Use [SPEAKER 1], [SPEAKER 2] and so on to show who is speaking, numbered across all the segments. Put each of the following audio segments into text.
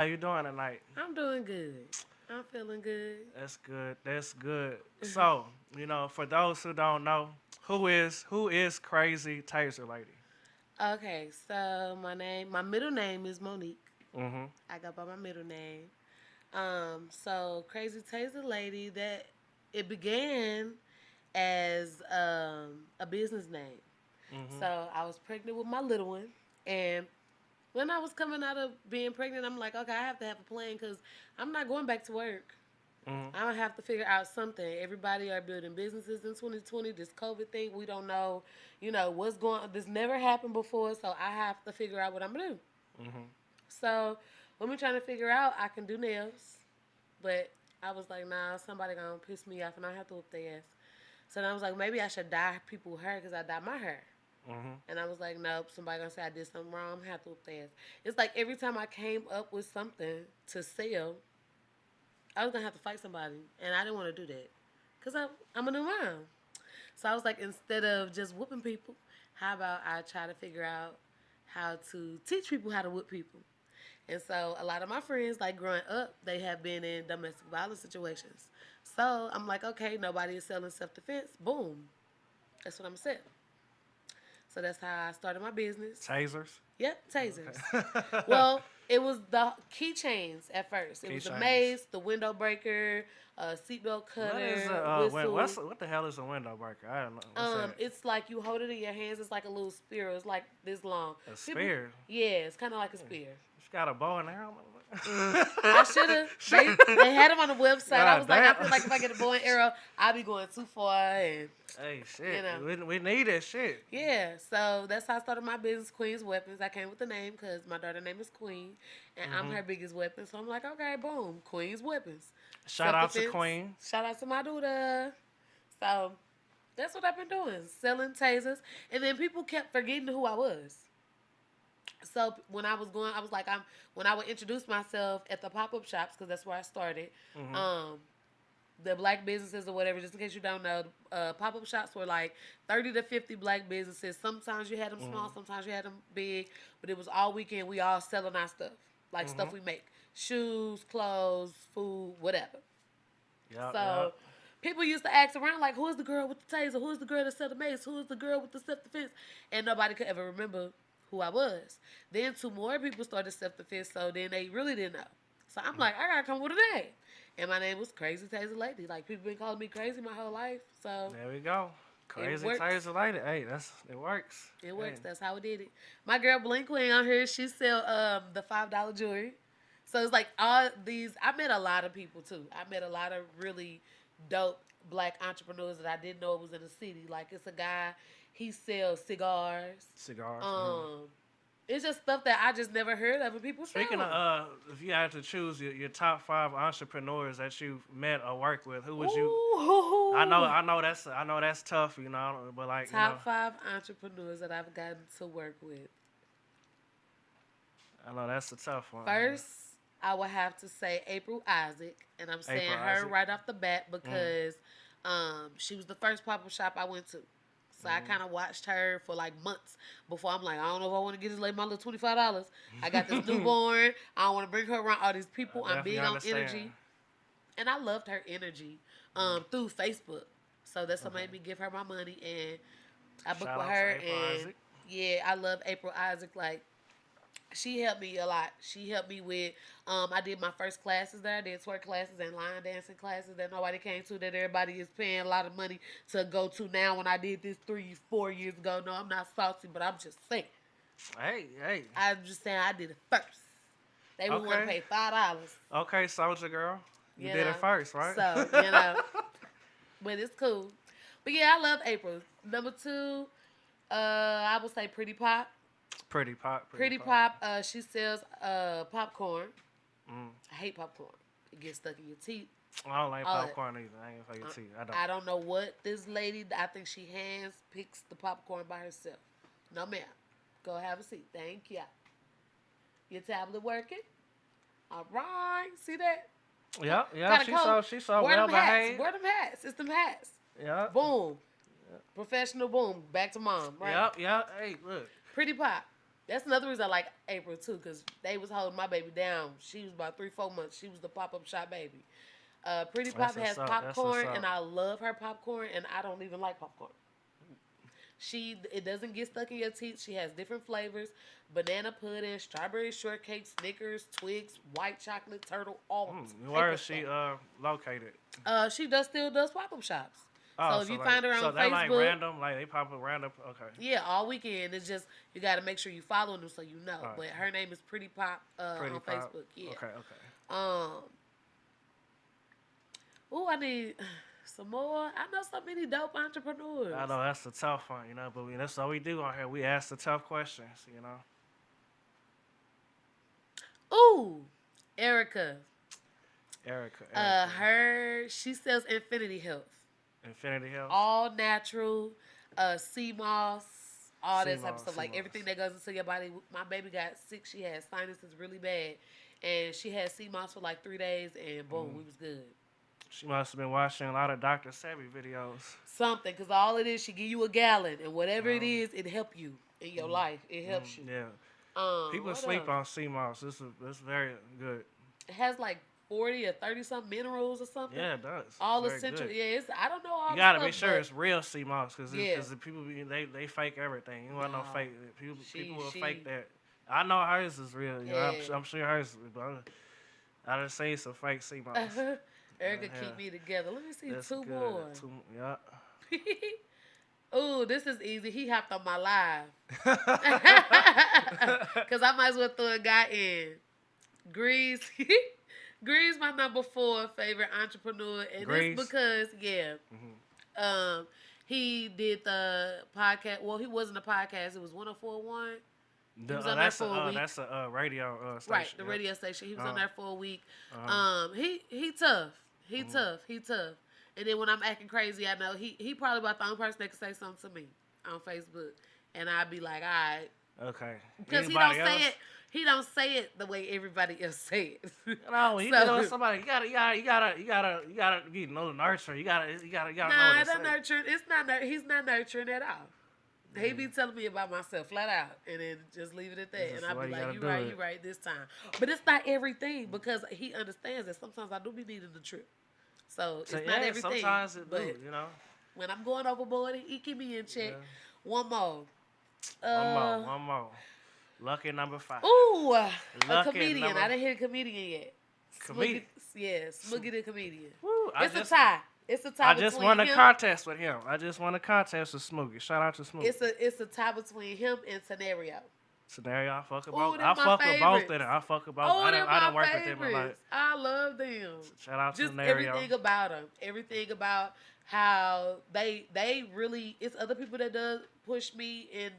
[SPEAKER 1] How you doing tonight?
[SPEAKER 2] I'm doing good. I'm feeling good.
[SPEAKER 1] That's good. That's good. So, for those who don't know, who is Crazy Taser Lady?
[SPEAKER 2] Okay, so my middle name is Mon'nique.
[SPEAKER 1] Mm-hmm.
[SPEAKER 2] I go by my middle name. So Crazy Taser Lady, that it began as a business name.
[SPEAKER 1] Mm-hmm.
[SPEAKER 2] So I was pregnant with my little one, and when I was coming out of being pregnant, I'm like, okay, I have to have a plan because I'm not going back to work.
[SPEAKER 1] Mm-hmm.
[SPEAKER 2] I have to figure out something. Everybody are building businesses in 2020. This COVID thing, we don't know, what's going on. This never happened before, so I have to figure out what I'm gonna do.
[SPEAKER 1] Mm-hmm.
[SPEAKER 2] So when we trying to figure out, I can do nails, but I was like, nah, somebody gonna piss me off, and I have to whip their ass. So then I was like, maybe I should dye people's hair because I dye my hair.
[SPEAKER 1] Mm-hmm.
[SPEAKER 2] And I was like, nope, somebody gonna say I did something wrong. I'm gonna have to whip their ass. It's like every time I came up with something to sell, I was gonna have to fight somebody, and I didn't want to do that, cause I'm a new mom. So I was like, instead of just whooping people, how about I try to figure out how to teach people how to whoop people? And so a lot of my friends, like growing up, they have been in domestic violence situations. So I'm like, okay, nobody is selling self defense. Boom, that's what I'm saying. So that's how I started my business.
[SPEAKER 1] Tasers.
[SPEAKER 2] Yep, tasers.
[SPEAKER 1] Okay.
[SPEAKER 2] Well, it was the keychains at first. It was the
[SPEAKER 1] Keychains.
[SPEAKER 2] mace, the window breaker, seatbelt
[SPEAKER 1] What is
[SPEAKER 2] cutter,
[SPEAKER 1] what's
[SPEAKER 2] whistle.
[SPEAKER 1] what the hell is a window breaker? I don't know. What's that?
[SPEAKER 2] It's like you hold it in your hands. It's like a little spear. It's like this long.
[SPEAKER 1] A
[SPEAKER 2] People,
[SPEAKER 1] spear.
[SPEAKER 2] yeah, it's kind of like a spear.
[SPEAKER 1] She got a bow and arrow.
[SPEAKER 2] I should have. They had them on the website. I
[SPEAKER 1] God
[SPEAKER 2] was like, I
[SPEAKER 1] damn.
[SPEAKER 2] feel like if I get a bow and arrow, I'll be going too far. And
[SPEAKER 1] Hey,
[SPEAKER 2] you
[SPEAKER 1] shit.
[SPEAKER 2] know,
[SPEAKER 1] We need that shit.
[SPEAKER 2] yeah. So that's how I started my business, Queen's Weapons. I came with the name because my daughter's name is Queen, and I'm
[SPEAKER 1] Mm-hmm.
[SPEAKER 2] her biggest weapon. So I'm like, okay, boom, Queen's Weapons,
[SPEAKER 1] Shout
[SPEAKER 2] self
[SPEAKER 1] out to
[SPEAKER 2] defense.
[SPEAKER 1] Queen.
[SPEAKER 2] Shout out to my daughter. So that's what I've been doing, selling tasers, and then people kept forgetting who I was. So when I was going, I was like, I'm when I would introduce myself at the pop up shops because that's where I started.
[SPEAKER 1] Mm-hmm.
[SPEAKER 2] Um, the black businesses or whatever, just in case you don't know, pop up shops were like 30 to 50 black businesses. Sometimes you had them
[SPEAKER 1] Mm-hmm.
[SPEAKER 2] small, sometimes you had them big, but it was all weekend. We all selling our stuff, like
[SPEAKER 1] Mm-hmm.
[SPEAKER 2] stuff we make, shoes, clothes, food, whatever.
[SPEAKER 1] Yep.
[SPEAKER 2] So
[SPEAKER 1] Yep.
[SPEAKER 2] people used to ask around like, "Who is the girl with the taser? Who is the girl that sell the mace? Who is the girl with the self defense?" And nobody could ever remember who I was. Then two more people started self defense, so then they really didn't know. So I'm like, I gotta come with a name, and my name was Crazy Taser Lady. Like people been calling me crazy my whole life, so
[SPEAKER 1] There we go.
[SPEAKER 2] it
[SPEAKER 1] Crazy
[SPEAKER 2] works.
[SPEAKER 1] Taser Lady. Hey, it works.
[SPEAKER 2] It
[SPEAKER 1] Hey.
[SPEAKER 2] works. That's how we did it. My girl Blink Queen on here, she sell the $5 jewelry. So it's like all these. I met a lot of people too. I met a lot of really dope black entrepreneurs that I didn't know it was in the city. Like it's a guy, he sells cigars.
[SPEAKER 1] Cigars. Mm.
[SPEAKER 2] Um, it's just stuff that I just never heard of and people
[SPEAKER 1] Speaking of,
[SPEAKER 2] selling.
[SPEAKER 1] if you had to choose your top five entrepreneurs that you've met or worked with, who would you?
[SPEAKER 2] Ooh.
[SPEAKER 1] I know that's tough, but like,
[SPEAKER 2] Top five entrepreneurs that I've gotten to work with.
[SPEAKER 1] I know that's a tough one.
[SPEAKER 2] First, I would have to say April Isaac, and I'm saying
[SPEAKER 1] April
[SPEAKER 2] her
[SPEAKER 1] Isaac.
[SPEAKER 2] right off the bat
[SPEAKER 1] Mm.
[SPEAKER 2] because she was the first pop up shop I went to. So I
[SPEAKER 1] Mm.
[SPEAKER 2] kind of watched her for like months before I'm like, I don't know if I want to get this lady my little $25. I got this newborn. I don't want to bring her around all these
[SPEAKER 1] I
[SPEAKER 2] people. I'm
[SPEAKER 1] definitely
[SPEAKER 2] big on
[SPEAKER 1] understand.
[SPEAKER 2] energy. And I loved her energy through Facebook. So that's what
[SPEAKER 1] Okay.
[SPEAKER 2] made me give her my money. And I booked
[SPEAKER 1] Shout
[SPEAKER 2] with
[SPEAKER 1] out to
[SPEAKER 2] her.
[SPEAKER 1] April
[SPEAKER 2] And
[SPEAKER 1] Isaac.
[SPEAKER 2] yeah, I love April Isaac. Like, she helped me a lot. She helped me with I did my first classes there. I did twerk classes and line dancing classes that nobody came to that everybody is paying a lot of money to go to now when I did this 3, 4 years ago. No, I'm not salty, but I'm just saying.
[SPEAKER 1] Hey, hey.
[SPEAKER 2] I'm just saying I did it first. They would want to
[SPEAKER 1] Okay.
[SPEAKER 2] pay $5.
[SPEAKER 1] Okay, Soldier Girl. You
[SPEAKER 2] You
[SPEAKER 1] did
[SPEAKER 2] know.
[SPEAKER 1] it first, right?
[SPEAKER 2] So, you know. But it's cool. But yeah, I love April. Number two, I would say Pretty Pop.
[SPEAKER 1] Pretty pop, pretty
[SPEAKER 2] Pretty
[SPEAKER 1] pop.
[SPEAKER 2] Pop, she sells popcorn.
[SPEAKER 1] Mm.
[SPEAKER 2] I hate popcorn. It gets stuck in your teeth.
[SPEAKER 1] I don't like
[SPEAKER 2] All that.
[SPEAKER 1] popcorn either. I ain't gonna fake it to you. I don't.
[SPEAKER 2] I don't know what this lady. I think she hands picks the popcorn by herself. No ma'am. Go have a seat. Thank you. Your tablet working? All right. See that?
[SPEAKER 1] Yeah, yeah.
[SPEAKER 2] Kind of cold.
[SPEAKER 1] She so
[SPEAKER 2] Wear
[SPEAKER 1] well
[SPEAKER 2] them hats.
[SPEAKER 1] behaved.
[SPEAKER 2] Wear them hats. It's them hats.
[SPEAKER 1] Yeah.
[SPEAKER 2] Boom. Professional boom. Back to mom. Right.
[SPEAKER 1] Yep, yep. Hey, look.
[SPEAKER 2] Pretty Pop. That's another reason I like April too, because they was holding my baby down. She was about 3, 4 months. She was the pop-up shop baby. Pretty Pop
[SPEAKER 1] That's
[SPEAKER 2] has
[SPEAKER 1] what's up. That's what's
[SPEAKER 2] popcorn, and
[SPEAKER 1] up.
[SPEAKER 2] I love her popcorn, and I don't even like popcorn. It doesn't get stuck in your teeth. She has different flavors: banana pudding, strawberry shortcake, Snickers, Twix, white chocolate, turtle, all type
[SPEAKER 1] Where
[SPEAKER 2] of
[SPEAKER 1] is she
[SPEAKER 2] stuff.
[SPEAKER 1] located?
[SPEAKER 2] She does still does pop-up shops.
[SPEAKER 1] Oh,
[SPEAKER 2] So if
[SPEAKER 1] so
[SPEAKER 2] you
[SPEAKER 1] like
[SPEAKER 2] find her
[SPEAKER 1] so
[SPEAKER 2] on
[SPEAKER 1] they like
[SPEAKER 2] Facebook,
[SPEAKER 1] random, like they pop up random. Okay,
[SPEAKER 2] yeah, all weekend. It's just you got to make sure you follow them so you know.
[SPEAKER 1] all right.
[SPEAKER 2] But her name is Pretty Pop
[SPEAKER 1] Pretty
[SPEAKER 2] on
[SPEAKER 1] pop.
[SPEAKER 2] Facebook. Yeah.
[SPEAKER 1] Okay, okay.
[SPEAKER 2] Um. Oh, I need some more. I know so many dope
[SPEAKER 1] I
[SPEAKER 2] entrepreneurs.
[SPEAKER 1] know that's the tough one, but that's all we do on here. We ask the tough questions.
[SPEAKER 2] Ooh, Erica.
[SPEAKER 1] Erica,
[SPEAKER 2] She sells Infinity Health,
[SPEAKER 1] Infinity Health,
[SPEAKER 2] all natural, sea moss, all that type of stuff. Like everything
[SPEAKER 1] CMOS.
[SPEAKER 2] that goes into your body. My baby got sick. She had sinuses really bad, and she had sea moss for like 3 days, and boom, we was good.
[SPEAKER 1] She must have been watching a lot of Dr. Sebi videos.
[SPEAKER 2] Something, cause all it is, she give you a gallon, and whatever it
[SPEAKER 1] Um,
[SPEAKER 2] is, it help you in your life. It helps you.
[SPEAKER 1] yeah, people
[SPEAKER 2] What
[SPEAKER 1] sleep
[SPEAKER 2] else?
[SPEAKER 1] on CMOS. This is very good.
[SPEAKER 2] It has like 40 or 30 some minerals or something.
[SPEAKER 1] Yeah, it does.
[SPEAKER 2] All
[SPEAKER 1] It's very
[SPEAKER 2] essential.
[SPEAKER 1] good.
[SPEAKER 2] Yeah, I don't know all
[SPEAKER 1] You
[SPEAKER 2] the
[SPEAKER 1] gotta be
[SPEAKER 2] stuff,
[SPEAKER 1] sure
[SPEAKER 2] but
[SPEAKER 1] it's real CMOS
[SPEAKER 2] yeah,
[SPEAKER 1] because the people they fake everything. You want no
[SPEAKER 2] no,
[SPEAKER 1] fake people will fake
[SPEAKER 2] she,
[SPEAKER 1] that. I know hers is real.
[SPEAKER 2] yeah.
[SPEAKER 1] I'm sure hers. Is, but I just say some fake CMOS.
[SPEAKER 2] Erica
[SPEAKER 1] Yeah,
[SPEAKER 2] keep me together. Let me see
[SPEAKER 1] that's
[SPEAKER 2] two
[SPEAKER 1] good.
[SPEAKER 2] more.
[SPEAKER 1] Yeah.
[SPEAKER 2] Ooh, this is easy. He hopped on my live. Cause I might as well throw a guy in. Grease. Grease my number 4 favorite entrepreneur. And it's
[SPEAKER 1] Grace.
[SPEAKER 2] because, yeah.
[SPEAKER 1] Hmm.
[SPEAKER 2] Um, he did the podcast. Well, he wasn't a podcast. It was 104.1. He was on there for a week.
[SPEAKER 1] That's a radio
[SPEAKER 2] Right,
[SPEAKER 1] station.
[SPEAKER 2] the
[SPEAKER 1] Yep.
[SPEAKER 2] radio station. He was on
[SPEAKER 1] Uh-huh.
[SPEAKER 2] there for a week.
[SPEAKER 1] Uh-huh.
[SPEAKER 2] He tough. He
[SPEAKER 1] Hmm.
[SPEAKER 2] tough. He tough. And then when I'm acting crazy, I know he probably about the only person that can say something to me on Facebook, and I'd be like, all right,
[SPEAKER 1] Okay.
[SPEAKER 2] because
[SPEAKER 1] Anybody else?
[SPEAKER 2] he don't say it the way everybody else say it.
[SPEAKER 1] No, you
[SPEAKER 2] So-
[SPEAKER 1] know somebody. You know nurture. You gotta know
[SPEAKER 2] Nah,
[SPEAKER 1] what
[SPEAKER 2] it
[SPEAKER 1] to
[SPEAKER 2] ain't
[SPEAKER 1] say.
[SPEAKER 2] nurturing. He's not nurturing at all. He be telling me about myself flat out, and then just leave it at that.
[SPEAKER 1] This is
[SPEAKER 2] And
[SPEAKER 1] the
[SPEAKER 2] I'll
[SPEAKER 1] way
[SPEAKER 2] be
[SPEAKER 1] you
[SPEAKER 2] like,
[SPEAKER 1] gotta
[SPEAKER 2] you
[SPEAKER 1] do
[SPEAKER 2] right,
[SPEAKER 1] it.
[SPEAKER 2] you right this time. But it's not everything because he understands that sometimes I do be needing the trip. So
[SPEAKER 1] So
[SPEAKER 2] it's not
[SPEAKER 1] yeah,
[SPEAKER 2] everything.
[SPEAKER 1] sometimes it
[SPEAKER 2] But
[SPEAKER 1] do.
[SPEAKER 2] when I'm going overboard, he keep me in check.
[SPEAKER 1] Yeah.
[SPEAKER 2] One more.
[SPEAKER 1] One more. Lucky number 5.
[SPEAKER 2] Ooh, a
[SPEAKER 1] Lucky
[SPEAKER 2] comedian.
[SPEAKER 1] number.
[SPEAKER 2] I didn't hit a comedian yet.
[SPEAKER 1] Comedian.
[SPEAKER 2] Yeah, Smoogie the comedian.
[SPEAKER 1] Woo,
[SPEAKER 2] It's a tie. It's a tie
[SPEAKER 1] I just
[SPEAKER 2] between
[SPEAKER 1] won a
[SPEAKER 2] him.
[SPEAKER 1] contest with him. I just won a contest with Smoogie. Shout out to Smoogie.
[SPEAKER 2] It's a tie between him and Scenario.
[SPEAKER 1] Scenario, I fuck with
[SPEAKER 2] Ooh,
[SPEAKER 1] both.
[SPEAKER 2] them
[SPEAKER 1] I
[SPEAKER 2] my
[SPEAKER 1] fuck with both of
[SPEAKER 2] favorites.
[SPEAKER 1] them. I fuck with both.
[SPEAKER 2] Oh,
[SPEAKER 1] I
[SPEAKER 2] they're
[SPEAKER 1] don't
[SPEAKER 2] my
[SPEAKER 1] work with them a lot.
[SPEAKER 2] favorites. I love them.
[SPEAKER 1] Shout out to
[SPEAKER 2] Just
[SPEAKER 1] Scenario.
[SPEAKER 2] everything about them. Everything about how they really. It's other people that does push me and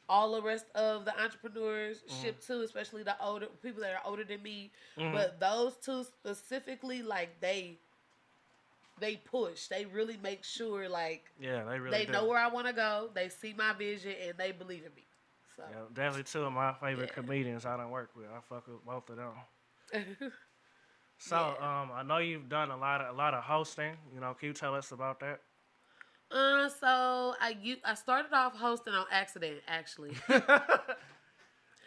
[SPEAKER 2] all the rest of the entrepreneurship too, especially the older people that are older than me. But those two specifically, like they push. They really make sure like
[SPEAKER 1] Yeah, they really
[SPEAKER 2] they
[SPEAKER 1] do.
[SPEAKER 2] know where I want to go. They see my vision and they believe in me. So
[SPEAKER 1] Yeah, definitely two of my favorite
[SPEAKER 2] Yeah.
[SPEAKER 1] comedians I don't work with. I fuck with both of them. So,
[SPEAKER 2] Yeah.
[SPEAKER 1] I know you've done a lot of hosting. Can you tell us about that?
[SPEAKER 2] So I started off hosting on accident actually.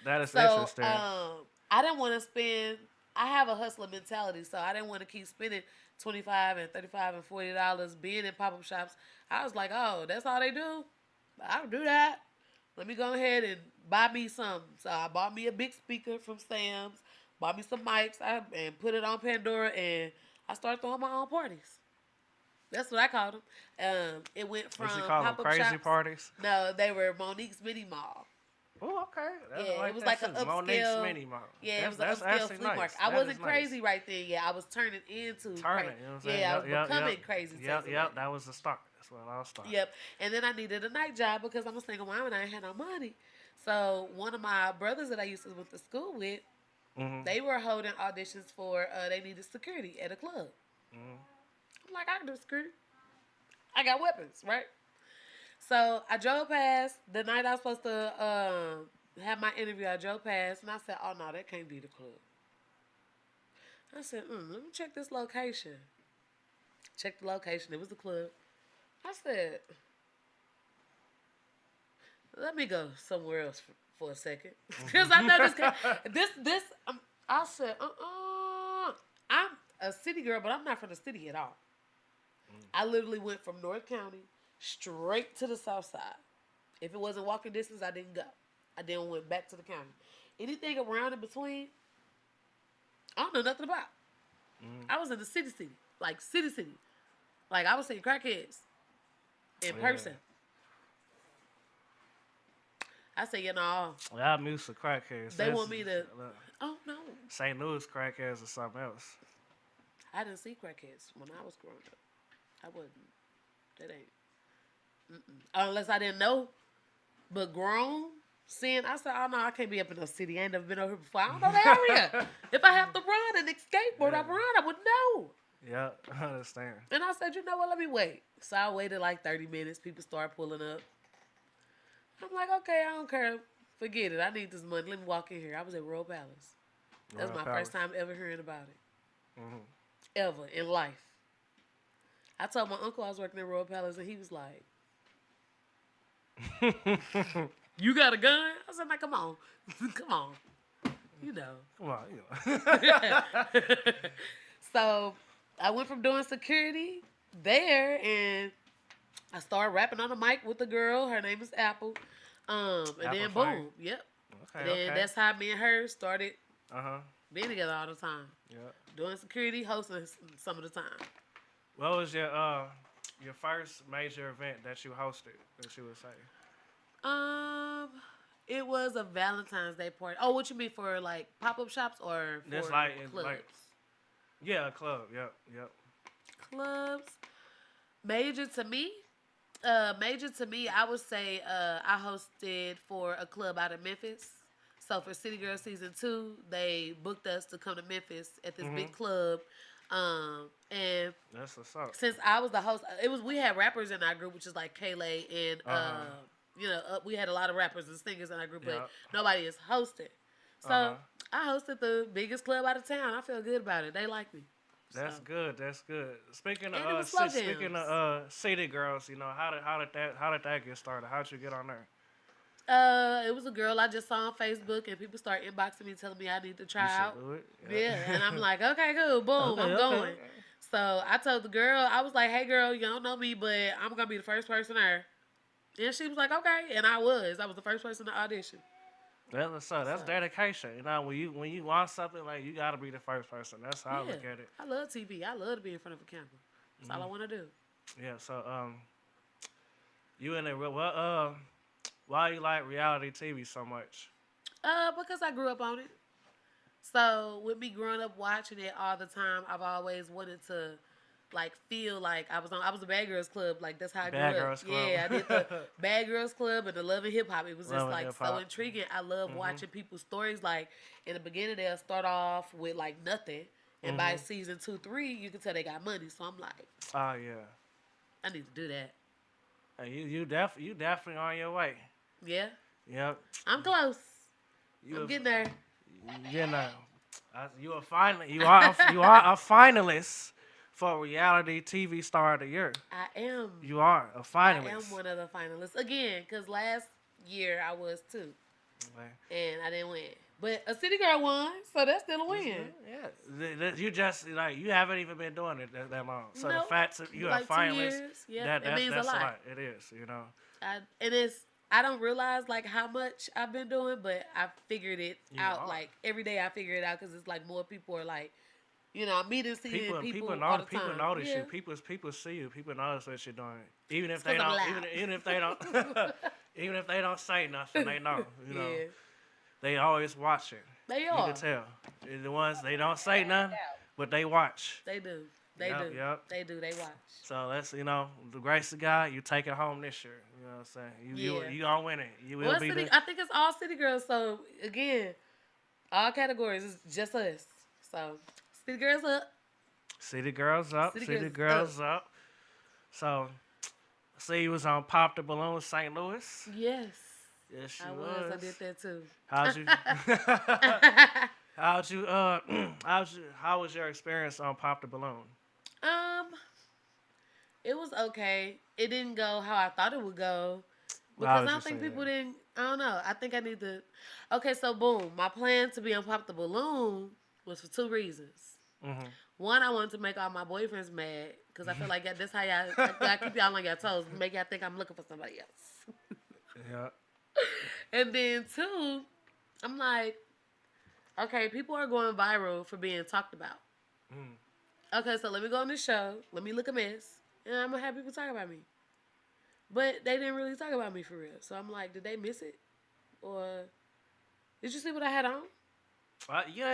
[SPEAKER 1] That is
[SPEAKER 2] So
[SPEAKER 1] interesting.
[SPEAKER 2] I didn't want to spend. I have a hustler mentality, so I didn't want to keep spending $25 and $35 and $40 being in pop up shops. I was like, oh, that's all they do. I'll do that. Let me go ahead and buy me some. So I bought me a big speaker from Sam's, bought me some mics, and put it on Pandora, and I started throwing my own parties. That's what I called them. It went from
[SPEAKER 1] What you call them?
[SPEAKER 2] pop up
[SPEAKER 1] Crazy
[SPEAKER 2] shops.
[SPEAKER 1] parties?
[SPEAKER 2] No, they were Mon'nique's Mini Mall.
[SPEAKER 1] Oh, okay.
[SPEAKER 2] Yeah, it was like an
[SPEAKER 1] Mon'nique's
[SPEAKER 2] upscale.
[SPEAKER 1] Mini Mall.
[SPEAKER 2] Yeah, it was an
[SPEAKER 1] That's
[SPEAKER 2] upscale
[SPEAKER 1] actually
[SPEAKER 2] flea
[SPEAKER 1] nice.
[SPEAKER 2] market. I
[SPEAKER 1] That
[SPEAKER 2] wasn't
[SPEAKER 1] is nice.
[SPEAKER 2] crazy right then. Yeah, I was turning into
[SPEAKER 1] Turning,
[SPEAKER 2] crazy.
[SPEAKER 1] you know what I'm saying?
[SPEAKER 2] Yeah, I was
[SPEAKER 1] Yep,
[SPEAKER 2] becoming
[SPEAKER 1] yep.
[SPEAKER 2] crazy.
[SPEAKER 1] Yep,
[SPEAKER 2] Taser
[SPEAKER 1] yep.
[SPEAKER 2] Lady.
[SPEAKER 1] That was the start. That's when it all started.
[SPEAKER 2] Yep. And then I needed a night job because I'm a single mom and I ain't had no money. So one of my brothers that I used to went to school with,
[SPEAKER 1] Mm-hmm.
[SPEAKER 2] they were holding auditions for. They needed security at a club.
[SPEAKER 1] Mm-hmm.
[SPEAKER 2] I'm like, I can do security. I got weapons, right? So I drove past the night I was supposed to have my interview. I drove past and I said, "Oh no, that can't be the club." I said, "Let me check this location." Check the location. It was the club. I said, "Let me go somewhere else for a second because I know this. I said, I'm a city girl, but I'm not from the city at all. I literally went from North County straight to the South Side. If it wasn't walking distance, I didn't go. I then went back to the county. Anything around in between, I don't know nothing about. I was in the city, like city. Like I was seeing crackheads in person. I said,
[SPEAKER 1] well, I'm used to crackheads.
[SPEAKER 2] They want me to. Oh no.
[SPEAKER 1] St. Louis crackheads or something else.
[SPEAKER 2] I didn't see crackheads when I was growing up. I wasn't. That ain't. Unless I didn't know. But grown, seeing, I said, oh no, I can't be up in no city. I ain't never been over here before. I don't know the area. If I have to run and skateboard, I run. I would know.
[SPEAKER 1] Yeah, I understand.
[SPEAKER 2] And I said, you know what? Let me wait. So I waited like 30 minutes. People start pulling up. I'm like, okay, I don't care. Forget it. I need this money. Let me walk in here. I was at Royal Palace. That was my first time ever hearing about it. Ever in life. I told my uncle I was working at Royal Palace, and he was like, you got a gun? I said, like, come on. Come on. You know.
[SPEAKER 1] Come on, you know.
[SPEAKER 2] So I went from doing security there, and I started rapping on the mic with the girl. Her name is Apple. And then boom. Yep. Okay, and then that's how me and her started being together all the time. Yep. Doing security, hosting some of the time.
[SPEAKER 1] What was your first major event that you hosted, that you would say?
[SPEAKER 2] It was a Valentine's Day party. Oh, what you mean, for like pop-up shops or for clubs?
[SPEAKER 1] Yeah, a club. Yep.
[SPEAKER 2] Clubs. Major to me, I would say I hosted for a club out of Memphis. So for City Girl Season 2, they booked us to come to Memphis at this big club. And
[SPEAKER 1] that's what's up.
[SPEAKER 2] Since I was the host, we had rappers in our group, which is like Kayla and we had a lot of rappers and singers in our group, but nobody is hosting. So I hosted the biggest club out of town. I feel good about it. They like me.
[SPEAKER 1] That's good. That's good. Speaking of City Girls, you know, how did that get started? How'd you get on there?
[SPEAKER 2] It was a girl I just saw on Facebook, and people start inboxing me telling me I need to try out.
[SPEAKER 1] Do it.
[SPEAKER 2] Yeah, and I'm like, okay, cool, boom, I'm going. So I told the girl, I was like, hey girl, you don't know me, but I'm gonna be the first person there. And she was like, okay, and I was the first person to audition.
[SPEAKER 1] That's dedication. You know, when you want something, like, you gotta be the first person. That's how I look at it.
[SPEAKER 2] I love TV. I love to be in front of a camera. That's all I want to do.
[SPEAKER 1] Yeah. So you in there? Why you like reality TV so much?
[SPEAKER 2] Because I grew up on it. So with me growing up watching it all the time, I've always wanted to like feel like I was a Bad Girls Club. Like that's how I grew up.
[SPEAKER 1] Girls Club.
[SPEAKER 2] Yeah, I did the Bad Girls Club and the Love and Hip Hop. It was just like so intriguing. I love watching people's stories. Like in the beginning, they'll start off with like nothing, and by season 2, 3, you can tell they got money. So I'm like,
[SPEAKER 1] oh yeah,
[SPEAKER 2] I need to do that.
[SPEAKER 1] Hey, you definitely on your way.
[SPEAKER 2] Yeah.
[SPEAKER 1] Yep.
[SPEAKER 2] I'm close. I'm getting there.
[SPEAKER 1] You know, you are a finalist for Reality TV Star of the Year.
[SPEAKER 2] I am.
[SPEAKER 1] You are a finalist.
[SPEAKER 2] I am one of the finalists again, because last year I was too, and I didn't win. But a city girl won, so that's still a win.
[SPEAKER 1] Yeah, you just you haven't even been doing it that long. So the fact that you're
[SPEAKER 2] like
[SPEAKER 1] a finalist,
[SPEAKER 2] 2 years, it means
[SPEAKER 1] that's
[SPEAKER 2] a lot.
[SPEAKER 1] It is, you know.
[SPEAKER 2] I don't realize like how much I've been doing, but I figured it out. Like every day I figure it out, because it's like more people are like, you know, I'm meeting people all the time.
[SPEAKER 1] People notice you. People see you. People notice what you're doing. Even if they don't, even if they don't, even if they don't say nothing, they know. You know, they always watching.
[SPEAKER 2] They
[SPEAKER 1] are. You can tell. They're the ones they don't say nothing, but they watch.
[SPEAKER 2] They do. They do.
[SPEAKER 1] Yep.
[SPEAKER 2] They do. They watch.
[SPEAKER 1] So that's, you know, the grace of God, you take it home this year. You know what I'm saying? You gonna win it. You will be.
[SPEAKER 2] I think it's all city girls. So again, all categories is just us. So city girls up.
[SPEAKER 1] City girls up. City girls up. So I see you was on Pop the Balloon, St. Louis.
[SPEAKER 2] Yes.
[SPEAKER 1] Yes,
[SPEAKER 2] I was. I did that too.
[SPEAKER 1] How was your experience on Pop the Balloon?
[SPEAKER 2] It was okay. It didn't go how I thought it would go, Because I don't think people didn't. I don't know. I think I need to. Okay, so boom. My plan to be on Pop the Balloon was for 2 reasons. Mm-hmm. One, I wanted to make all my boyfriends mad because I feel like that's how I keep y'all on your toes, make y'all think I'm looking for somebody else. Yeah. And then 2, I'm like, okay, people are going viral for being talked about. Mm. Okay, so let me go on this show. Let me look a mess, and I'm gonna have people talk about me. But they didn't really talk about me for real. So I'm like, did they miss it? Or did you see what I had on?
[SPEAKER 1] You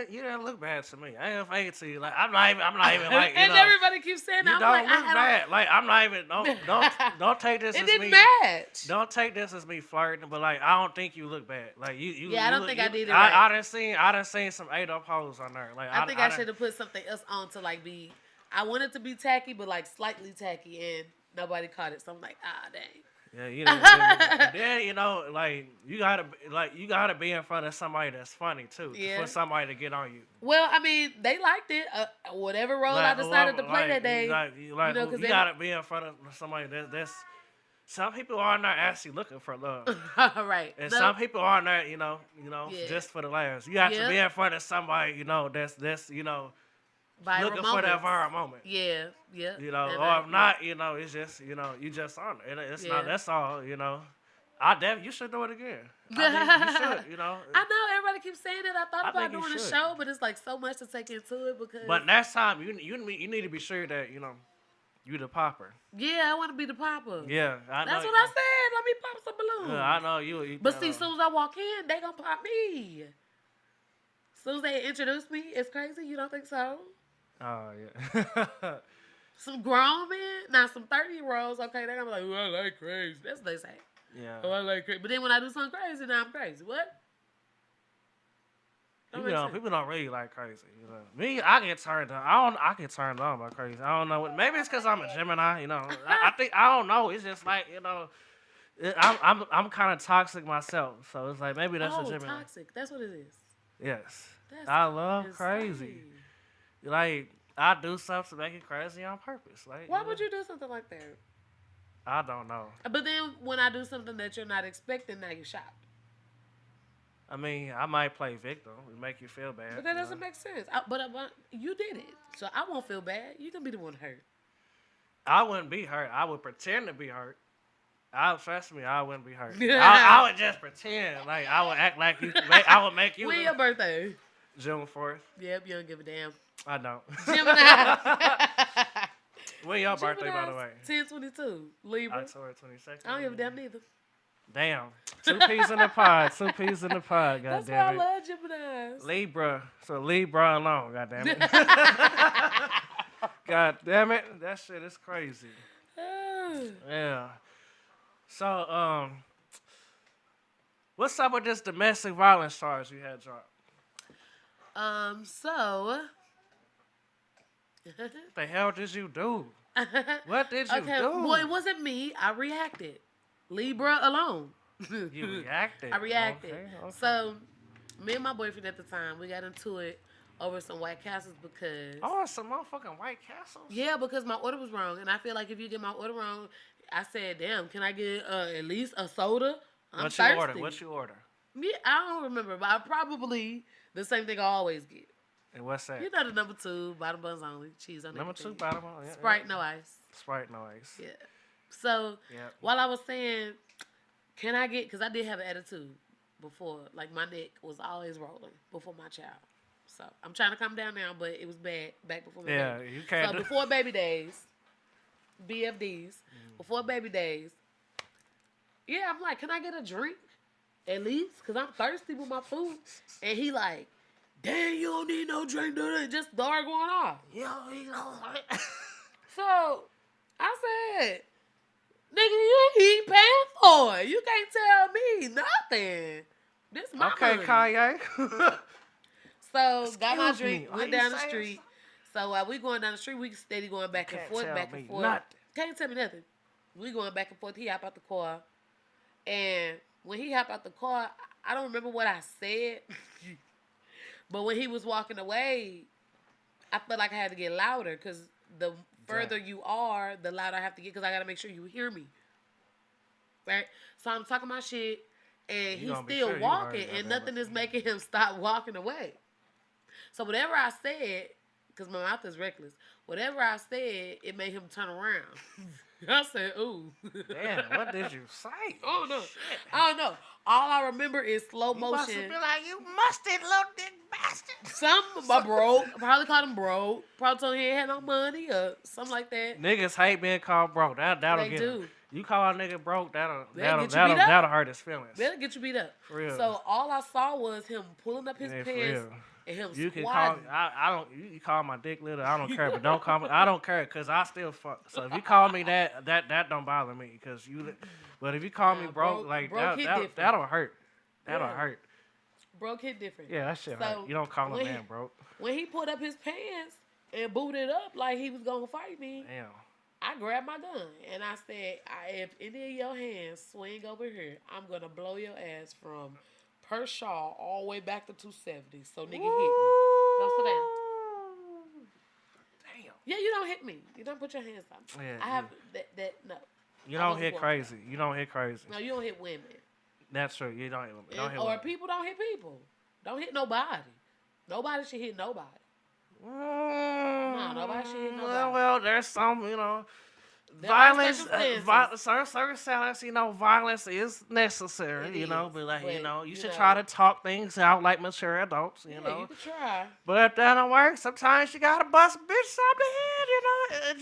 [SPEAKER 1] didn't look bad to me. I ain't gonna fake it to you. Like I'm not even like.
[SPEAKER 2] And everybody keeps saying that.
[SPEAKER 1] You don't look bad. Like I'm not even. Don't take this. It didn't match. Don't take this as me flirting. But like I don't think you look bad. Like you.
[SPEAKER 2] Yeah, I don't think I did it right.
[SPEAKER 1] I done seen some 8-up hoes on there. Like
[SPEAKER 2] I think I should have put something else on to like be. I wanted to be tacky, but like slightly tacky, and nobody caught it. So I'm like, dang.
[SPEAKER 1] Yeah, then like you gotta be in front of somebody that's funny too, for somebody to get on you.
[SPEAKER 2] Well, I mean, they liked it. Whatever role I decided to play that day,
[SPEAKER 1] you gotta be in front of somebody that's. Some people are not actually looking for love,
[SPEAKER 2] right?
[SPEAKER 1] And some people are not, just for the laughs. You have to be in front of somebody, that's viral looking for that viral moment.
[SPEAKER 2] Yeah.
[SPEAKER 1] Or if not, it's just, you just on it. It's not, that's all, you should do it again. You should,
[SPEAKER 2] I know everybody keeps saying it. I thought about doing a show, but it's like so much to take into it because.
[SPEAKER 1] But next time, you need to be sure that, you the popper.
[SPEAKER 2] Yeah, I want to be the popper.
[SPEAKER 1] Yeah, I know.
[SPEAKER 2] That's what I said. Let me pop some balloons.
[SPEAKER 1] Yeah, I know you.
[SPEAKER 2] But see, as soon as I walk in, they gonna pop me. As soon as they introduce me, it's crazy. You don't think so?
[SPEAKER 1] Oh, yeah.
[SPEAKER 2] Some grown men, now some 30-year-olds, okay, they're going to be like, oh, I like crazy. That's what they say.
[SPEAKER 1] Yeah.
[SPEAKER 2] Oh, I like crazy. But then when I do something crazy, now I'm crazy. What?
[SPEAKER 1] People don't really like crazy. Me, I get turned on. I get turned on by crazy. I don't know. Maybe it's because I'm a Gemini, I don't know. It's just like, I'm kind of toxic myself. So it's like, maybe that's a Gemini.
[SPEAKER 2] Toxic. That's what it is.
[SPEAKER 1] Yes. I love crazy. Like, I do stuff to make it crazy on purpose. Like,
[SPEAKER 2] why would you do something like that?
[SPEAKER 1] I don't know.
[SPEAKER 2] But then when I do something that you're not expecting, now you're shocked.
[SPEAKER 1] I mean, I might play victim and make you feel bad.
[SPEAKER 2] But that doesn't make sense. But you did it, so I won't feel bad. You can be the one hurt.
[SPEAKER 1] I wouldn't be hurt. I would pretend to be hurt. Trust me, I wouldn't be hurt. I would just pretend. Like, I would act like you. I would make you.
[SPEAKER 2] When your birthday?
[SPEAKER 1] June 4th.
[SPEAKER 2] Yep, you don't give a damn.
[SPEAKER 1] I don't.
[SPEAKER 2] Gemini.
[SPEAKER 1] When your birthday, by the way?
[SPEAKER 2] 10/22. Libra.
[SPEAKER 1] October 22nd.
[SPEAKER 2] I don't give a damn neither.
[SPEAKER 1] Damn. 2 peas in the pod. 2 peas in the pod, goddamn it.
[SPEAKER 2] That's why I love Geminis.
[SPEAKER 1] Libra. So Libra alone, goddamn it. God damn it. That shit is crazy. Yeah. So, what's up with this domestic violence charge you had dropped?
[SPEAKER 2] So.
[SPEAKER 1] What the hell did you do? What did you do?
[SPEAKER 2] Well, it wasn't me. I reacted. Libra alone.
[SPEAKER 1] You reacted?
[SPEAKER 2] I reacted.
[SPEAKER 1] Okay.
[SPEAKER 2] So, me and my boyfriend at the time, we got into it over some White Castles because...
[SPEAKER 1] Oh, some motherfucking White Castles?
[SPEAKER 2] Yeah, because my order was wrong. And I feel like if you get my order wrong, I said, damn, can I get at least a soda? I'm thirsty.
[SPEAKER 1] What you order?
[SPEAKER 2] Yeah, I don't remember, but I probably the same thing I always get.
[SPEAKER 1] And what's that?
[SPEAKER 2] You know the number 2, bottom buns only, cheese on
[SPEAKER 1] number 2, bottom on. Yeah,
[SPEAKER 2] Sprite, no ice.
[SPEAKER 1] Sprite, no ice.
[SPEAKER 2] Yeah. So, while I was saying, can I get, because I did have an attitude before, like my neck was always rolling before my child. So, I'm trying to calm down now, but it was bad back before my baby.
[SPEAKER 1] You can't.
[SPEAKER 2] So, before baby days, BFDs, before baby days, I'm like, can I get a drink? At least, because I'm thirsty with my food. And he like, damn, you don't need no drink, do it. Just start going off. So, I said, nigga, he paying for it. You can't tell me nothing. This is my money.
[SPEAKER 1] Kanye.
[SPEAKER 2] So, got my drink, went down the street. So, while we going down the street, we steady going back and forth.
[SPEAKER 1] Nothing.
[SPEAKER 2] Can't tell me nothing. We going back and forth. He hop out the car. And when he hopped out the car, I don't remember what I said. But when he was walking away, I felt like I had to get louder because the further you are, the louder I have to get because I got to make sure you hear me. right? So I'm talking my shit, and
[SPEAKER 1] You
[SPEAKER 2] he's
[SPEAKER 1] gonna be
[SPEAKER 2] still
[SPEAKER 1] sure you heard
[SPEAKER 2] walking,
[SPEAKER 1] it,
[SPEAKER 2] and
[SPEAKER 1] goddamn
[SPEAKER 2] nothing is
[SPEAKER 1] it.
[SPEAKER 2] making him stop walking away. So whatever I said, because my mouth is reckless, whatever I said, it made him turn around. I said, ooh.
[SPEAKER 1] Damn, what did you say?
[SPEAKER 2] Oh no.
[SPEAKER 1] Shit.
[SPEAKER 2] I don't know. All I remember is slow
[SPEAKER 1] You must have
[SPEAKER 2] motion.
[SPEAKER 1] been like, you musty little dick bastard.
[SPEAKER 2] Some my broke. Probably called him broke. Probably told him he ain't had no money or something like that.
[SPEAKER 1] Niggas hate being called broke. That'll
[SPEAKER 2] They
[SPEAKER 1] get him.
[SPEAKER 2] do.
[SPEAKER 1] You call a nigga broke,
[SPEAKER 2] They'll get you beat up.
[SPEAKER 1] that'll hurt his feelings.
[SPEAKER 2] They'll get you beat up.
[SPEAKER 1] For real.
[SPEAKER 2] So all I saw was him pulling up his
[SPEAKER 1] Yeah, for
[SPEAKER 2] pants
[SPEAKER 1] real.
[SPEAKER 2] and him
[SPEAKER 1] You can call.
[SPEAKER 2] squatting.
[SPEAKER 1] I don't. You call my dick little. I don't care. But don't call me. I don't care because I still fuck. So if you call me that don't bother me because you. But if you call me
[SPEAKER 2] Nah,
[SPEAKER 1] broke, like
[SPEAKER 2] broke hit different.
[SPEAKER 1] that'll hurt. That'll
[SPEAKER 2] Yeah.
[SPEAKER 1] hurt.
[SPEAKER 2] Broke hit different.
[SPEAKER 1] Yeah, that shit
[SPEAKER 2] So,
[SPEAKER 1] hurt. You don't call a
[SPEAKER 2] when
[SPEAKER 1] man
[SPEAKER 2] he-
[SPEAKER 1] broke.
[SPEAKER 2] When he pulled up his pants and booted up like he was gonna fight me,
[SPEAKER 1] Damn.
[SPEAKER 2] I grabbed my gun and I said, if any of your hands swing over here, I'm gonna blow your ass from Pershaw all the way back to 270. So nigga hit me. Go sit down.
[SPEAKER 1] Damn.
[SPEAKER 2] Yeah, you don't hit me. You don't put your hands down.
[SPEAKER 1] Yeah,
[SPEAKER 2] I have that no.
[SPEAKER 1] You
[SPEAKER 2] I
[SPEAKER 1] don't
[SPEAKER 2] wasn't
[SPEAKER 1] hit
[SPEAKER 2] born
[SPEAKER 1] crazy. You don't hit crazy.
[SPEAKER 2] No, you don't hit women.
[SPEAKER 1] That's true. You don't hit women. Don't hit
[SPEAKER 2] Or
[SPEAKER 1] women.
[SPEAKER 2] people don't hit people. Don't hit nobody. Nobody should hit nobody.
[SPEAKER 1] Nah,
[SPEAKER 2] nobody should hit nobody.
[SPEAKER 1] Well, there's some,
[SPEAKER 2] There are
[SPEAKER 1] violence.
[SPEAKER 2] circumstances.
[SPEAKER 1] Certain circumstances, violence is necessary.
[SPEAKER 2] It
[SPEAKER 1] But like,
[SPEAKER 2] is,
[SPEAKER 1] you
[SPEAKER 2] you
[SPEAKER 1] should
[SPEAKER 2] know.
[SPEAKER 1] try to talk things out like mature adults. You
[SPEAKER 2] Yeah,
[SPEAKER 1] know.
[SPEAKER 2] you could try.
[SPEAKER 1] But if that don't work, sometimes you gotta bust a bitch up the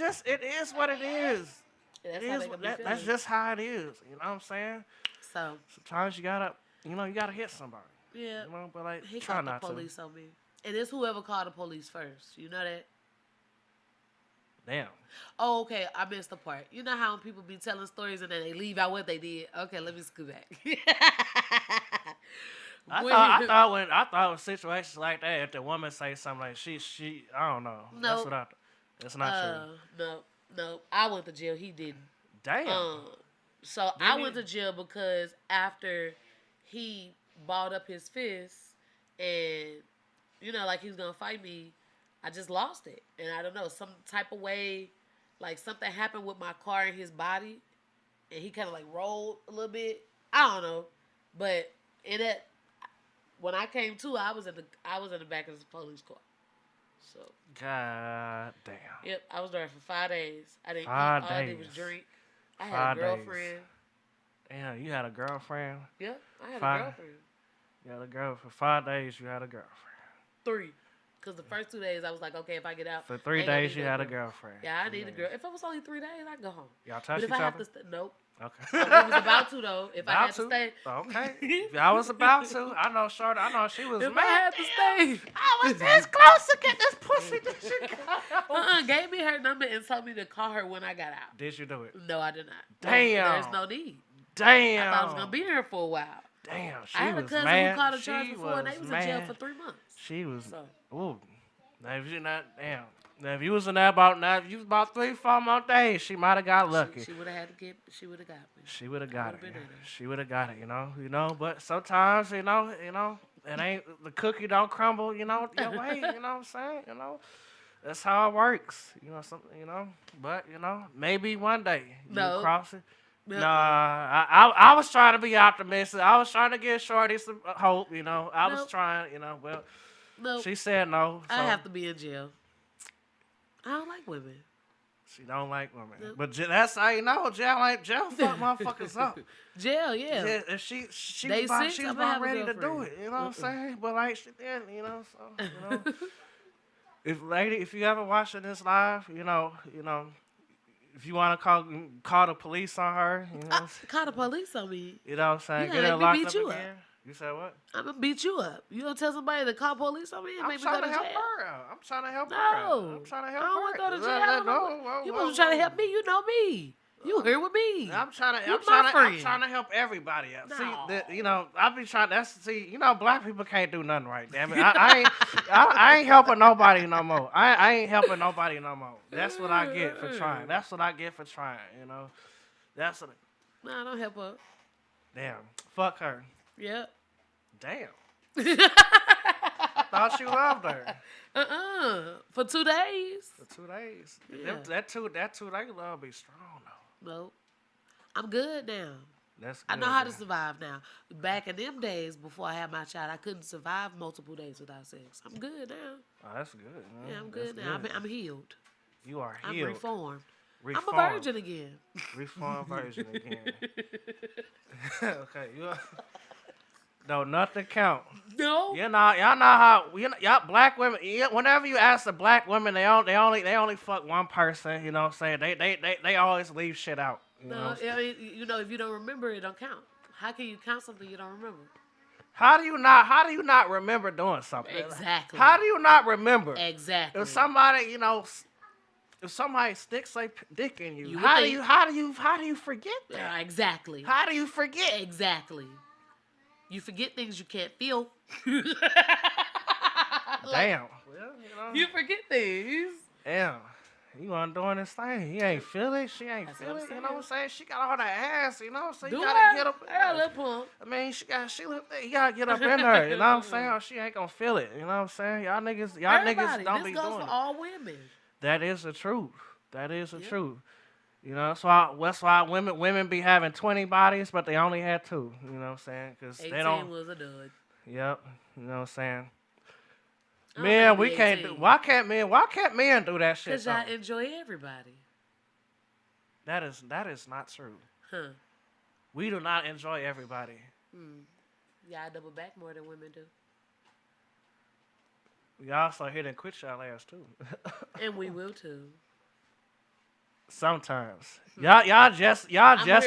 [SPEAKER 1] head. It is what it is.
[SPEAKER 2] That's
[SPEAKER 1] It
[SPEAKER 2] how
[SPEAKER 1] is.
[SPEAKER 2] they gonna be
[SPEAKER 1] That's
[SPEAKER 2] feeling.
[SPEAKER 1] just how it is. You know what I'm saying?
[SPEAKER 2] So
[SPEAKER 1] Sometimes you gotta, you gotta hit somebody.
[SPEAKER 2] yeah,
[SPEAKER 1] But like,
[SPEAKER 2] he
[SPEAKER 1] try
[SPEAKER 2] called the
[SPEAKER 1] not to.
[SPEAKER 2] police on me, and it's whoever called the police first. You know that?
[SPEAKER 1] Damn.
[SPEAKER 2] Oh, okay. I missed the part. You know how when people be telling stories and then they leave out what they did? Okay, let me scoot back.
[SPEAKER 1] I thought with situations like that, if the woman say something like she I don't know.
[SPEAKER 2] No.
[SPEAKER 1] That's what I. That's not true.
[SPEAKER 2] No. I went to jail. He didn't.
[SPEAKER 1] Damn.
[SPEAKER 2] So I went to jail because after he balled up his fist and, like he was going to fight me, I just lost it. And I don't know, some type of way, like something happened with my car and his body and he kind of like rolled a little bit. I don't know. But when I came to, I was in the back of the police car. So.
[SPEAKER 1] God damn.
[SPEAKER 2] Yep, I was there for 5 days. I didn't eat.
[SPEAKER 1] 5
[SPEAKER 2] All I did was
[SPEAKER 1] days.
[SPEAKER 2] drink. I had
[SPEAKER 1] 5
[SPEAKER 2] a
[SPEAKER 1] days.
[SPEAKER 2] girlfriend.
[SPEAKER 1] Damn, you had a girlfriend.
[SPEAKER 2] Yep, I had
[SPEAKER 1] 5
[SPEAKER 2] a girlfriend.
[SPEAKER 1] You had a girl for 5 days. You had a girlfriend.
[SPEAKER 2] 3. Because the first 2 days, I was like, okay, if I get out.
[SPEAKER 1] For 3
[SPEAKER 2] ain't gonna
[SPEAKER 1] days,
[SPEAKER 2] need
[SPEAKER 1] you
[SPEAKER 2] no
[SPEAKER 1] had a
[SPEAKER 2] girl.
[SPEAKER 1] girlfriend.
[SPEAKER 2] Yeah, I
[SPEAKER 1] 3
[SPEAKER 2] need a
[SPEAKER 1] days.
[SPEAKER 2] girl. If it was only 3 days, I'd go home.
[SPEAKER 1] Y'all
[SPEAKER 2] But
[SPEAKER 1] touch
[SPEAKER 2] if
[SPEAKER 1] each
[SPEAKER 2] I have
[SPEAKER 1] other?
[SPEAKER 2] to nope.
[SPEAKER 1] Okay.
[SPEAKER 2] If I was about to, though. If I had to stay.
[SPEAKER 1] Okay. If I was about to, I know she was
[SPEAKER 2] If
[SPEAKER 1] mad.
[SPEAKER 2] I had to stay.
[SPEAKER 1] I was this close to get this pussy that she got.
[SPEAKER 2] Gave me her number and told me to call her when I got out.
[SPEAKER 1] Did you do it?
[SPEAKER 2] No, I did not.
[SPEAKER 1] Damn.
[SPEAKER 2] There's no need.
[SPEAKER 1] Damn.
[SPEAKER 2] I thought I was going to be here for a while.
[SPEAKER 1] Damn, she
[SPEAKER 2] I had a
[SPEAKER 1] was
[SPEAKER 2] cousin
[SPEAKER 1] mad.
[SPEAKER 2] who caught a
[SPEAKER 1] She
[SPEAKER 2] charge before and they was in jail
[SPEAKER 1] mad.
[SPEAKER 2] for 3 months.
[SPEAKER 1] She was.
[SPEAKER 2] So.
[SPEAKER 1] Ooh. Now if you not damn. Now if you was in there if you was about 3-4 more days, she might have got lucky.
[SPEAKER 2] She would have had to get. She would have got me.
[SPEAKER 1] She would have got it.
[SPEAKER 2] been in there.
[SPEAKER 1] She would have got it. But sometimes it ain't the cookie don't crumble. Your way. You know what I'm saying? That's how it works. But maybe one day you cross it.
[SPEAKER 2] No.
[SPEAKER 1] Nah, I was trying to be optimistic. I was trying to give Shorty some hope. I was
[SPEAKER 2] Nope.
[SPEAKER 1] trying. Well,
[SPEAKER 2] No,
[SPEAKER 1] she said no. So
[SPEAKER 2] I have to be in jail. I don't like women.
[SPEAKER 1] She don't like women.
[SPEAKER 2] Nope.
[SPEAKER 1] But that's how you know jail fuck motherfuckers up.
[SPEAKER 2] Jail, yeah.
[SPEAKER 1] Yeah, if she
[SPEAKER 2] Day
[SPEAKER 1] was about,
[SPEAKER 2] 6,
[SPEAKER 1] she was
[SPEAKER 2] I'ma
[SPEAKER 1] about
[SPEAKER 2] have a
[SPEAKER 1] ready to do
[SPEAKER 2] girlfriend.
[SPEAKER 1] it. You know what I'm saying? But like she didn't. So if you ever watching this live, if you want to call the police on her,
[SPEAKER 2] Call the police on me.
[SPEAKER 1] you know what I'm saying?
[SPEAKER 2] You
[SPEAKER 1] Get
[SPEAKER 2] gonna
[SPEAKER 1] her
[SPEAKER 2] make me
[SPEAKER 1] locked
[SPEAKER 2] beat
[SPEAKER 1] up
[SPEAKER 2] you up.
[SPEAKER 1] again. You said what?
[SPEAKER 2] I'm gonna beat you up. You gonna tell somebody to call police on me and
[SPEAKER 1] I'm
[SPEAKER 2] make me go
[SPEAKER 1] trying
[SPEAKER 2] to
[SPEAKER 1] to help
[SPEAKER 2] jail?
[SPEAKER 1] her out. I'm trying to help her
[SPEAKER 2] No,
[SPEAKER 1] out. I'm trying to help
[SPEAKER 2] I don't
[SPEAKER 1] her.
[SPEAKER 2] want to go to
[SPEAKER 1] out.
[SPEAKER 2] jail.
[SPEAKER 1] No,
[SPEAKER 2] You wasn't trying to help me. You know me. You here with me.
[SPEAKER 1] I'm trying
[SPEAKER 2] You my friend.
[SPEAKER 1] to help everybody out.
[SPEAKER 2] No.
[SPEAKER 1] See, I be trying. Black people can't do nothing right. Damn it, I ain't helping nobody no more. I ain't helping nobody no more. That's what I get for trying. That's what I get for trying. That's what.
[SPEAKER 2] Nah, don't help her.
[SPEAKER 1] Damn, fuck her.
[SPEAKER 2] Yep.
[SPEAKER 1] Damn. I thought you loved her.
[SPEAKER 2] For 2 days.
[SPEAKER 1] For 2 days.
[SPEAKER 2] Yeah.
[SPEAKER 1] That two day love be strong though.
[SPEAKER 2] Nope. I'm good now.
[SPEAKER 1] That's
[SPEAKER 2] I
[SPEAKER 1] good.
[SPEAKER 2] know how to
[SPEAKER 1] Man.
[SPEAKER 2] survive now. Back in them days, before I had my child, I couldn't survive multiple days without sex. I'm good now.
[SPEAKER 1] Oh, that's good, man.
[SPEAKER 2] Yeah, I'm
[SPEAKER 1] That's
[SPEAKER 2] good now.
[SPEAKER 1] good.
[SPEAKER 2] I'm healed.
[SPEAKER 1] You are
[SPEAKER 2] I'm
[SPEAKER 1] healed.
[SPEAKER 2] reformed. I'm a
[SPEAKER 1] Reformed.
[SPEAKER 2] virgin again.
[SPEAKER 1] Reformed version again. Okay, no, nothing count.
[SPEAKER 2] No.
[SPEAKER 1] Y'all know how y'all black women. Whenever you ask the black women, they only fuck one person. You know what I'm saying? They always leave shit out. You know.
[SPEAKER 2] No, I mean, if you don't remember, it don't count. How can you count something you don't remember?
[SPEAKER 1] How do you not remember doing something?
[SPEAKER 2] Exactly.
[SPEAKER 1] How do you not remember?
[SPEAKER 2] Exactly.
[SPEAKER 1] If somebody if somebody sticks a dick in you,
[SPEAKER 2] You would
[SPEAKER 1] how
[SPEAKER 2] think-
[SPEAKER 1] do you forget that?
[SPEAKER 2] Yeah, exactly.
[SPEAKER 1] How do you forget?
[SPEAKER 2] Exactly. You forget things you can't feel.
[SPEAKER 1] Damn. Well,
[SPEAKER 2] You forget things.
[SPEAKER 1] Damn. You wasn't doing this thing. He ain't feel it. She ain't
[SPEAKER 2] That's
[SPEAKER 1] feel
[SPEAKER 2] what
[SPEAKER 1] it.
[SPEAKER 2] I'm
[SPEAKER 1] You know what I'm saying? She got all that ass. You know what I'm saying?
[SPEAKER 2] Do
[SPEAKER 1] You gotta
[SPEAKER 2] I?
[SPEAKER 1] get up.
[SPEAKER 2] I got a little pump.
[SPEAKER 1] I mean, you gotta get up in her. You know what I'm saying? Or she ain't gonna feel it. You know what I'm saying? Y'all niggas
[SPEAKER 2] Everybody.
[SPEAKER 1] don't
[SPEAKER 2] This
[SPEAKER 1] be
[SPEAKER 2] goes
[SPEAKER 1] doing
[SPEAKER 2] for
[SPEAKER 1] it.
[SPEAKER 2] all women.
[SPEAKER 1] That is the truth. That is the
[SPEAKER 2] Yep.
[SPEAKER 1] truth. You know, that's why women be having 20 bodies, but they only had 2. You know what I'm saying? Because
[SPEAKER 2] 18
[SPEAKER 1] they don't.
[SPEAKER 2] was a dud.
[SPEAKER 1] Yep. You know what I'm saying?
[SPEAKER 2] I don't
[SPEAKER 1] Man,
[SPEAKER 2] wanna
[SPEAKER 1] we
[SPEAKER 2] be
[SPEAKER 1] can't
[SPEAKER 2] 18.
[SPEAKER 1] do. Why can't men do that shit?
[SPEAKER 2] Because y'all
[SPEAKER 1] though?
[SPEAKER 2] enjoy everybody.
[SPEAKER 1] That is not true.
[SPEAKER 2] Huh.
[SPEAKER 1] We do not enjoy everybody.
[SPEAKER 2] Y'all double back more than women do.
[SPEAKER 1] We also hit and quit y'all ass too.
[SPEAKER 2] And we will too.
[SPEAKER 1] Sometimes. Y'all just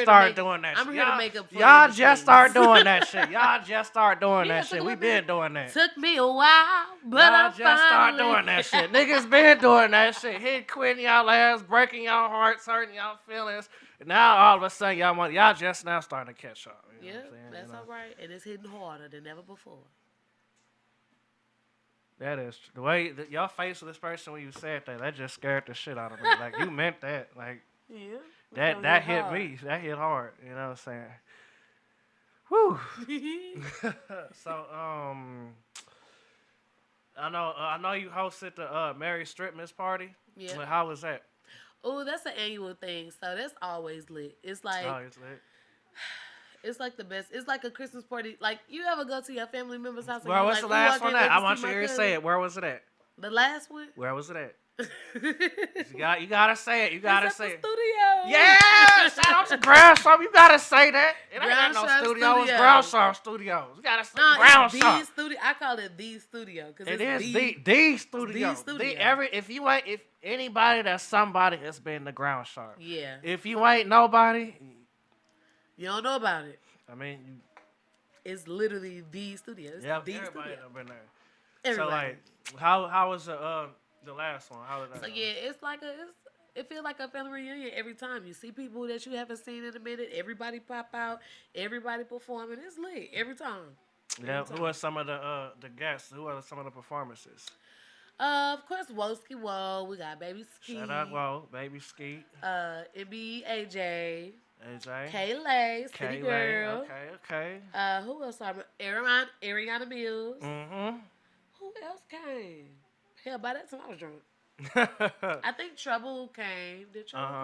[SPEAKER 1] started doing that shit.
[SPEAKER 2] I'm here to make up for
[SPEAKER 1] y'all
[SPEAKER 2] the
[SPEAKER 1] just
[SPEAKER 2] mistakes.
[SPEAKER 1] start doing that shit. Y'all just start doing
[SPEAKER 2] Yeah,
[SPEAKER 1] that
[SPEAKER 2] took a
[SPEAKER 1] shit. We
[SPEAKER 2] little
[SPEAKER 1] been
[SPEAKER 2] bit.
[SPEAKER 1] doing that.
[SPEAKER 2] Took me a while, but
[SPEAKER 1] Y'all
[SPEAKER 2] I'm
[SPEAKER 1] just start
[SPEAKER 2] finally...
[SPEAKER 1] doing that shit. Niggas been doing that shit. Hit quitting y'all ass, breaking y'all hearts, hurting y'all feelings. And now all of a sudden y'all just now starting to catch up. You know
[SPEAKER 2] Yeah,
[SPEAKER 1] what I'm saying?
[SPEAKER 2] that's all right. And it's hitting harder than ever before.
[SPEAKER 1] That is the way that y'all face with this person when you said that just scared the shit out of me. Like you meant that. Like
[SPEAKER 2] Yeah.
[SPEAKER 1] that hit me. That hit hard. You know what I'm saying? Whew. So I know you hosted the Mary Stripmas party.
[SPEAKER 2] Yeah.
[SPEAKER 1] But how was that?
[SPEAKER 2] Oh, that's an annual thing, so that's always lit. It's like
[SPEAKER 1] Oh, it's lit.
[SPEAKER 2] it's like the best. It's like a Christmas party. Like you ever go to your family member's house? And
[SPEAKER 1] Well,
[SPEAKER 2] you're
[SPEAKER 1] what's
[SPEAKER 2] like,
[SPEAKER 1] the last one
[SPEAKER 2] I
[SPEAKER 1] at?
[SPEAKER 2] can't
[SPEAKER 1] I
[SPEAKER 2] wait
[SPEAKER 1] want
[SPEAKER 2] to
[SPEAKER 1] you
[SPEAKER 2] see
[SPEAKER 1] to
[SPEAKER 2] my
[SPEAKER 1] hear
[SPEAKER 2] cousin.
[SPEAKER 1] say it. Where was it at?
[SPEAKER 2] The last one?
[SPEAKER 1] Where was it at?
[SPEAKER 2] You
[SPEAKER 1] You gotta say it. You gotta say it.
[SPEAKER 2] Studio.
[SPEAKER 1] Yeah! Shout out to Brown Shop. You gotta say that. It ain't got no
[SPEAKER 2] Brown Shop
[SPEAKER 1] studio. It's
[SPEAKER 2] Studios.
[SPEAKER 1] Brown Shop Studios. You gotta say
[SPEAKER 2] No,
[SPEAKER 1] Brown
[SPEAKER 2] it's
[SPEAKER 1] Shop.
[SPEAKER 2] the studio. I call it the studio because
[SPEAKER 1] It
[SPEAKER 2] it's
[SPEAKER 1] is
[SPEAKER 2] the
[SPEAKER 1] the studio.
[SPEAKER 2] the studio.
[SPEAKER 1] If anybody that's somebody has been the ground shark.
[SPEAKER 2] Yeah.
[SPEAKER 1] If you ain't nobody,
[SPEAKER 2] You don't know about it.
[SPEAKER 1] I mean,
[SPEAKER 2] It's literally the studio. It's
[SPEAKER 1] yeah,
[SPEAKER 2] the
[SPEAKER 1] everybody
[SPEAKER 2] studio.
[SPEAKER 1] done been there.
[SPEAKER 2] Everybody.
[SPEAKER 1] So like, how was the last one? How did that?
[SPEAKER 2] So
[SPEAKER 1] go?
[SPEAKER 2] yeah, it feels like a family reunion every time. You see people that you haven't seen in a minute. Everybody pop out. Everybody performing. It's lit every time.
[SPEAKER 1] Yeah.
[SPEAKER 2] Every
[SPEAKER 1] Who
[SPEAKER 2] time.
[SPEAKER 1] are some of the guests? Who are some of the performances?
[SPEAKER 2] Of course, Woski Woe. We got Baby Ski.
[SPEAKER 1] Shout out, Whoa, Baby Skeet,
[SPEAKER 2] MB AJ.
[SPEAKER 1] AJ,
[SPEAKER 2] Kayla, City Girl.
[SPEAKER 1] Okay.
[SPEAKER 2] Who else? Ariana Mills.
[SPEAKER 1] Mm-hmm.
[SPEAKER 2] Who else came? Hell, by that time I was drunk. I think Trouble came. Did Trouble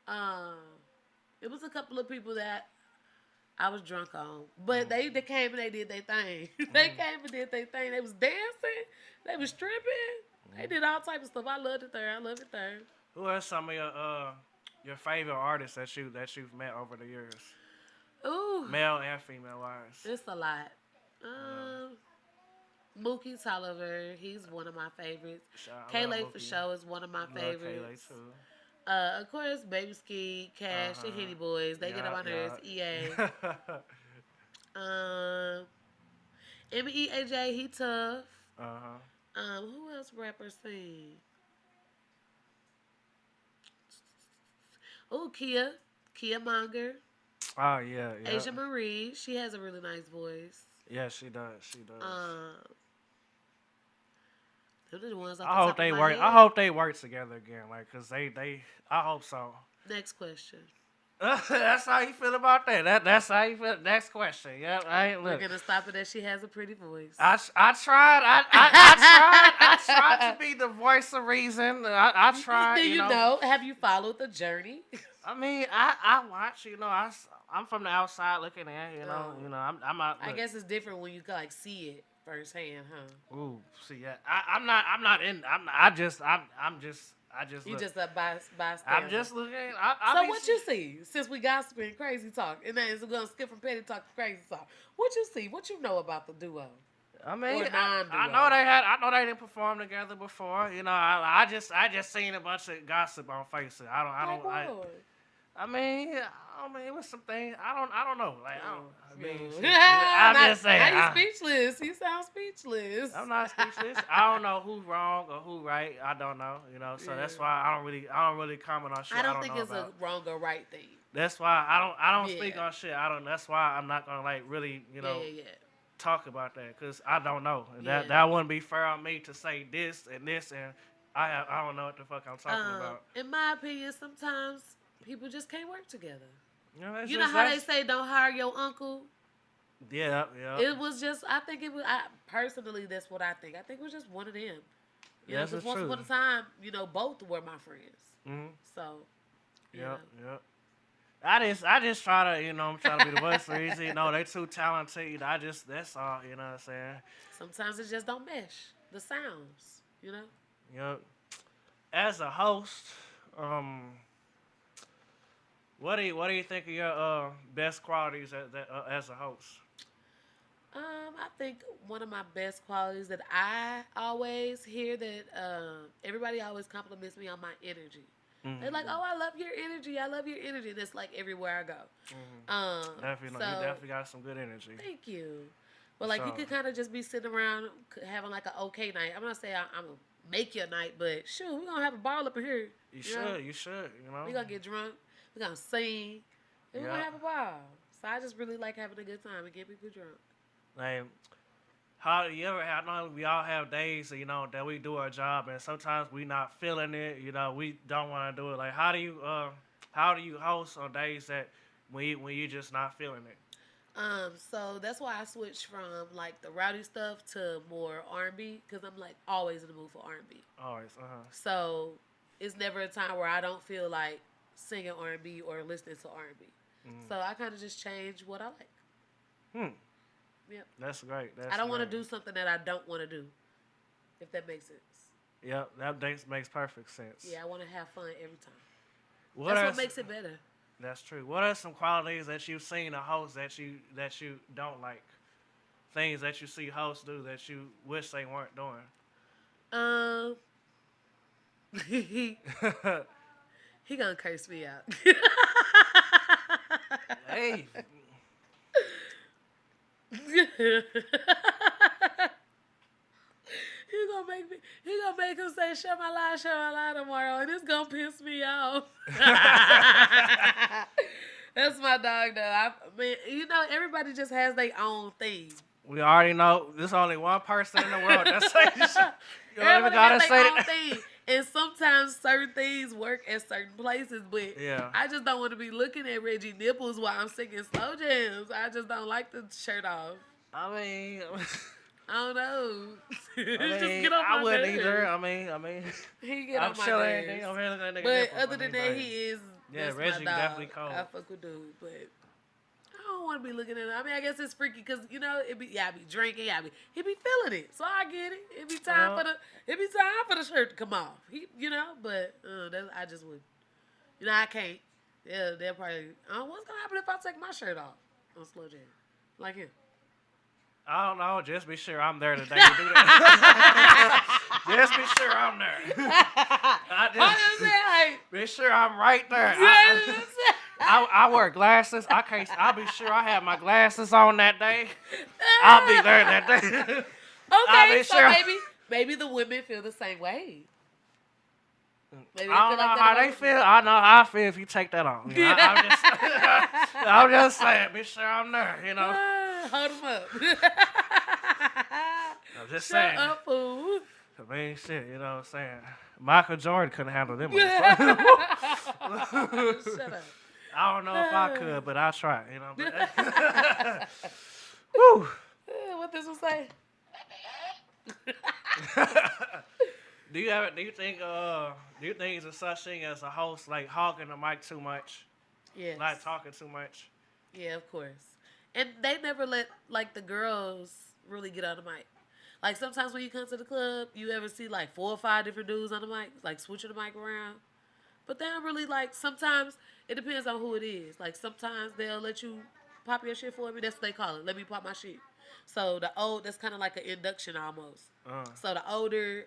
[SPEAKER 2] come? It was a couple of people that I was drunk on. But they came and they did their thing. They came and did their thing. They was dancing. They was stripping. They did all type of stuff. I loved it there.
[SPEAKER 1] Who are some of your favorite artists that you've met over the years?
[SPEAKER 2] Ooh.
[SPEAKER 1] Male and female wise.
[SPEAKER 2] It's a lot. Mookie Tolliver, he's one of my favorites. Kayla for sure is one of my favorites.
[SPEAKER 1] Kayla too.
[SPEAKER 2] Of course, Baby Ski, Cash, the Henny Boys. They get on my nerves. EA. MEAJ, he tough. Who else rappers sing? Oh, Kia Monger.
[SPEAKER 1] Oh yeah.
[SPEAKER 2] Asia Marie, she has a really nice voice.
[SPEAKER 1] Yeah, she does.
[SPEAKER 2] Those are the ones
[SPEAKER 1] I hope they work.
[SPEAKER 2] Head.
[SPEAKER 1] I hope they work together again. Like, cause they. I hope so.
[SPEAKER 2] Next question.
[SPEAKER 1] That's how you feel about that. That's how you feel. Next question. Yeah,
[SPEAKER 2] We're gonna stop it at she has a pretty voice.
[SPEAKER 1] I tried. I tried to be the voice of reason. I tried.
[SPEAKER 2] Do you know? Have you followed the journey?
[SPEAKER 1] I mean, I watch. I'm from the outside looking in. I'm not.
[SPEAKER 2] I
[SPEAKER 1] Look,
[SPEAKER 2] guess it's different when you can like see it firsthand, huh?
[SPEAKER 1] ooh, see, yeah, I'm not in. I just
[SPEAKER 2] You
[SPEAKER 1] look.
[SPEAKER 2] just a
[SPEAKER 1] I'm
[SPEAKER 2] bystander.
[SPEAKER 1] just looking. I
[SPEAKER 2] So
[SPEAKER 1] be.
[SPEAKER 2] what you see? Since we gossiping crazy talk, and then we're gonna skip from petty talk to crazy talk. What you see? What you know about the duo
[SPEAKER 1] I
[SPEAKER 2] or
[SPEAKER 1] mean, I
[SPEAKER 2] non-duo?
[SPEAKER 1] know they had. I know they didn't perform together before. I just seen a bunch of gossip on Facebook.
[SPEAKER 2] Like what?
[SPEAKER 1] I mean, it was some things. I don't know. Like, I mean, shit, I'm
[SPEAKER 2] Now
[SPEAKER 1] just saying.
[SPEAKER 2] you speechless. You sound speechless.
[SPEAKER 1] I'm not speechless. I don't know who's wrong or who right. I don't know. So that's why I don't really comment on shit
[SPEAKER 2] I
[SPEAKER 1] I
[SPEAKER 2] don't
[SPEAKER 1] don't
[SPEAKER 2] think
[SPEAKER 1] know
[SPEAKER 2] it's
[SPEAKER 1] about.
[SPEAKER 2] a wrong or right thing.
[SPEAKER 1] That's why I don't speak
[SPEAKER 2] Yeah.
[SPEAKER 1] on shit. I don't. That's why I'm not gonna like really
[SPEAKER 2] Yeah.
[SPEAKER 1] talk about that because I don't know. And
[SPEAKER 2] Yeah.
[SPEAKER 1] that wouldn't be fair on me to say this and this and I don't know what the fuck I'm talking about.
[SPEAKER 2] In my opinion, sometimes people just can't work together.
[SPEAKER 1] That's
[SPEAKER 2] You know how they say don't hire your uncle?
[SPEAKER 1] Yeah.
[SPEAKER 2] It was just, I think it was, personally, that's what I think. I think it was just one of them.
[SPEAKER 1] That's
[SPEAKER 2] Because
[SPEAKER 1] the
[SPEAKER 2] once
[SPEAKER 1] truth.
[SPEAKER 2] upon a time, both were my friends.
[SPEAKER 1] Mhm.
[SPEAKER 2] So,
[SPEAKER 1] Yep. I just try to, I'm trying to be the voice for easy. They too talented. That's all, you know what I'm saying?
[SPEAKER 2] sometimes it just don't mesh. The sounds.
[SPEAKER 1] Yep. As a host, what do you think of your best qualities as a host?
[SPEAKER 2] I think one of my best qualities that I always hear that everybody always compliments me on my energy.
[SPEAKER 1] Mm-hmm.
[SPEAKER 2] They're like, "Oh, I love your energy. I love your energy." And it's like everywhere I go.
[SPEAKER 1] Definitely,
[SPEAKER 2] So,
[SPEAKER 1] you definitely got some good energy.
[SPEAKER 2] thank you. But like, you could kind of just be sitting around having like an okay night. I'm not saying I'm gonna make your night, but shoot, we're gonna have a ball up in here.
[SPEAKER 1] You should.
[SPEAKER 2] We're gonna get drunk. We're gonna sing. And we're gonna have a ball. So I just really like having a good time and get people drunk.
[SPEAKER 1] Like, how you ever have? I know we all have days, that we do our job, and sometimes we not feeling it. We don't want to do it. Like, how do you host on days that when you just not feeling it?
[SPEAKER 2] So that's why I switched from like the rowdy stuff to more R&B because I'm like always in the mood for R&B.
[SPEAKER 1] Always,
[SPEAKER 2] So it's never a time where I don't feel like singing R&B or listening to R&B. So I kind of just change what I like. Yep.
[SPEAKER 1] That's great.
[SPEAKER 2] I don't want to do something that I don't want to do, if that makes sense.
[SPEAKER 1] Yep, that makes perfect sense.
[SPEAKER 2] Yeah, I want to have fun every time.
[SPEAKER 1] That's
[SPEAKER 2] what makes it better.
[SPEAKER 1] That's true. What are some qualities that you've seen a host that you don't like? Things that you see hosts do that you wish they weren't doing?
[SPEAKER 2] He gonna curse me out.
[SPEAKER 1] Hey.
[SPEAKER 2] He gonna make him say shut my lie tomorrow, and it's gonna piss me off. That's my dog though. I mean, everybody just has their own thing.
[SPEAKER 1] We already know there's only one person in the world that says shit. You don't even
[SPEAKER 2] Everybody
[SPEAKER 1] gotta
[SPEAKER 2] has
[SPEAKER 1] say
[SPEAKER 2] their own
[SPEAKER 1] that.
[SPEAKER 2] thing. And sometimes certain things work at certain places, but
[SPEAKER 1] Yeah.
[SPEAKER 2] I just don't want to be looking at Reggie nipples while I'm singing slow jams. I just don't like the shirt off.
[SPEAKER 1] I mean,
[SPEAKER 2] I don't know. Just
[SPEAKER 1] I
[SPEAKER 2] get on my
[SPEAKER 1] wouldn't
[SPEAKER 2] nerves.
[SPEAKER 1] either. I mean,
[SPEAKER 2] He get
[SPEAKER 1] I'm
[SPEAKER 2] on my
[SPEAKER 1] chilling.
[SPEAKER 2] nerves.
[SPEAKER 1] I'm really that nigga
[SPEAKER 2] But
[SPEAKER 1] nipples.
[SPEAKER 2] other than that, he is.
[SPEAKER 1] Yeah,
[SPEAKER 2] that's
[SPEAKER 1] Reggie
[SPEAKER 2] my dog.
[SPEAKER 1] definitely cold.
[SPEAKER 2] I fuck with dude, but I don't want to be looking at it. I mean, I guess it's freaky because I be drinking, he be feeling it, so I get it. It be time for the shirt to come off. But I just would. I can't. Yeah, they'll probably. What's gonna happen if I take my shirt off on slow jam, like him?
[SPEAKER 1] I don't know. Just be sure I'm there today to do that. Just be sure I'm there. Be sure I'm right there. I wear glasses. I'll be sure I have my glasses on that day. I'll be there that day.
[SPEAKER 2] Okay, so maybe the women feel the same way. Maybe
[SPEAKER 1] I don't know how they feel. I know how I feel if you take that on. I'm just saying, be sure I'm there.
[SPEAKER 2] Hold them up.
[SPEAKER 1] I'm just saying.
[SPEAKER 2] Shut up, fool.
[SPEAKER 1] I mean, shit, you know what I'm saying? Michael Jordan couldn't handle them.
[SPEAKER 2] Shut up.
[SPEAKER 1] I don't know if I could, but I'll try. Woo.
[SPEAKER 2] What this will say?
[SPEAKER 1] do you think it's a such thing as a host like hogging the mic too much,
[SPEAKER 2] Yes.
[SPEAKER 1] like talking too much?
[SPEAKER 2] Yeah, of course. And they never let like the girls really get on the mic. Like sometimes when you come to the club, you ever see like 4 or 5 different dudes on the mic, like switching the mic around. But they don't really like. Sometimes it depends on who it is. Like sometimes they'll let you pop your shit for me. That's what they call it. Let me pop my shit. So that's kind of like an induction almost.
[SPEAKER 1] Uh,
[SPEAKER 2] So the older,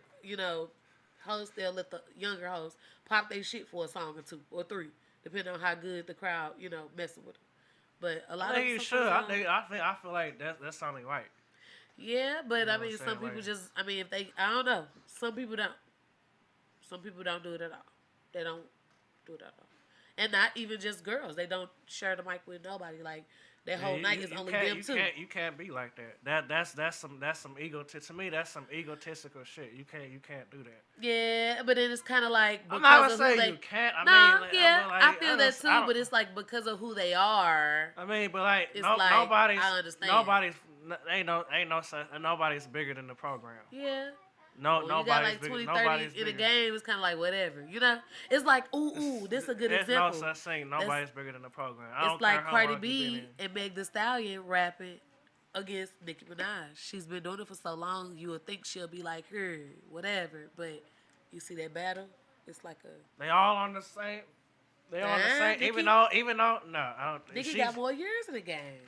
[SPEAKER 2] host, they'll let the younger host pop their shit for a song or 2 or 3, depending on how good the crowd, messing with them. But a
[SPEAKER 1] I
[SPEAKER 2] lot of
[SPEAKER 1] think you should. I feel like that's something right.
[SPEAKER 2] yeah,
[SPEAKER 1] You
[SPEAKER 2] but
[SPEAKER 1] know
[SPEAKER 2] I
[SPEAKER 1] what I'm
[SPEAKER 2] mean,
[SPEAKER 1] saying?
[SPEAKER 2] some people
[SPEAKER 1] Like,
[SPEAKER 2] just, I mean, if they, I don't know, some people don't. Some people don't do it at all. They don't do it at all. And not even just girls. They don't share the mic with nobody. Like their
[SPEAKER 1] yeah,
[SPEAKER 2] whole night is only
[SPEAKER 1] can't
[SPEAKER 2] them two.
[SPEAKER 1] you can't be like that. That's some ego. To me, that's some egotistical shit. You can't do that.
[SPEAKER 2] Yeah, but then it's kind of like
[SPEAKER 1] I'm not
[SPEAKER 2] because
[SPEAKER 1] gonna
[SPEAKER 2] of who
[SPEAKER 1] say
[SPEAKER 2] they.
[SPEAKER 1] you can't. I
[SPEAKER 2] No,
[SPEAKER 1] mean, like,
[SPEAKER 2] yeah,
[SPEAKER 1] but like,
[SPEAKER 2] I feel that
[SPEAKER 1] I
[SPEAKER 2] too.
[SPEAKER 1] don't.
[SPEAKER 2] But it's like because of who they are.
[SPEAKER 1] I mean, but like
[SPEAKER 2] It's like I understand.
[SPEAKER 1] nobody's bigger than the program.
[SPEAKER 2] Yeah.
[SPEAKER 1] No,
[SPEAKER 2] When you got
[SPEAKER 1] nobody's
[SPEAKER 2] like
[SPEAKER 1] bigger.
[SPEAKER 2] 20, 30
[SPEAKER 1] Nobody's
[SPEAKER 2] in a
[SPEAKER 1] bigger.
[SPEAKER 2] game, it's kind of like whatever. It's like this is a good
[SPEAKER 1] There's no
[SPEAKER 2] example.
[SPEAKER 1] such thing.
[SPEAKER 2] That's
[SPEAKER 1] Nobody's bigger than the program. I
[SPEAKER 2] It's
[SPEAKER 1] don't care
[SPEAKER 2] like
[SPEAKER 1] how
[SPEAKER 2] Cardi
[SPEAKER 1] long you've been
[SPEAKER 2] B
[SPEAKER 1] in.
[SPEAKER 2] and Meg Thee Stallion rapping against Nicki Minaj. She's been doing it for so long, you would think she'll be like her, whatever. But you see that battle? It's like a
[SPEAKER 1] They all on the same. They on the same.
[SPEAKER 2] Nicki,
[SPEAKER 1] Even though no, I don't think
[SPEAKER 2] Nicki
[SPEAKER 1] she's
[SPEAKER 2] got more years in the game.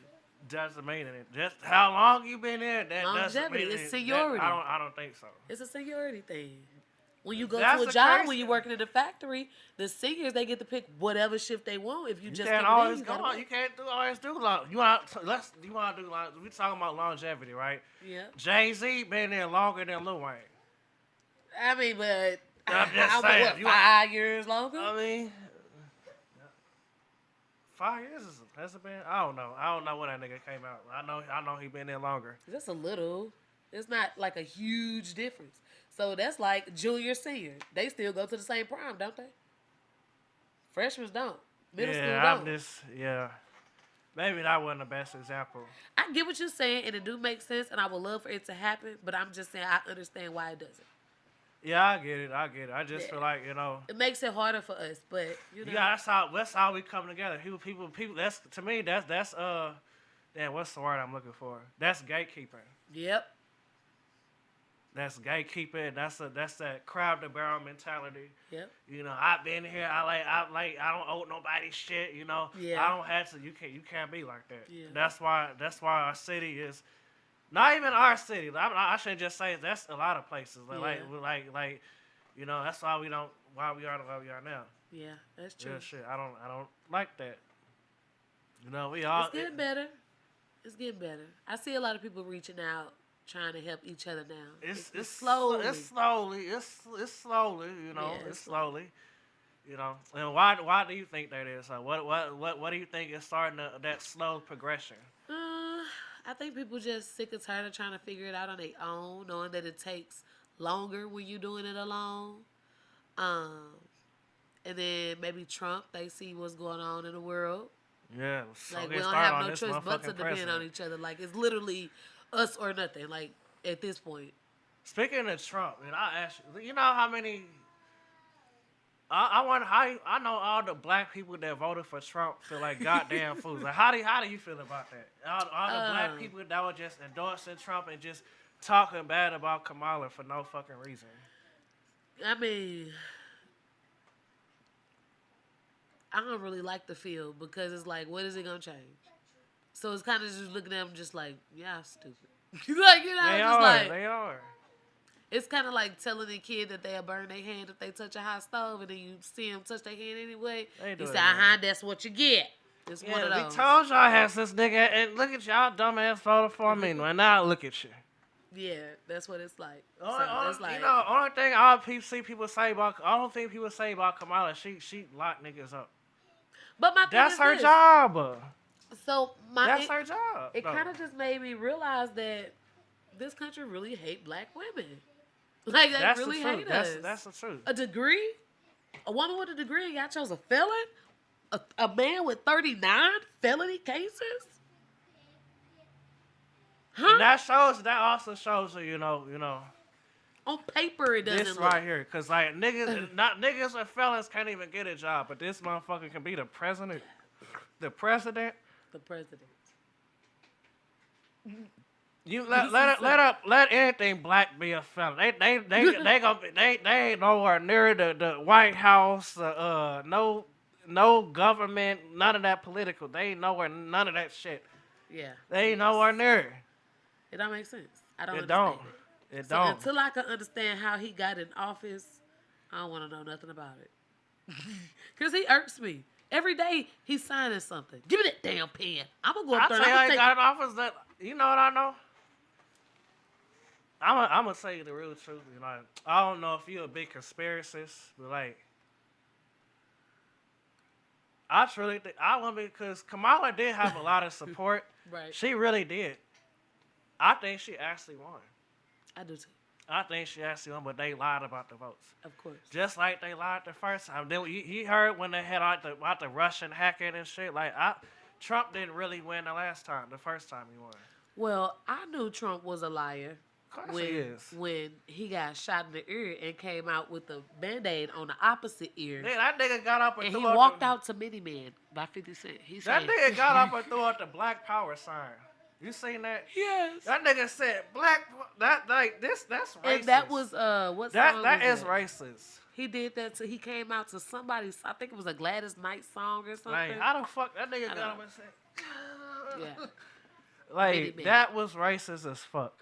[SPEAKER 1] doesn't mean it. Just how long you been in, that doesn't
[SPEAKER 2] Longevity,
[SPEAKER 1] mean
[SPEAKER 2] it's
[SPEAKER 1] it.
[SPEAKER 2] seniority.
[SPEAKER 1] I don't think so.
[SPEAKER 2] It's a seniority thing. When you go
[SPEAKER 1] That's
[SPEAKER 2] to a
[SPEAKER 1] the
[SPEAKER 2] job,
[SPEAKER 1] crazy-
[SPEAKER 2] when you're working in a factory, the seniors they get to pick whatever shift they want. If you
[SPEAKER 1] You
[SPEAKER 2] just
[SPEAKER 1] can't
[SPEAKER 2] coming in,
[SPEAKER 1] always
[SPEAKER 2] you
[SPEAKER 1] go
[SPEAKER 2] gotta
[SPEAKER 1] on.
[SPEAKER 2] work.
[SPEAKER 1] You can't always do long. You want to do long. We talking about longevity, right?
[SPEAKER 2] Yeah.
[SPEAKER 1] Jay-Z been there longer than Lil Wayne.
[SPEAKER 2] I mean, but
[SPEAKER 1] I'm just saying.
[SPEAKER 2] what, 5 years longer?
[SPEAKER 1] I mean, 5 years has it been? I don't know. I don't know when that nigga came out. I know he been there longer.
[SPEAKER 2] Just a little. It's not like a huge difference. So that's like junior, senior. They still go to the same prom, don't they? Freshmen don't. Middle school don't.
[SPEAKER 1] Yeah. Maybe that wasn't the best example.
[SPEAKER 2] I get what you're saying, and it do make sense, and I would love for it to happen, but I'm just saying I understand why it doesn't.
[SPEAKER 1] Yeah, I get it. I just feel like,
[SPEAKER 2] It makes it harder for us, but
[SPEAKER 1] yeah, that's how we come together. People. That's to me. That's damn. What's the word I'm looking for? That's gatekeeping.
[SPEAKER 2] Yep.
[SPEAKER 1] That's gatekeeping. That's that crowd to barrel mentality.
[SPEAKER 2] Yep.
[SPEAKER 1] I've been here. I don't owe nobody shit.
[SPEAKER 2] Yeah.
[SPEAKER 1] I don't have to. You can't be like that.
[SPEAKER 2] Yeah.
[SPEAKER 1] That's why our city is. Not even our city. I shouldn't just say it. That's a lot of places. Like that's why we are the way we are now.
[SPEAKER 2] Yeah, that's true.
[SPEAKER 1] Yeah, shit. I don't like that. We all.
[SPEAKER 2] It's getting better. It's getting better. I see a lot of people reaching out, trying to help each other now.
[SPEAKER 1] It's
[SPEAKER 2] slowly.
[SPEAKER 1] It's slowly. It's slowly.
[SPEAKER 2] Yeah,
[SPEAKER 1] it's slowly. And why do you think that is? Like, what do you think is starting that slow progression?
[SPEAKER 2] I think people just sick and tired of trying to figure it out on their own, knowing that it takes longer when you're doing it alone. And then maybe Trump, they see what's going on in the world.
[SPEAKER 1] Yeah, so
[SPEAKER 2] like we don't have no choice but to depend on each other. Like it's literally us or nothing. Like at this point.
[SPEAKER 1] Speaking of Trump, and I ask you know how many? I wonder how I know all the black people that voted for Trump feel like goddamn fools. Like how do you feel about that? All the black people that were just endorsing Trump and just talking bad about Kamala for no fucking reason.
[SPEAKER 2] I mean, I don't really like the field because it's like, what is it gonna change? So it's kind of just looking at them just like, yeah, stupid. Like
[SPEAKER 1] They are.
[SPEAKER 2] It's kind of like telling a kid that they'll burn their hand if they touch a hot stove, and then you see them touch their hand anyway. You say, that's what you get. It's one of those.
[SPEAKER 1] We told y'all I had this nigga, and look at y'all dumbass voted for me. And now look at you.
[SPEAKER 2] Yeah, that's what it's like.
[SPEAKER 1] Only thing I don't think people say about Kamala, she locked niggas up.
[SPEAKER 2] But my thing
[SPEAKER 1] that's
[SPEAKER 2] is
[SPEAKER 1] her
[SPEAKER 2] this.
[SPEAKER 1] job.
[SPEAKER 2] So
[SPEAKER 1] her job.
[SPEAKER 2] It kind of just made me realize that this country really hate black women. Like they really hate us.
[SPEAKER 1] That's the truth.
[SPEAKER 2] A degree, a woman with a degree, and y'all chose a felon, a man with 39 felony cases. Huh?
[SPEAKER 1] And that also shows you,
[SPEAKER 2] On On paper, it doesn't
[SPEAKER 1] This
[SPEAKER 2] look.
[SPEAKER 1] right here, cause like niggas and felons can't even get a job, but this motherfucker can be the president. The president.
[SPEAKER 2] The president.
[SPEAKER 1] You let anything black be a felon. They gonna be, they ain't nowhere near the White House. No government, none of that political. They ain't nowhere, none of that shit.
[SPEAKER 2] Yeah.
[SPEAKER 1] They ain't nowhere near.
[SPEAKER 2] It don't make sense. I don't
[SPEAKER 1] It
[SPEAKER 2] understand
[SPEAKER 1] don't.
[SPEAKER 2] it.
[SPEAKER 1] It
[SPEAKER 2] So
[SPEAKER 1] don't.
[SPEAKER 2] until I can understand how he got in office, I don't want to know nothing about it. Because he irks me. Every day he's signing something. Give me that damn pen. I'm going to go up
[SPEAKER 1] I
[SPEAKER 2] there
[SPEAKER 1] tell you, I
[SPEAKER 2] and
[SPEAKER 1] ain't
[SPEAKER 2] I'm
[SPEAKER 1] got an office that. You know what I know? I'm gonna tell you the real truth. You know, I don't know if you're a big conspiracist, but like, I truly think I want to because Kamala did have a lot of support.
[SPEAKER 2] Right.
[SPEAKER 1] She really did. I think she actually won.
[SPEAKER 2] I do too.
[SPEAKER 1] I think she actually won, but they lied about the votes.
[SPEAKER 2] Of course.
[SPEAKER 1] Just like they lied the first time. Then he heard when they had about the Russian hacking and shit. Like Trump didn't really win the last time. The first time he won.
[SPEAKER 2] Well, I knew Trump was a liar
[SPEAKER 1] Of course he is.
[SPEAKER 2] when he got shot in the ear and came out with a Band-Aid on the opposite ear.
[SPEAKER 1] Then that nigga got up and
[SPEAKER 2] And
[SPEAKER 1] threw
[SPEAKER 2] he
[SPEAKER 1] out
[SPEAKER 2] walked
[SPEAKER 1] the,
[SPEAKER 2] out to Mini Man by 50 Cent.
[SPEAKER 1] That nigga got up and threw out the Black Power sign. You seen that?
[SPEAKER 2] Yes.
[SPEAKER 1] That nigga said that's racist.
[SPEAKER 2] And that was what song
[SPEAKER 1] that
[SPEAKER 2] was
[SPEAKER 1] is
[SPEAKER 2] that?
[SPEAKER 1] racist.
[SPEAKER 2] He did that he came out to somebody's, I think it was a Gladys Knight song or something.
[SPEAKER 1] Like how the fuck that nigga got
[SPEAKER 2] know.
[SPEAKER 1] up and said
[SPEAKER 2] Yeah.
[SPEAKER 1] like
[SPEAKER 2] Man.
[SPEAKER 1] that was racist as fuck.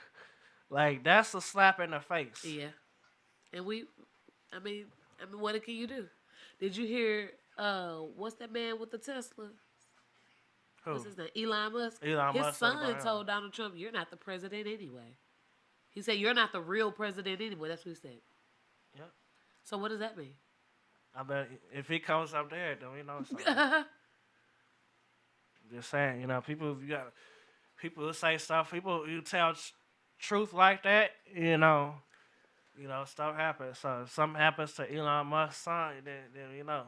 [SPEAKER 1] Like that's a slap in the face.
[SPEAKER 2] Yeah. And I mean, what can you do? Did you hear what's that man with the Tesla?
[SPEAKER 1] Who?
[SPEAKER 2] What's his name? Elon Musk.
[SPEAKER 1] Elon
[SPEAKER 2] His
[SPEAKER 1] Musk
[SPEAKER 2] son
[SPEAKER 1] about him.
[SPEAKER 2] told Donald Trump, "You're not the president anyway." He said, "You're not the real president anyway." That's what he said.
[SPEAKER 1] Yep.
[SPEAKER 2] So what does that mean?
[SPEAKER 1] I bet if he comes up there, then we know something. Just saying, you know, people who say stuff, people who tell truth like that, you know, stuff happens. So if something happens to Elon Musk's son, then you know.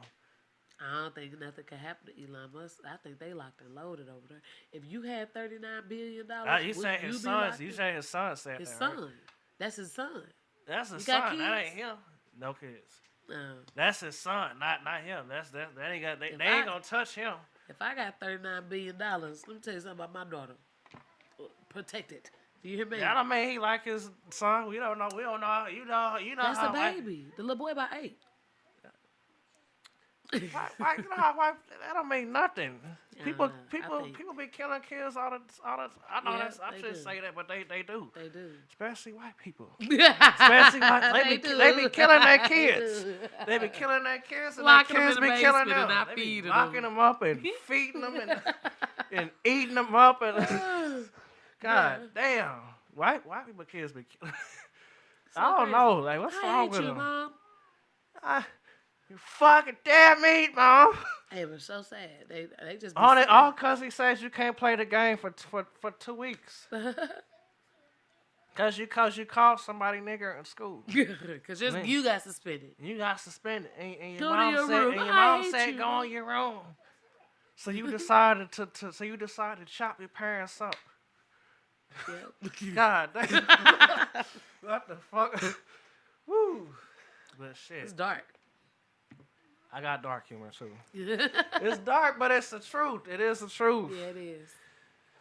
[SPEAKER 2] I don't think nothing can happen to Elon Musk. I think they locked and loaded over there. If you had $39 billion,
[SPEAKER 1] You say his son. You say his son said
[SPEAKER 2] his
[SPEAKER 1] that.
[SPEAKER 2] son.
[SPEAKER 1] Right?
[SPEAKER 2] That's his son.
[SPEAKER 1] That's his
[SPEAKER 2] He got
[SPEAKER 1] son. That
[SPEAKER 2] kids?
[SPEAKER 1] ain't him. No kids.
[SPEAKER 2] No.
[SPEAKER 1] That's his son, not him. That ain't got. They ain't gonna touch him.
[SPEAKER 2] If I got $39 billion, let me tell you something about my daughter. Protect it. Do you hear me?
[SPEAKER 1] That don't mean he like his son. We don't know. We don't know. You know.
[SPEAKER 2] That's
[SPEAKER 1] how
[SPEAKER 2] a baby. The little boy about 8.
[SPEAKER 1] Why, you know how white, that don't mean nothing. People
[SPEAKER 2] think-
[SPEAKER 1] be killing kids all the. I know
[SPEAKER 2] Yeah,
[SPEAKER 1] I
[SPEAKER 2] they
[SPEAKER 1] shouldn't
[SPEAKER 2] do.
[SPEAKER 1] say that, but they do.
[SPEAKER 2] They do.
[SPEAKER 1] Especially white people. Especially white, they be killing their
[SPEAKER 2] They
[SPEAKER 1] kids.
[SPEAKER 2] do.
[SPEAKER 1] They be killing their kids, and
[SPEAKER 2] Locking
[SPEAKER 1] their
[SPEAKER 2] them
[SPEAKER 1] kids
[SPEAKER 2] in the
[SPEAKER 1] be killing
[SPEAKER 2] basement
[SPEAKER 1] them.
[SPEAKER 2] and not
[SPEAKER 1] They be
[SPEAKER 2] feeding
[SPEAKER 1] locking them up and feeding them and eating them up and. God damn, white people kids be killing. I don't know, like what's
[SPEAKER 2] I
[SPEAKER 1] wrong
[SPEAKER 2] hate
[SPEAKER 1] with
[SPEAKER 2] you,
[SPEAKER 1] them?
[SPEAKER 2] Mom.
[SPEAKER 1] You fucking damn meat, Mom.
[SPEAKER 2] It was so sad. They just be
[SPEAKER 1] All cause he says you can't play the game for 2 weeks. Cause you called somebody nigger in school.
[SPEAKER 2] Because you got suspended.
[SPEAKER 1] You got suspended, and your
[SPEAKER 2] Go to
[SPEAKER 1] mom
[SPEAKER 2] your
[SPEAKER 1] said,
[SPEAKER 2] room.
[SPEAKER 1] and your
[SPEAKER 2] I
[SPEAKER 1] mom
[SPEAKER 2] hate
[SPEAKER 1] said
[SPEAKER 2] you,
[SPEAKER 1] go
[SPEAKER 2] Mom.
[SPEAKER 1] on your own. So you decided to chop your parents up.
[SPEAKER 2] Yep.
[SPEAKER 1] God damn. What the fuck? Woo. But shit.
[SPEAKER 2] It's dark.
[SPEAKER 1] I got dark humor too. It's dark, but it's the truth. It is the truth.
[SPEAKER 2] Yeah, it is.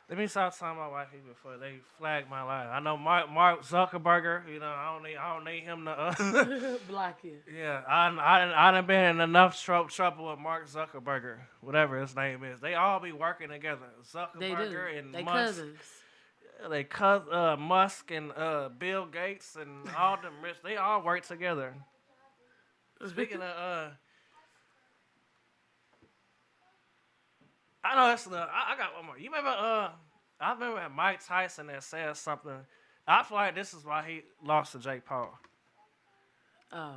[SPEAKER 1] Let me stop talking about white people before they flag my life. I know Mark Zuckerberg. You know, I don't need him to.
[SPEAKER 2] Block you.
[SPEAKER 1] Yeah, I done been in enough trouble with Mark Zuckerberg, whatever his name is. They all be working together.
[SPEAKER 2] They do.
[SPEAKER 1] Zuckerberg and
[SPEAKER 2] They
[SPEAKER 1] Musk.
[SPEAKER 2] cousins.
[SPEAKER 1] They Musk and Bill Gates and all them rich. They all work together. Speaking of I know that's I got one more. You remember I remember Mike Tyson that said something. I feel like this is why he lost to Jake Paul.
[SPEAKER 2] Oh.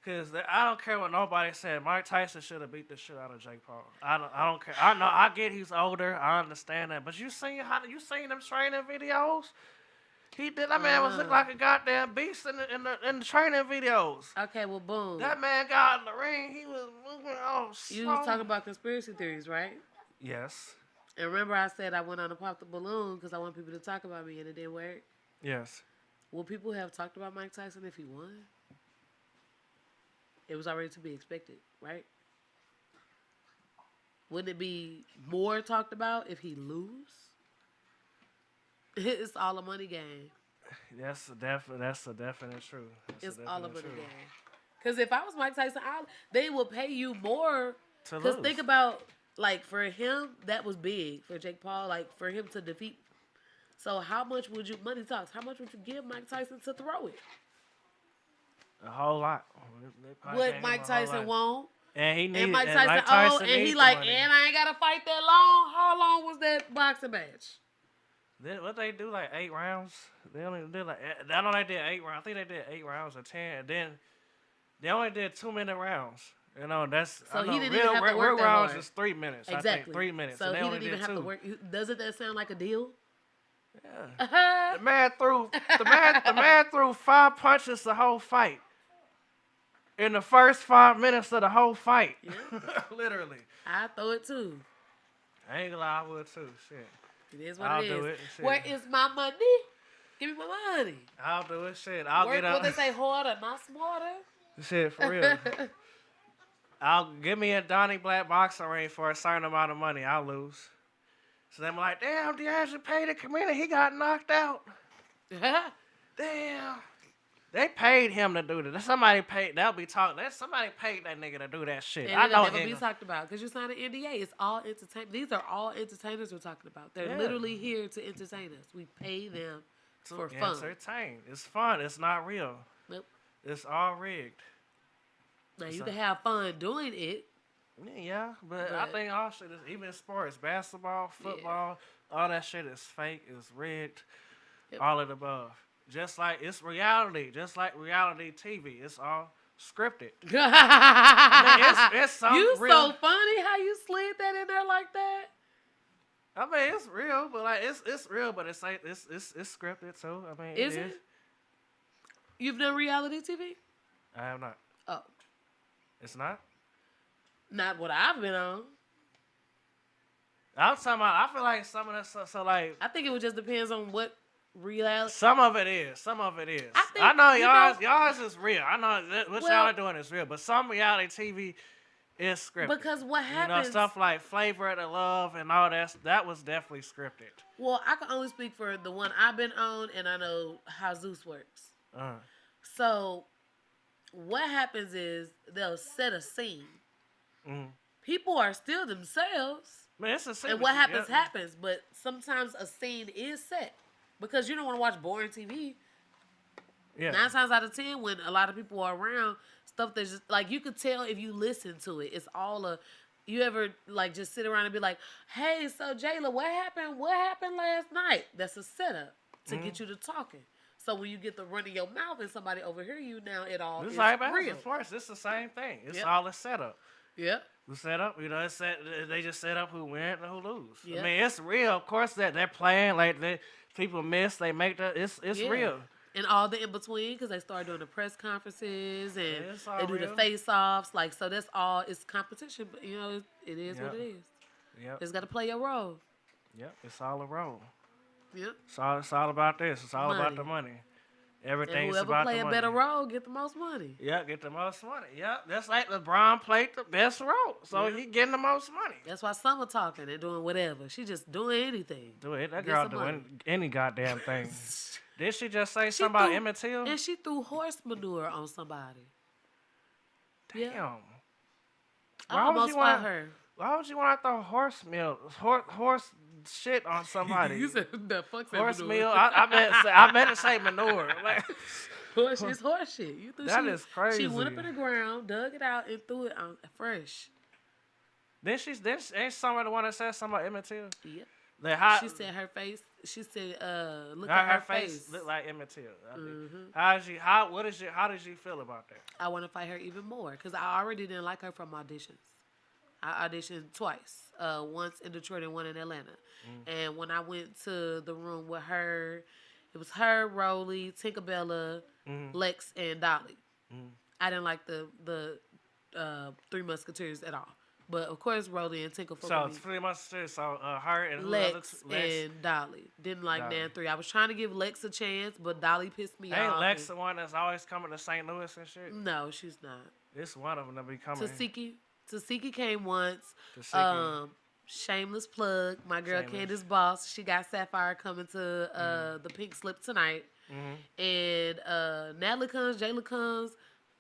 [SPEAKER 1] Cause I don't care what nobody said. Mike Tyson should have beat the shit out of Jake Paul. I don't care. I know. I get he's older. I understand that. But you seen them training videos? He did. That man was look like a goddamn beast in the training videos.
[SPEAKER 2] Okay, well, boom.
[SPEAKER 1] That man got in the ring. He was moving all slow.
[SPEAKER 2] You was talking about conspiracy theories, right?
[SPEAKER 1] Yes.
[SPEAKER 2] And remember I said I went on to pop the balloon because I want people to talk about me and it didn't work?
[SPEAKER 1] Yes.
[SPEAKER 2] Would people have talked about Mike Tyson if he won? It was already to be expected, right? Wouldn't it be more talked about if he lose? It's all a money game.
[SPEAKER 1] That's a definite truth.
[SPEAKER 2] It's all a money game. Because if I was Mike Tyson, they would pay you more.
[SPEAKER 1] To
[SPEAKER 2] Because
[SPEAKER 1] lose.
[SPEAKER 2] think about, like, for him, that was big. For Jake Paul, like, for him to defeat. So how much would you, money talks, how much would you give Mike Tyson to throw it?
[SPEAKER 1] A whole lot.
[SPEAKER 2] What Mike Tyson won't.
[SPEAKER 1] And he needed,
[SPEAKER 2] and Mike Tyson, and he like, and I ain't got to fight that long. How long was that boxing match?
[SPEAKER 1] Then what they do, like 8 rounds? They only did like, I know they did 8 rounds. I think they did 8 rounds or 10. And then they only did 2-minute rounds. You know, that's,
[SPEAKER 2] so
[SPEAKER 1] I know,
[SPEAKER 2] he didn't even have to work
[SPEAKER 1] real
[SPEAKER 2] that
[SPEAKER 1] rounds
[SPEAKER 2] hard.
[SPEAKER 1] is 3 minutes.
[SPEAKER 2] Exactly.
[SPEAKER 1] I think 3 minutes.
[SPEAKER 2] So
[SPEAKER 1] and they
[SPEAKER 2] he
[SPEAKER 1] only
[SPEAKER 2] didn't even have
[SPEAKER 1] 2.
[SPEAKER 2] to work. Doesn't that sound like a deal?
[SPEAKER 1] Yeah. The man threw 5 punches the whole fight. In the first 5 minutes of the whole fight.
[SPEAKER 2] Yeah.
[SPEAKER 1] Literally.
[SPEAKER 2] I throw it too.
[SPEAKER 1] I ain't gonna lie, I would too. Shit.
[SPEAKER 2] It is what
[SPEAKER 1] I'll
[SPEAKER 2] it is.
[SPEAKER 1] do it. Shit.
[SPEAKER 2] Where is my money? Give me my money.
[SPEAKER 1] I'll do it. Shit. I'll
[SPEAKER 2] Work,
[SPEAKER 1] get up.
[SPEAKER 2] what they say, harder, not smarter.
[SPEAKER 1] Shit, for real. I'll give me a Donnie Black boxing ring for a certain amount of money. I'll lose. So then I'm like, damn, DeAndre paid the commander. He got knocked out. Damn. They paid him to do that. Somebody paid. That'll be talking. Somebody paid that nigga to do that shit.
[SPEAKER 2] And
[SPEAKER 1] I know.
[SPEAKER 2] It'll never be talked about because you signed an NDA. It's all entertainment. These are all entertainers we're talking about. They're literally here to entertain us. We pay them for fun.
[SPEAKER 1] Entertain. It's fun. It's not real.
[SPEAKER 2] Nope.
[SPEAKER 1] It's all rigged.
[SPEAKER 2] Now you can have fun doing it.
[SPEAKER 1] Yeah, but I think all shit is, even sports, basketball, football, all that shit is fake. It's rigged. Yep. All of the above. Just like it's reality, just like reality TV. It's all scripted. I mean, it's something
[SPEAKER 2] you
[SPEAKER 1] real.
[SPEAKER 2] So funny how you slid that in there like that.
[SPEAKER 1] I mean, it's real, but like it's real, but it's like it's scripted too. I mean,
[SPEAKER 2] is it? You've done reality TV?
[SPEAKER 1] I have not.
[SPEAKER 2] Oh,
[SPEAKER 1] it's not.
[SPEAKER 2] Not what I've been on.
[SPEAKER 1] I'm talking about. I feel like some of that. So like,
[SPEAKER 2] I think it just depends on what reality.
[SPEAKER 1] Some of it is. Some of it is.
[SPEAKER 2] I
[SPEAKER 1] know y'all's is real. I know what y'all are doing is real, but some reality TV is scripted.
[SPEAKER 2] Because what happens,
[SPEAKER 1] you know, stuff like Flavor of the Love and all that was definitely scripted.
[SPEAKER 2] Well, I can only speak for the one I've been on, and I know how Zeus works. So, what happens is they'll set a scene. Mm. People are still themselves.
[SPEAKER 1] Man, it's a scene.
[SPEAKER 2] And what happens happens, but sometimes a scene is set. Because you don't want to watch boring TV. Yeah. 9 times out of 10, when a lot of people are around, stuff that's just, like, you could tell if you listen to it. It's all you ever, like, just sit around and be like, hey, so, Jayla, what happened? What happened last night? That's a setup to get you to talking. So, when you get the run of your mouth and somebody overhear you, now it all is real.
[SPEAKER 1] Of course, it's the same thing. It's all a setup.
[SPEAKER 2] Yep.
[SPEAKER 1] The setup, you know, they just set up who win and who lose.
[SPEAKER 2] Yep.
[SPEAKER 1] I mean, it's real. Of course, that they're playing, like, people miss, they make that. It's real.
[SPEAKER 2] And all the in between, because they start doing the press conferences and they do
[SPEAKER 1] real.
[SPEAKER 2] the face offs. Like, so that's all. It's competition, but you know, it is what it is. Yep. It's got to play your role.
[SPEAKER 1] Yep. It's all a role.
[SPEAKER 2] Yep.
[SPEAKER 1] It's all about this. It's all about the money. Everything's about the money.
[SPEAKER 2] Whoever play a better role get the most money.
[SPEAKER 1] Yeah, get the most money. Yeah, that's like LeBron played the best role, so he getting the most money.
[SPEAKER 2] That's why Summer talking and doing whatever. She just doing anything.
[SPEAKER 1] Do it. That girl doing any goddamn thing. Did she just say something about Emmett Till?
[SPEAKER 2] And she threw horse manure on somebody.
[SPEAKER 1] Damn.
[SPEAKER 2] Yeah. I almost fought her.
[SPEAKER 1] Why would you want to throw horse shit on somebody?
[SPEAKER 2] You said the fuck
[SPEAKER 1] horse
[SPEAKER 2] manure.
[SPEAKER 1] meal. I meant to say manure. Like,
[SPEAKER 2] it's horse shit. You threw
[SPEAKER 1] that is crazy.
[SPEAKER 2] She went up in the ground, dug it out, and threw it on fresh.
[SPEAKER 1] Then ain't somebody the one that said something about Emmett Till?
[SPEAKER 2] Yep.
[SPEAKER 1] She
[SPEAKER 2] said her face. She said, "Look
[SPEAKER 1] at
[SPEAKER 2] her face.
[SPEAKER 1] Look like Emmett Till." How did you feel about that?
[SPEAKER 2] I want to fight her even more because I already didn't like her from auditions. I auditioned twice. Once in Detroit and one in Atlanta. And when I went to the room with her, it was her, Rolly, Tinkerbella, Lex, and Dolly. I didn't like the Three Musketeers at all. But of course, Rolly and Tinkle fuck
[SPEAKER 1] So
[SPEAKER 2] with
[SPEAKER 1] it's
[SPEAKER 2] me.
[SPEAKER 1] pretty much so her and who else?
[SPEAKER 2] Lex and Dolly didn't like
[SPEAKER 1] Dolly.
[SPEAKER 2] Nan 3. I was trying to give Lex a chance, but Dolly pissed me
[SPEAKER 1] Ain't
[SPEAKER 2] off.
[SPEAKER 1] Lex the one that's always coming to St. Louis and shit?
[SPEAKER 2] No, she's not.
[SPEAKER 1] It's one of them that be coming
[SPEAKER 2] Tasiki came once.
[SPEAKER 1] to Siki.
[SPEAKER 2] Shameless plug. My girl
[SPEAKER 1] Shameless.
[SPEAKER 2] Candace Boss. She got Sapphire coming to the Pink Slip tonight.
[SPEAKER 1] Mm-hmm.
[SPEAKER 2] And Natalie comes, Jayla comes.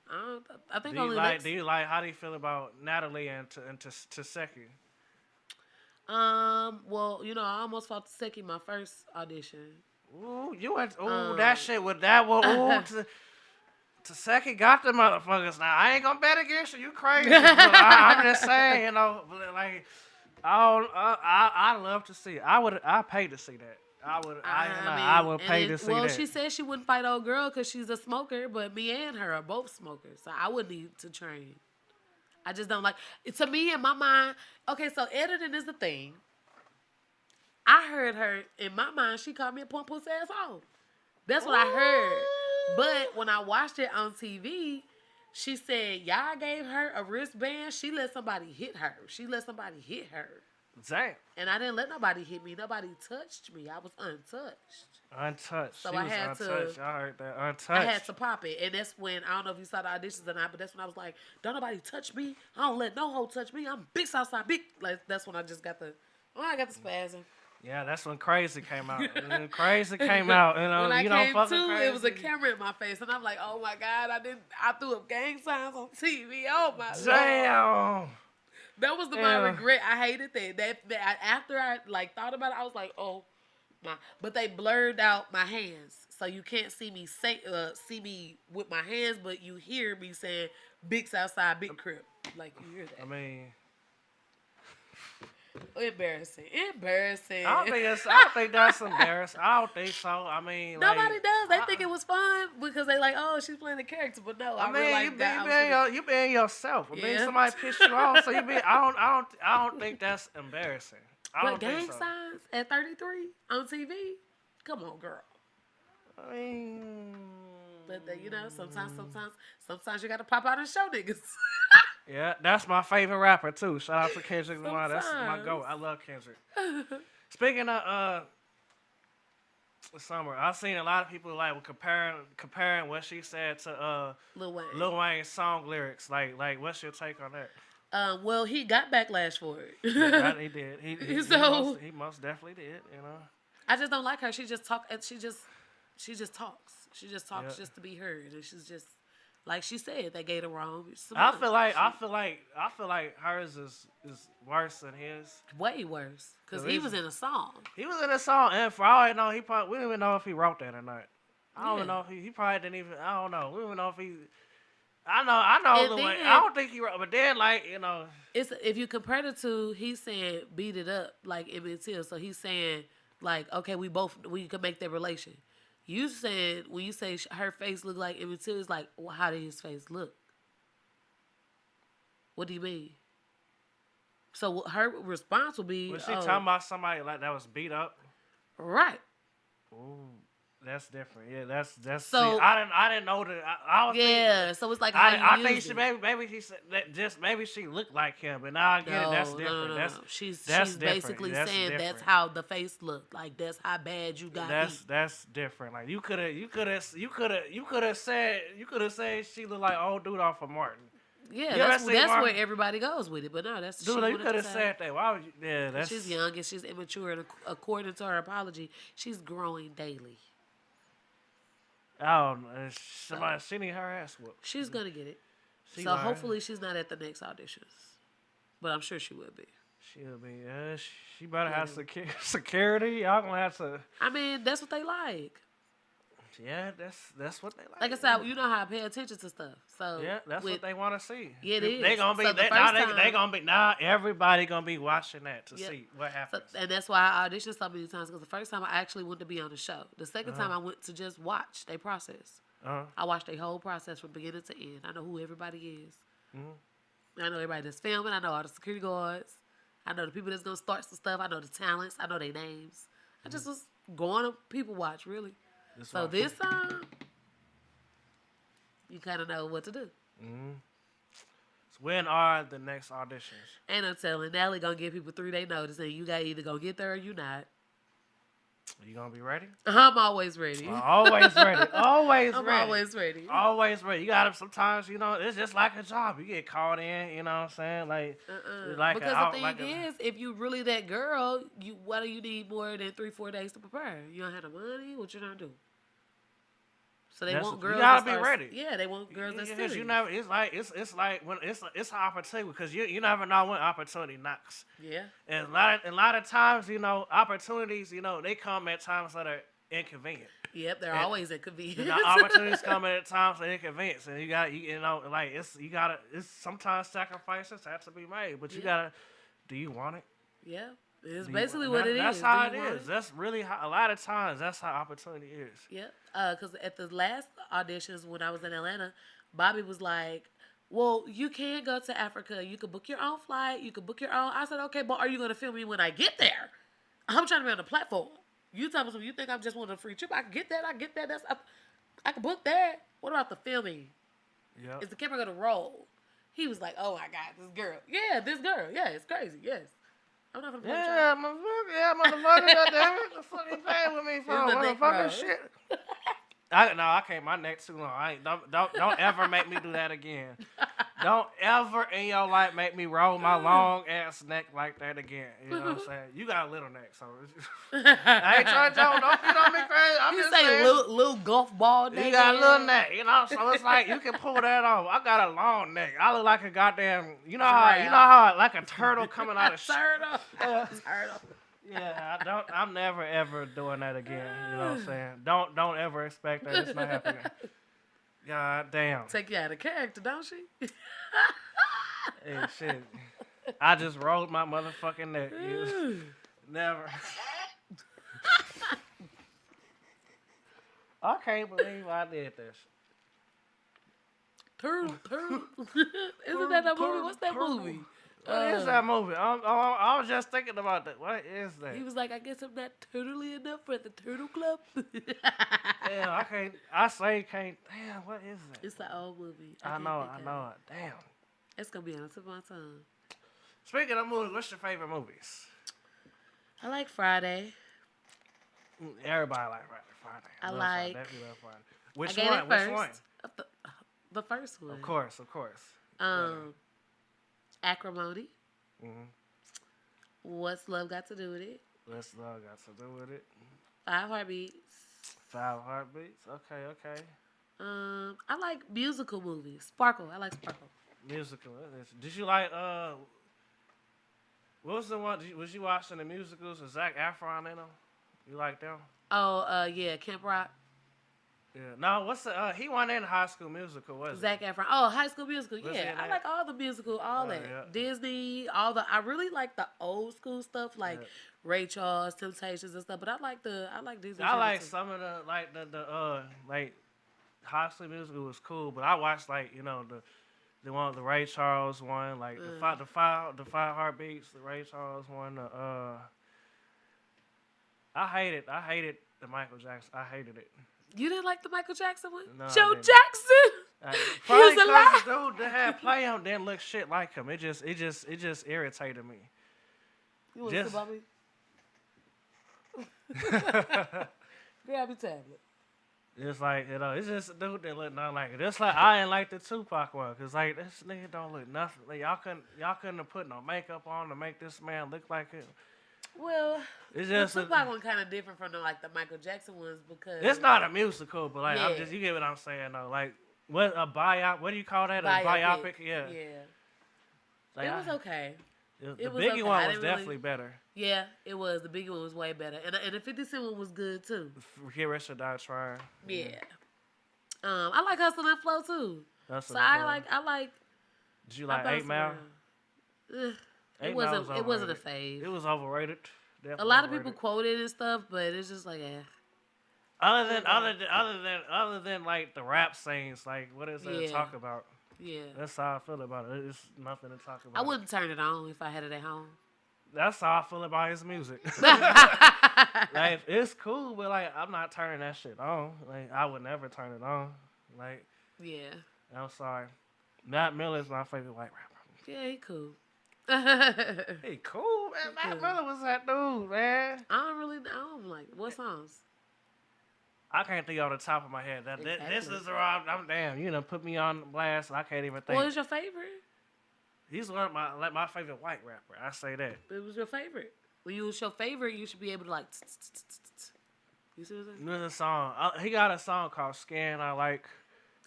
[SPEAKER 2] I think
[SPEAKER 1] Do you
[SPEAKER 2] only
[SPEAKER 1] like?
[SPEAKER 2] Lex.
[SPEAKER 1] Do you like? How do you feel about Natalie and Taseki?
[SPEAKER 2] Well, I almost fought Taseki my first audition.
[SPEAKER 1] Ooh, you went. Ooh, that shit with that one. Ooh, Taseki got the motherfuckers. Now I ain't gonna bet against you. You crazy? But I'm just saying, like I love to see it. I pay to see that. I would pay to see that.
[SPEAKER 2] Well, she said she wouldn't fight old girl because she's a smoker, but me and her are both smokers, so I would need to train. I just don't like. To me, in my mind, okay, so editing is the thing. I heard her in my mind. She called me a pump pussy asshole. That's what I heard. But when I watched it on TV, she said y'all gave her a wristband. She let somebody hit her.
[SPEAKER 1] Damn.
[SPEAKER 2] And I didn't let nobody hit me. Nobody touched me. I was untouched.
[SPEAKER 1] Untouched.
[SPEAKER 2] So
[SPEAKER 1] she
[SPEAKER 2] I
[SPEAKER 1] was
[SPEAKER 2] had
[SPEAKER 1] untouched.
[SPEAKER 2] to.
[SPEAKER 1] I heard that. Untouched.
[SPEAKER 2] I had to pop it, and that's when I don't know if you saw the auditions or not, but that's when I was like, "Don't nobody touch me. I don't let no hoe touch me. I'm big Southside big." Like that's when I just got the. I got the spazzing.
[SPEAKER 1] Yeah, that's when Crazy came out. When Crazy came out,
[SPEAKER 2] when I came to,
[SPEAKER 1] Crazy.
[SPEAKER 2] it was a camera in my face, and I'm like, "Oh my god, I threw up gang signs on TV. Oh my
[SPEAKER 1] damn."
[SPEAKER 2] Lord. That was my regret. I hated that. After I thought about it, I was like, "Oh my!" But they blurred out my hands, so you can't see me see me with my hands, but you hear me saying "Big Southside, Big Crip." Like you hear that.
[SPEAKER 1] I mean,
[SPEAKER 2] embarrassing.
[SPEAKER 1] I don't think that's embarrassing. I don't think so. I mean,
[SPEAKER 2] nobody does. They think it was fun because they like, oh, she's playing the character, but no.
[SPEAKER 1] I mean, you being yourself. I mean, somebody pissed you off, so you be. I don't think that's embarrassing.
[SPEAKER 2] But gang signs at 33 on TV? Come on, girl.
[SPEAKER 1] I mean,
[SPEAKER 2] but sometimes you gotta pop out and show niggas.
[SPEAKER 1] Yeah, that's my favorite rapper too. Shout out to Kendrick Lamar. That's my goat. I love Kendrick. Speaking of Summer, I've seen a lot of people comparing what she said to Lil Wayne's song lyrics. Like what's your take on that?
[SPEAKER 2] Well, he got backlash for it.
[SPEAKER 1] Yeah, he did. He most definitely did.
[SPEAKER 2] I just don't like her. She just talks. She just talks. She just talks just to be heard, and she's just. Like she said, they gave her wrong.
[SPEAKER 1] I feel like hers is worse than his.
[SPEAKER 2] Way worse, because he was in a song.
[SPEAKER 1] He was in a song, and for all I know, we don't even know if he wrote that or not. I don't even know if he probably didn't even. I don't know. We don't even know if he. I know. I don't think he wrote, but then
[SPEAKER 2] it's if you compare the two, he's saying beat it up like Emmett Till, so he's saying like okay, we could make that relation. You said when you say her face looked like Emmett Till, it's like, well, how did his face look? What do you mean? So her response would be,
[SPEAKER 1] was she talking about somebody like that was beat up?
[SPEAKER 2] Right.
[SPEAKER 1] Ooh, that's different. Yeah, that's.
[SPEAKER 2] So
[SPEAKER 1] see, I didn't know that. I was thinking,
[SPEAKER 2] so it's like
[SPEAKER 1] I think she maybe she said that maybe she looked like him, but now I get it. That's different.
[SPEAKER 2] No.
[SPEAKER 1] That's
[SPEAKER 2] she's
[SPEAKER 1] different.
[SPEAKER 2] basically saying
[SPEAKER 1] different.
[SPEAKER 2] That's how the face looked. Like that's how bad you got.
[SPEAKER 1] That's different. Like you could have said she looked like old dude off of Martin.
[SPEAKER 2] Yeah, that's where everybody goes with it. But no, that's
[SPEAKER 1] dude. You could have said that. Why would you? Yeah, that's.
[SPEAKER 2] She's young and she's immature, and according to her apology, she's growing daily.
[SPEAKER 1] Oh, she need her ass whooped.
[SPEAKER 2] She's gonna get it. So hopefully she's not at the next auditions, but I'm sure she will be.
[SPEAKER 1] She'll be. She better have security. Y'all gonna have to.
[SPEAKER 2] I mean, that's what they like.
[SPEAKER 1] Yeah, that's what they like.
[SPEAKER 2] Like I said, you know how I pay attention to stuff. So
[SPEAKER 1] yeah, that's what they want to see.
[SPEAKER 2] Yeah, it is.
[SPEAKER 1] They gonna be.
[SPEAKER 2] So
[SPEAKER 1] they gonna be. Now everybody gonna be watching that to see what happens.
[SPEAKER 2] So, and that's why I auditioned so many times because the first time I actually went to be on the show. The second time I went to just watch their process. I watched their whole process from beginning to end. I know who everybody is. I know everybody that's filming. I know all the security guards. I know the people that's gonna start some stuff. I know the talents. I know their names. I just was going to people watch really. So this time, you kind of know what to do.
[SPEAKER 1] When are the next auditions?
[SPEAKER 2] Ain't no telling. Natalie gonna give people 3-day notice, and you got either gonna get there or you not.
[SPEAKER 1] You gonna be ready?
[SPEAKER 2] I'm always ready.
[SPEAKER 1] Always ready. Always
[SPEAKER 2] I'm
[SPEAKER 1] ready.
[SPEAKER 2] always ready.
[SPEAKER 1] Always ready. You gotta sometimes, it's just like a job. You get called in, you know what I'm saying? Like,
[SPEAKER 2] because the thing is, if you really that girl, why do you need more than 3-4 days to prepare? You don't have the money. What you gonna do? So they want girls.
[SPEAKER 1] You gotta be ready.
[SPEAKER 2] Yeah, they want girls that's serious.
[SPEAKER 1] You never. It's like when it's an opportunity because you never know when opportunity knocks.
[SPEAKER 2] Yeah.
[SPEAKER 1] And a lot of times, opportunities, they come at times that are inconvenient.
[SPEAKER 2] Yep, they're always inconvenient.
[SPEAKER 1] Opportunities come at times that are inconvenient, and it's sometimes sacrifices have to be made, but you gotta. Do you want it?
[SPEAKER 2] Yeah. It's basically what it is.
[SPEAKER 1] That's how it is. That's really how, a lot of times, that's how opportunity is.
[SPEAKER 2] Yep. Because at the last auditions when I was in Atlanta, Bobby was like, well, you can go to Africa. You can book your own flight. You can book your own. I said, okay, but are you going to film me when I get there? I'm trying to be on the platform. You tell me something. You think I'm just wanting a free trip? I can get that. I get that. I can book that. What about the filming?
[SPEAKER 1] Yep.
[SPEAKER 2] Is the camera going to roll? He was like, oh, my God, this girl. Yeah, this girl. Yeah, it's crazy. Yes. I'm not gonna play
[SPEAKER 1] motherfucker, goddamn it. The fuck you playing with me for, motherfucking shit? I can't. My neck too long. Don't ever make me do that again. Don't ever in your life make me roll my long ass neck like that again. You know what I'm saying? You got a little neck, so I ain't trying to tell. Don't get on me crazy. I'm just saying,
[SPEAKER 2] little golf ball neck.
[SPEAKER 1] You got a little neck, so it's like you can pull that off. I got a long neck. I look like a goddamn, how like a turtle coming out of shit.
[SPEAKER 2] Turtle.
[SPEAKER 1] Yeah, I'm never ever doing that again. You know what I'm saying? Don't ever expect that. It's not happening. God damn.
[SPEAKER 2] Take you out of character, don't she?
[SPEAKER 1] Hey, shit. I just rolled my motherfucking neck. Never. I can't believe I did this.
[SPEAKER 2] Turtle. Isn't that a movie? What's that movie?
[SPEAKER 1] What is that movie? I was just thinking about that. What is that?
[SPEAKER 2] He was like, I guess I'm not turtly enough for the Turtle Club.
[SPEAKER 1] Damn, I can't. I say can't. Damn, what is that?
[SPEAKER 2] It's an old movie.
[SPEAKER 1] I know it. Damn.
[SPEAKER 2] It's going to be on the tip of my tongue.
[SPEAKER 1] Speaking of movies, what's your favorite movies?
[SPEAKER 2] I like Friday.
[SPEAKER 1] Everybody like Friday.
[SPEAKER 2] I like.
[SPEAKER 1] Definitely love Friday. Which one?
[SPEAKER 2] The first one.
[SPEAKER 1] Of course.
[SPEAKER 2] Acrimony.
[SPEAKER 1] Mm-hmm.
[SPEAKER 2] What's Love Got to Do with it? 5 Heartbeats.
[SPEAKER 1] 5 Heartbeats. Okay.
[SPEAKER 2] I like musical movies. Sparkle. I like Sparkle.
[SPEAKER 1] Musical. Did you like what was the one? Was you watching the musicals with Zac Efron in them? You like them?
[SPEAKER 2] Oh, yeah, Camp Rock.
[SPEAKER 1] Yeah. No, what's the he wasn't in High School Musical, was
[SPEAKER 2] Zac Efron. Oh, High School Musical.
[SPEAKER 1] Was
[SPEAKER 2] Yeah, I like all the musical, all that. Yeah. Disney, I really like the old school stuff like Ray Charles, Temptations and stuff. But I like Disney.
[SPEAKER 1] I like some of the like High School Musical was cool, but I watched the one, the Ray Charles one, like the five Heartbeats, the Ray Charles one. I hated the Michael Jackson. I hated it.
[SPEAKER 2] You didn't like the Michael Jackson one?
[SPEAKER 1] No,
[SPEAKER 2] Joe Jackson.
[SPEAKER 1] He was alive. The dude that had play him didn't look shit like him. It just irritated me.
[SPEAKER 2] You want to sit by me? Grab your tablet.
[SPEAKER 1] It's like, it's just a dude that look nothing like it. It's like I ain't like the Tupac one, cause like this nigga don't look nothing. Like, y'all couldn't have put no makeup on to make this man look like him.
[SPEAKER 2] Well,
[SPEAKER 1] it's just
[SPEAKER 2] the Tupac one kind of different from the Michael Jackson ones because
[SPEAKER 1] it's not a musical, but like you get what I'm saying though. Like what a biopic? What do you call that? A biopic? Yeah. Like,
[SPEAKER 2] it was okay.
[SPEAKER 1] The Biggie one was definitely better.
[SPEAKER 2] Yeah, it was. The Biggie one was way better, and the 50 Cent one was good too.
[SPEAKER 1] Get Rich or Die Trying.
[SPEAKER 2] Yeah. I like Hustle and Flow too. I like.
[SPEAKER 1] Did you like 8 Mile?
[SPEAKER 2] It wasn't a fave.
[SPEAKER 1] It was overrated. Definitely
[SPEAKER 2] a lot of people quote it and stuff, but it's just like,
[SPEAKER 1] Other than like the rap scenes, like what is there to talk about?
[SPEAKER 2] Yeah,
[SPEAKER 1] that's how I feel about it. It's nothing to talk about.
[SPEAKER 2] I wouldn't turn it on if I had it at home.
[SPEAKER 1] That's how I feel about his music. Like it's cool, but like I'm not turning that shit on. Like I would never turn it on. Like
[SPEAKER 2] yeah,
[SPEAKER 1] I'm sorry. Matt Miller is my favorite white rapper.
[SPEAKER 2] Yeah, he cool.
[SPEAKER 1] He cool, man.
[SPEAKER 2] He
[SPEAKER 1] Matt
[SPEAKER 2] cool.
[SPEAKER 1] Miller was that dude, man.
[SPEAKER 2] I don't like what songs.
[SPEAKER 1] I can't think off the top of my head. This
[SPEAKER 2] Exactly.
[SPEAKER 1] is around. I'm damn. You know, put me on blast. I can't even think.
[SPEAKER 2] What was your favorite?
[SPEAKER 1] He's one of my favorite white rapper. I say that.
[SPEAKER 2] It was your favorite. When you was your favorite, you should be able to like. You see what I'm saying?
[SPEAKER 1] There's a song. He got a song called "Skin." I like.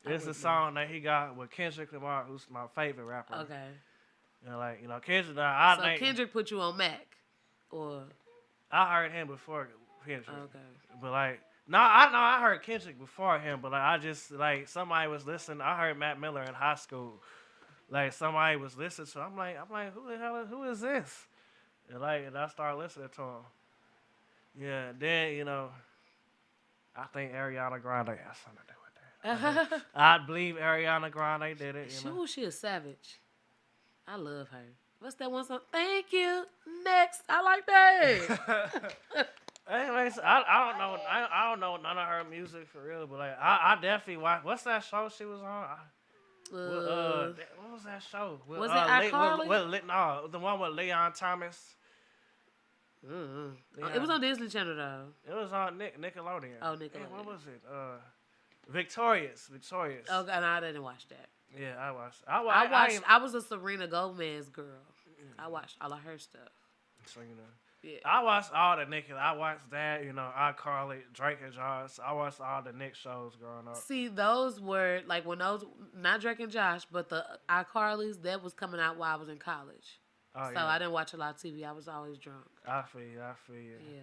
[SPEAKER 1] It's a song that he got with Kendrick Lamar, who's my favorite rapper.
[SPEAKER 2] Okay.
[SPEAKER 1] Kendrick.
[SPEAKER 2] So Kendrick put you on Mac, or
[SPEAKER 1] I heard him before Kendrick.
[SPEAKER 2] okay.
[SPEAKER 1] But I heard Kendrick before him. But I just somebody was listening. I heard Matt Miller in high school. Like somebody was listening to. I'm like, who is this? And I started listening to him. Yeah. Then I think Ariana Grande has something to do with that. I believe Ariana Grande did it.
[SPEAKER 2] She a savage. I love her. What's that one song? Thank you. Next. I like that.
[SPEAKER 1] Anyways, I don't know. I don't know none of her music for real, but I definitely watch. What's that show she was on? What was that show?
[SPEAKER 2] Was it iCarly?
[SPEAKER 1] No, the one with Leon Thomas.
[SPEAKER 2] Mm-hmm. It was on Disney Channel though.
[SPEAKER 1] It was on Nickelodeon.
[SPEAKER 2] Oh, Nickelodeon.
[SPEAKER 1] Yeah, what was it? Victorious.
[SPEAKER 2] Oh, no, I didn't watch that.
[SPEAKER 1] Yeah, I watched.
[SPEAKER 2] I was a Serena Gomez girl. I watched all of her stuff.
[SPEAKER 1] So
[SPEAKER 2] yeah.
[SPEAKER 1] I watched all the Nick. I watched that. iCarly, Drake and Josh. I watched all the Nick shows growing up.
[SPEAKER 2] See, those were like when those not Drake and Josh, but the iCarly's that was coming out while I was in college.
[SPEAKER 1] Oh,
[SPEAKER 2] so
[SPEAKER 1] yeah.
[SPEAKER 2] I didn't watch a lot of TV. I was always drunk.
[SPEAKER 1] I feel you.
[SPEAKER 2] Yeah.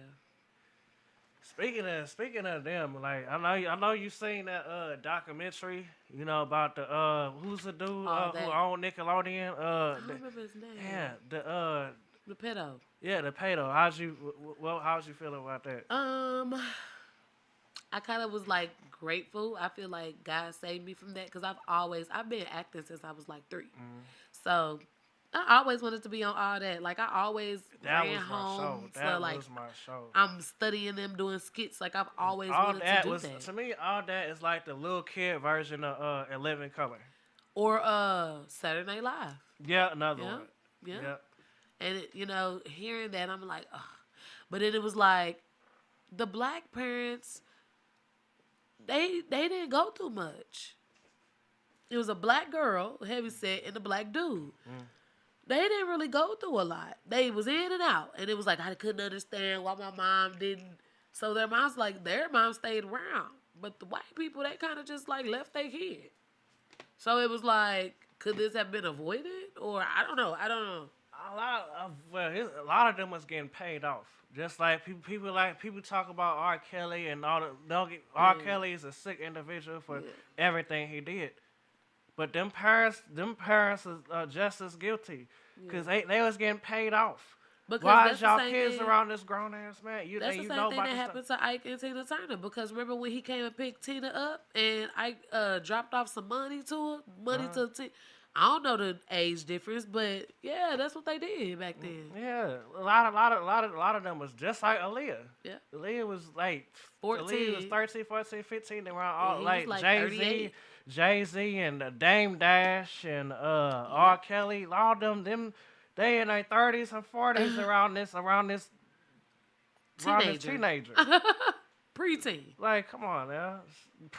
[SPEAKER 1] Speaking of them, I know you seen that documentary, about the who's the dude who owned Nickelodeon?
[SPEAKER 2] I don't remember his name.
[SPEAKER 1] Yeah,
[SPEAKER 2] the pedo.
[SPEAKER 1] Yeah, the pedo. How's you feeling about that?
[SPEAKER 2] I kind of was grateful. I feel like God saved me from that because I've been acting since I was 3. So I always wanted to be on all that. I always ran home.
[SPEAKER 1] That was my show.
[SPEAKER 2] I'm studying them doing skits. I've always
[SPEAKER 1] all
[SPEAKER 2] wanted
[SPEAKER 1] that
[SPEAKER 2] to do
[SPEAKER 1] was,
[SPEAKER 2] that.
[SPEAKER 1] To me, all that is like the little kid version of 11 Color.
[SPEAKER 2] Or Saturday Night Live.
[SPEAKER 1] Yeah, another one.
[SPEAKER 2] Yeah. And hearing that, I'm like, ugh. But then it was like the black parents. They didn't go through much. It was a black girl, heavy set, and a black dude. They didn't really go through a lot. They was in and out. And it was like I couldn't understand why my mom didn't. So their mom stayed around. But the white people, they kind of just left their kid. So it was could this have been avoided? Or I don't know.
[SPEAKER 1] A lot of them was getting paid off. Just like people talk about R. Kelly and all the R. Kelly is a sick individual for everything he did. But them parents are just as guilty because they was getting paid off.
[SPEAKER 2] Because
[SPEAKER 1] why is y'all kids around this grown ass man?
[SPEAKER 2] That's the same thing that happened to Ike and Tina Turner. Because remember when he came and picked Tina up and Ike dropped off some money to her, to Tina. I don't know the age difference, but yeah, that's what they did back then.
[SPEAKER 1] Yeah, a lot of them was just like Aaliyah.
[SPEAKER 2] Yeah,
[SPEAKER 1] Aaliyah was
[SPEAKER 2] 14.
[SPEAKER 1] Aaliyah was 13, 14, 15. They were all
[SPEAKER 2] Jay-Z.
[SPEAKER 1] Jay-Z and Dame Dash and R. Kelly. All them they in their 30s and 40s around this teenager.
[SPEAKER 2] Preteen.
[SPEAKER 1] Come on now.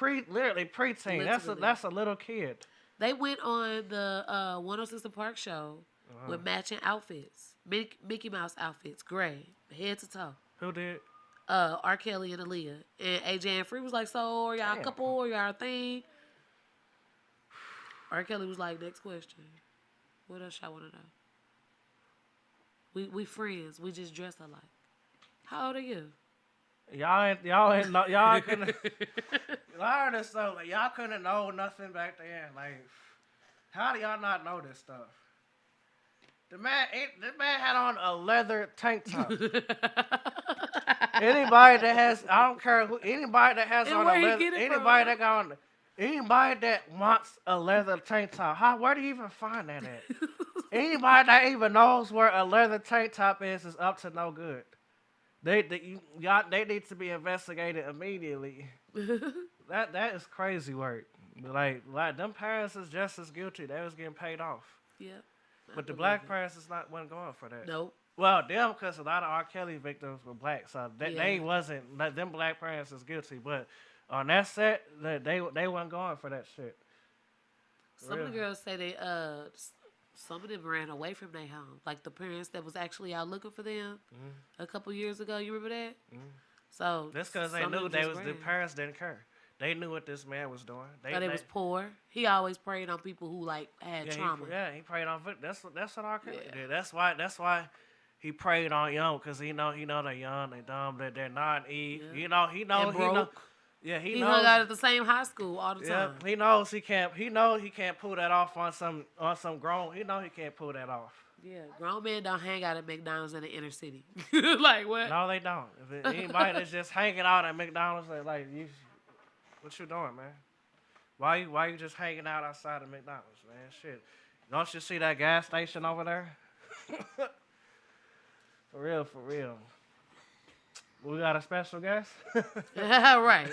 [SPEAKER 1] Literally preteen. That's a little kid.
[SPEAKER 2] They went on the 106 & Park show with matching outfits. Mickey Mouse outfits, gray, head to toe.
[SPEAKER 1] Who did?
[SPEAKER 2] R. Kelly and Aaliyah. And AJ and Free was like, so are y'all a couple? Or y'all a thing? R. Kelly was like, next question. What else y'all want to know? We friends. We just dress alike. How old are you?
[SPEAKER 1] Y'all couldn't. Learn this stuff. Y'all couldn't know nothing back then. How do y'all not know this stuff? This man had on a leather tank top. Anybody that has, I don't care who. Anybody that has on a leather. Anybody that wants a leather tank top. Where do you even find that at? Anybody that even knows where a leather tank top is up to no good. They need to be investigated immediately. That is crazy work. But like them parents is just as guilty. They was getting paid off.
[SPEAKER 2] Yep.
[SPEAKER 1] But the black parents is not wasn't going for that.
[SPEAKER 2] Nope.
[SPEAKER 1] Well, them because a lot of R. Kelly victims were black, so
[SPEAKER 2] Yeah.
[SPEAKER 1] they wasn't. Like, them black parents is guilty. But on that set, they wasn't going for that shit.
[SPEAKER 2] Some of the girls say they some of them ran away from their home. Like the parents that was actually out looking for them a couple years ago. You remember that? So
[SPEAKER 1] that's because they
[SPEAKER 2] some of
[SPEAKER 1] knew
[SPEAKER 2] them
[SPEAKER 1] they
[SPEAKER 2] just
[SPEAKER 1] was the
[SPEAKER 2] ran.
[SPEAKER 1] parents didn't care. They knew what this man was doing.
[SPEAKER 2] They was poor. He always preyed on people who like had
[SPEAKER 1] yeah,
[SPEAKER 2] trauma.
[SPEAKER 1] He preyed on. That's what R. Kelly
[SPEAKER 2] Yeah.
[SPEAKER 1] did. That's why he preyed on young because he know they're young, they dumb, they're naive.
[SPEAKER 2] Yeah.
[SPEAKER 1] He know. Yeah,
[SPEAKER 2] he
[SPEAKER 1] knows.
[SPEAKER 2] hung out at the same high school all the time.
[SPEAKER 1] He knows he can't. He can't pull that off on some grown. He know he can't pull that off.
[SPEAKER 2] Yeah, grown men don't hang out at McDonald's in the inner city. Like what?
[SPEAKER 1] No, they don't. If anybody that's just hanging out at McDonald's, like you, what you doing, man? Why you just hanging out outside of McDonald's, man? Shit, don't you see that gas station over there? For real. We got a special guest.
[SPEAKER 2] Right.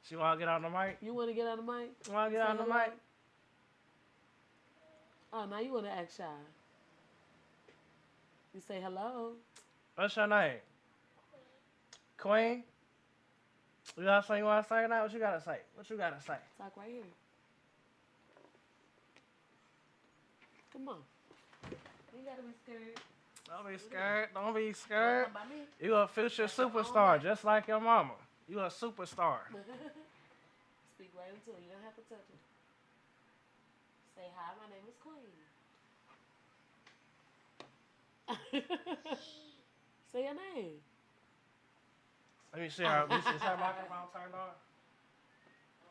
[SPEAKER 1] She want to get on the mic?
[SPEAKER 2] You want to get on the mic?
[SPEAKER 1] Want to get on the mic?
[SPEAKER 2] Oh, now you want to act shy. You say hello.
[SPEAKER 1] What's your name? Queen? You got something you want to say now? What you got to say?
[SPEAKER 2] Talk right here. Come on. You got to be scared.
[SPEAKER 1] Don't be scared.
[SPEAKER 2] By me.
[SPEAKER 1] You a future superstar, just like your mama. You a superstar.
[SPEAKER 2] Speak right into it. You don't have to touch it. Say hi, my name is Queen. Say your name.
[SPEAKER 1] Let me see her. Is her microphone turned on?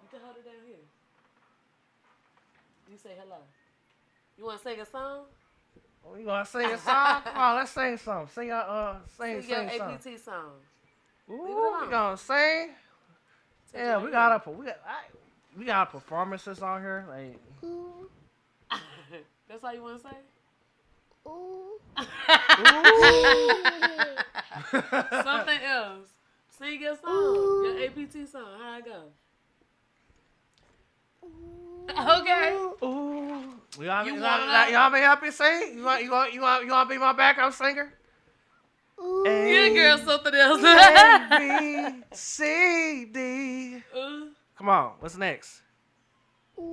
[SPEAKER 2] You can hold it down here. You say hello. You want to sing a song?
[SPEAKER 1] Oh, you gonna sing a song? Come on, let's sing something. Sing your
[SPEAKER 2] Sing your APT song.
[SPEAKER 1] Ooh, we gonna sing. Yeah, we got performances on here. Like,
[SPEAKER 2] that's all you want to say?
[SPEAKER 3] Ooh.
[SPEAKER 2] Something else. Sing your song. Your APT song. How it go? Okay.
[SPEAKER 1] ooh. Y'all may help me sing? You want to be my backup singer?
[SPEAKER 2] Good girl, something else.
[SPEAKER 1] A, B, C, D. Come on, what's next?
[SPEAKER 2] She's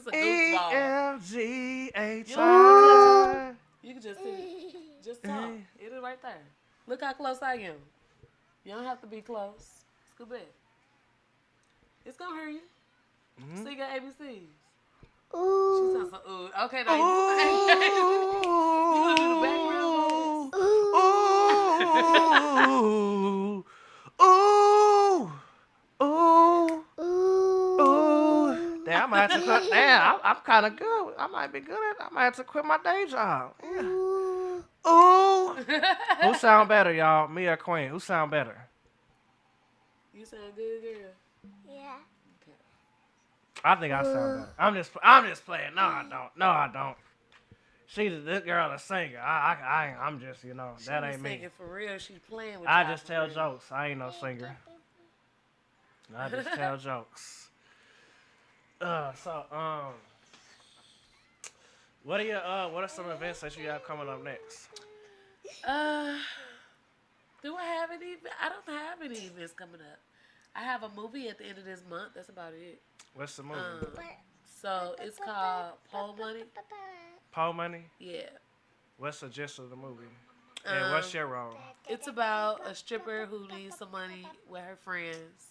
[SPEAKER 2] a
[SPEAKER 1] E,
[SPEAKER 2] goofball.
[SPEAKER 1] F, G, H,
[SPEAKER 2] You
[SPEAKER 1] I.
[SPEAKER 2] You can just sing it. Just talk. It is right there. Look how close I am. You don't have to be close. Scoop it. It's gonna hurt you. Sing your ABCs. She sounds so ooh. Okay, now you gonna do the background
[SPEAKER 1] voice? Damn, I might have to quit. Damn, I'm kind of good. I might be good at it. I might have to quit my day job. Yeah. Ooh. Who sound better, y'all? Me or Queen? Who sound better?
[SPEAKER 2] You sound good, girl.
[SPEAKER 3] Yeah.
[SPEAKER 2] Okay.
[SPEAKER 1] I think I sound better. I'm just playing. No, I don't. She's this girl a singer. I'm just, that ain't me.
[SPEAKER 2] Singing for real. She's playing with
[SPEAKER 1] I
[SPEAKER 2] y'all
[SPEAKER 1] just
[SPEAKER 2] for
[SPEAKER 1] tell
[SPEAKER 2] real.
[SPEAKER 1] jokes. I ain't no singer. I just tell jokes. What are some events that you have coming up next?
[SPEAKER 2] Do I have any? I don't have any events coming up. I have a movie at the end of this month. That's about it.
[SPEAKER 1] What's the movie?
[SPEAKER 2] So it's called Pole Money.
[SPEAKER 1] Pole Money?
[SPEAKER 2] Yeah.
[SPEAKER 1] What's the gist of the movie? And what's your role?
[SPEAKER 2] It's about a stripper who needs some money with her friends.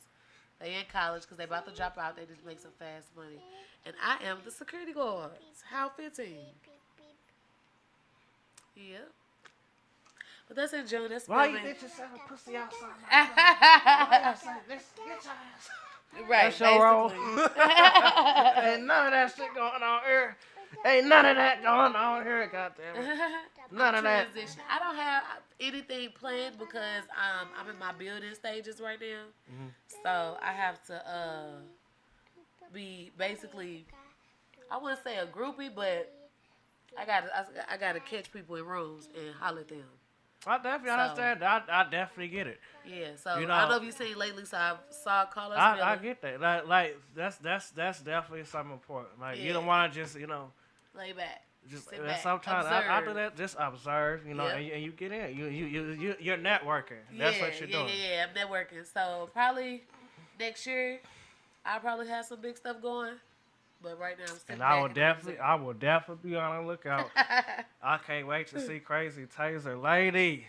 [SPEAKER 2] They in college because they about to drop out. They just make some fast money. And I am the security guard. How fitting. Yeah. But that's in June. That's
[SPEAKER 1] Why you
[SPEAKER 2] filming.
[SPEAKER 1] bitches selling pussy outside? Get your ass.
[SPEAKER 2] Right.
[SPEAKER 1] That's your role.
[SPEAKER 2] basically.
[SPEAKER 1] Ain't none of that shit going on here. Ain't none of that going on here, goddamn it. None of that.
[SPEAKER 2] Transition. I don't have anything planned because I'm in my building stages right now. So I have to be basically, I wouldn't say a groupie, but I gotta catch people in rooms and holler at them.
[SPEAKER 1] I definitely
[SPEAKER 2] So,
[SPEAKER 1] understand. I definitely get it.
[SPEAKER 2] yeah. So
[SPEAKER 1] You
[SPEAKER 2] I don't
[SPEAKER 1] know,
[SPEAKER 2] know if you seen lately. So I saw Carlos
[SPEAKER 1] I
[SPEAKER 2] Miller.
[SPEAKER 1] get that. Like that's definitely something important. Like you
[SPEAKER 2] Yeah.
[SPEAKER 1] don't want to just
[SPEAKER 2] Lay back.
[SPEAKER 1] just
[SPEAKER 2] Sit back.
[SPEAKER 1] sometimes I do
[SPEAKER 2] Observe.
[SPEAKER 1] that. Just observe,
[SPEAKER 2] Yep.
[SPEAKER 1] and you get in. You're networking.
[SPEAKER 2] Yeah,
[SPEAKER 1] That's what you're
[SPEAKER 2] yeah,
[SPEAKER 1] doing.
[SPEAKER 2] yeah, yeah. I'm networking. So probably next year, I'll probably have some big stuff going. But right now, I'm sitting
[SPEAKER 1] And
[SPEAKER 2] back and observing.
[SPEAKER 1] I will definitely be on the lookout. I can't wait to see Crazy Taser Lady.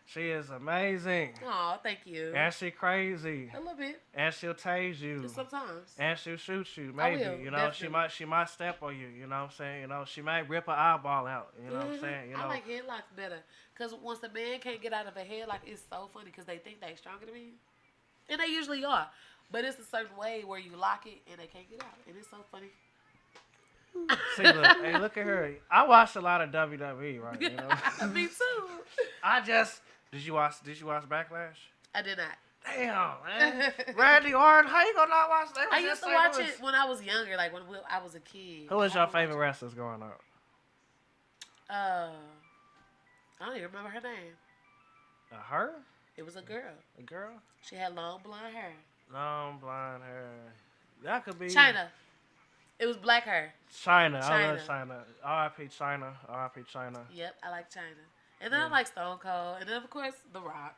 [SPEAKER 1] She is amazing.
[SPEAKER 2] Oh, thank you.
[SPEAKER 1] And she crazy.
[SPEAKER 2] A little bit.
[SPEAKER 1] And she'll tase you.
[SPEAKER 2] Just sometimes.
[SPEAKER 1] And she'll shoot you,
[SPEAKER 2] I
[SPEAKER 1] maybe.
[SPEAKER 2] will,
[SPEAKER 1] She
[SPEAKER 2] definitely.
[SPEAKER 1] might step on you, you know what I'm saying? She might rip an eyeball out, you know what I'm saying?
[SPEAKER 2] I like headlocks better. Because once a man can't get out of a headlock, it's so funny because they think they're stronger than me. And they usually are. But it's a certain way where you lock it and they can't get out. And it's so funny.
[SPEAKER 1] See, look, hey, look at her. I watched a lot of WWE, right? You know?
[SPEAKER 2] Me too.
[SPEAKER 1] Did you watch Backlash?
[SPEAKER 2] I did not.
[SPEAKER 1] Damn, man. Randy Orton, how you gonna not watch that?
[SPEAKER 2] I used to watch it when I was younger, like when I was a kid.
[SPEAKER 1] Who was your favorite wrestlers growing up?
[SPEAKER 2] I don't even remember her name.
[SPEAKER 1] Her?
[SPEAKER 2] It was a girl.
[SPEAKER 1] A girl?
[SPEAKER 2] She had long blonde hair.
[SPEAKER 1] Long blonde hair. That could be
[SPEAKER 2] China. It was black hair.
[SPEAKER 1] China. I
[SPEAKER 2] China.
[SPEAKER 1] love China. R.I.P. China. R.I.P. China.
[SPEAKER 2] Yep, I like China. And then I like Stone Cold. And then, of course, The Rock.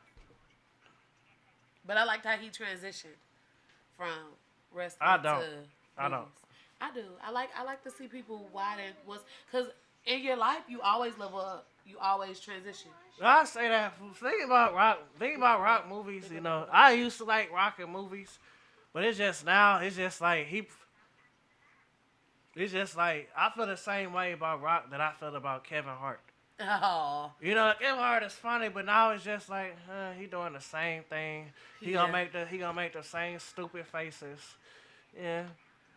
[SPEAKER 2] But I liked how he transitioned from wrestling
[SPEAKER 1] I don't.
[SPEAKER 2] to
[SPEAKER 1] I don't.
[SPEAKER 2] movies. I do. I like to see people why they was... Because in your life, you always level up. You always transition.
[SPEAKER 1] I say that. Think about rock movies. I used to like rocking movies, but it's just now. It's just like It's just like I feel the same way about Rock that I feel about Kevin Hart.
[SPEAKER 2] Oh.
[SPEAKER 1] Kevin Hart is funny, but now it's just like he doing the same thing. He gonna make the same stupid faces. Yeah.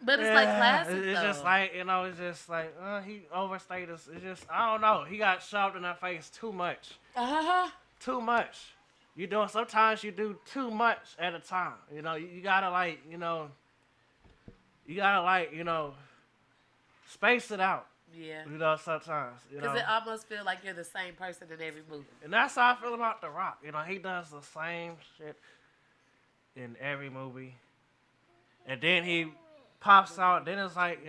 [SPEAKER 2] But it's like classic,
[SPEAKER 1] It's
[SPEAKER 2] though.
[SPEAKER 1] just like it's just like he overstated. It's just I don't know. He got shoved in the face too much. Too much. Sometimes you do too much at a time. You gotta space it out.
[SPEAKER 2] Yeah.
[SPEAKER 1] Sometimes.
[SPEAKER 2] Because it almost feel like you're the same person in every movie.
[SPEAKER 1] And that's how I feel about The Rock. He does the same shit in every movie. And then he pops out. Then it's like,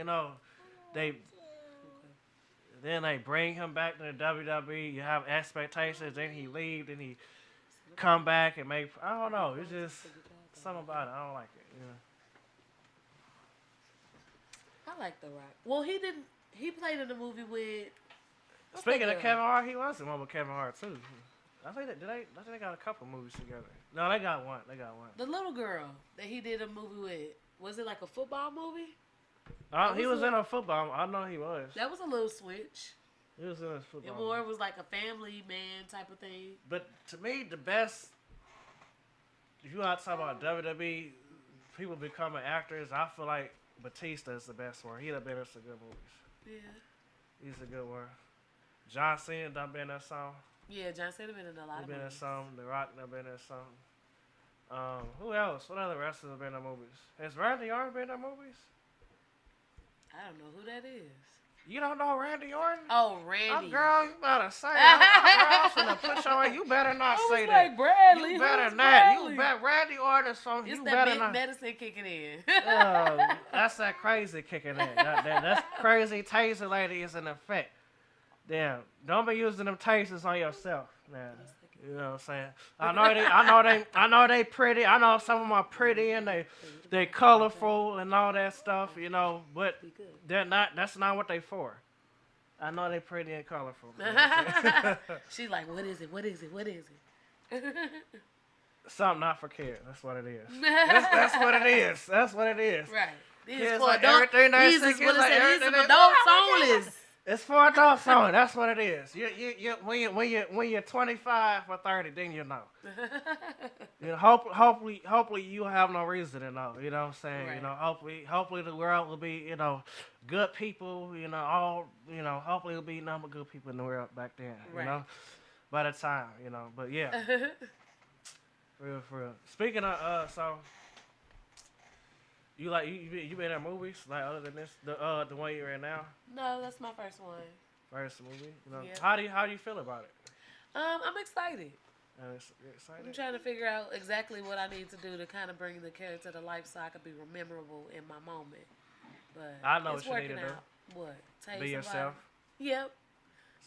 [SPEAKER 1] they bring him back to the WWE. You have expectations. Then he leaves. Then he come back and make. I don't know. It's just something about it. I don't like it.
[SPEAKER 2] I like The Rock. Well, he didn't. He played in the movie with.
[SPEAKER 1] Speaking of Kevin Hart, he was in one with Kevin Hart too. I think they got a couple movies together. No, they got one.
[SPEAKER 2] The little girl that he did a movie with. Was it like a football movie?
[SPEAKER 1] He was in a football. I know he was.
[SPEAKER 2] That was a little switch.
[SPEAKER 1] He was in a football.
[SPEAKER 2] It more was like a family man type of thing.
[SPEAKER 1] But to me, the best. If you want to talk about WWE, people becoming actors, I feel like Batista is the best one. He'd have been in some good movies.
[SPEAKER 2] Yeah.
[SPEAKER 1] He's a good one. John Cena done been in some.
[SPEAKER 2] Yeah, John Cena been in a lot of
[SPEAKER 1] He been in
[SPEAKER 2] movies.
[SPEAKER 1] some. The Rock done been in some. Who else? What other wrestlers have been in movies? Has Randy Orton been in movies?
[SPEAKER 2] I don't know who that is.
[SPEAKER 1] You don't know Randy Orton?
[SPEAKER 2] Oh, Randy.
[SPEAKER 1] Girl, you better say that. I'm gonna put you better not say that.
[SPEAKER 2] Like Bradley.
[SPEAKER 1] You better
[SPEAKER 2] Who's
[SPEAKER 1] not.
[SPEAKER 2] Bradley?
[SPEAKER 1] You bet Randy Orton something.
[SPEAKER 2] It's
[SPEAKER 1] You
[SPEAKER 2] that
[SPEAKER 1] better
[SPEAKER 2] big
[SPEAKER 1] not.
[SPEAKER 2] medicine kicking in.
[SPEAKER 1] That's that crazy kicking in. That's Crazy Taser Lady is in effect. Damn, don't be using them tasers on yourself, man. You know what I'm saying? I know they pretty. I know some of them are pretty and they colorful and all that stuff. But they're not. That's not what they for. I know they pretty and colorful.
[SPEAKER 2] She's like, what is it? What is it? What is it?
[SPEAKER 1] Something not for kids. That's what it is. That's what it is. That's what it is.
[SPEAKER 2] Right. These
[SPEAKER 1] Kids
[SPEAKER 2] for
[SPEAKER 1] like
[SPEAKER 2] adults.
[SPEAKER 1] everything they
[SPEAKER 2] These
[SPEAKER 1] say,
[SPEAKER 2] is
[SPEAKER 1] kids
[SPEAKER 2] what it
[SPEAKER 1] like
[SPEAKER 2] said. These
[SPEAKER 1] everything
[SPEAKER 2] is
[SPEAKER 1] they-
[SPEAKER 2] adults only.
[SPEAKER 1] It's for adults only. That's what it is. When you're 25 or 30, then you know. Hopefully you have no reason to know. You know what I'm saying?
[SPEAKER 2] Right.
[SPEAKER 1] Hopefully the world will be good people. Hopefully it'll be nothing but good people in the world back then.
[SPEAKER 2] Right.
[SPEAKER 1] By the time. But yeah, for real. Speaking of so. You been in movies like other than this the one you're in now?
[SPEAKER 2] No, that's my first one.
[SPEAKER 1] First movie.
[SPEAKER 2] Yeah.
[SPEAKER 1] How do you feel about it?
[SPEAKER 2] I'm excited.
[SPEAKER 1] You're excited?
[SPEAKER 2] I'm trying to figure out exactly what I need to do to kind of bring the character to life so I could be memorable in my moment. But
[SPEAKER 1] I know
[SPEAKER 2] it's
[SPEAKER 1] what you need
[SPEAKER 2] working
[SPEAKER 1] to do.
[SPEAKER 2] out. What? Tase
[SPEAKER 1] Be
[SPEAKER 2] somebody?
[SPEAKER 1] yourself.
[SPEAKER 2] Yep.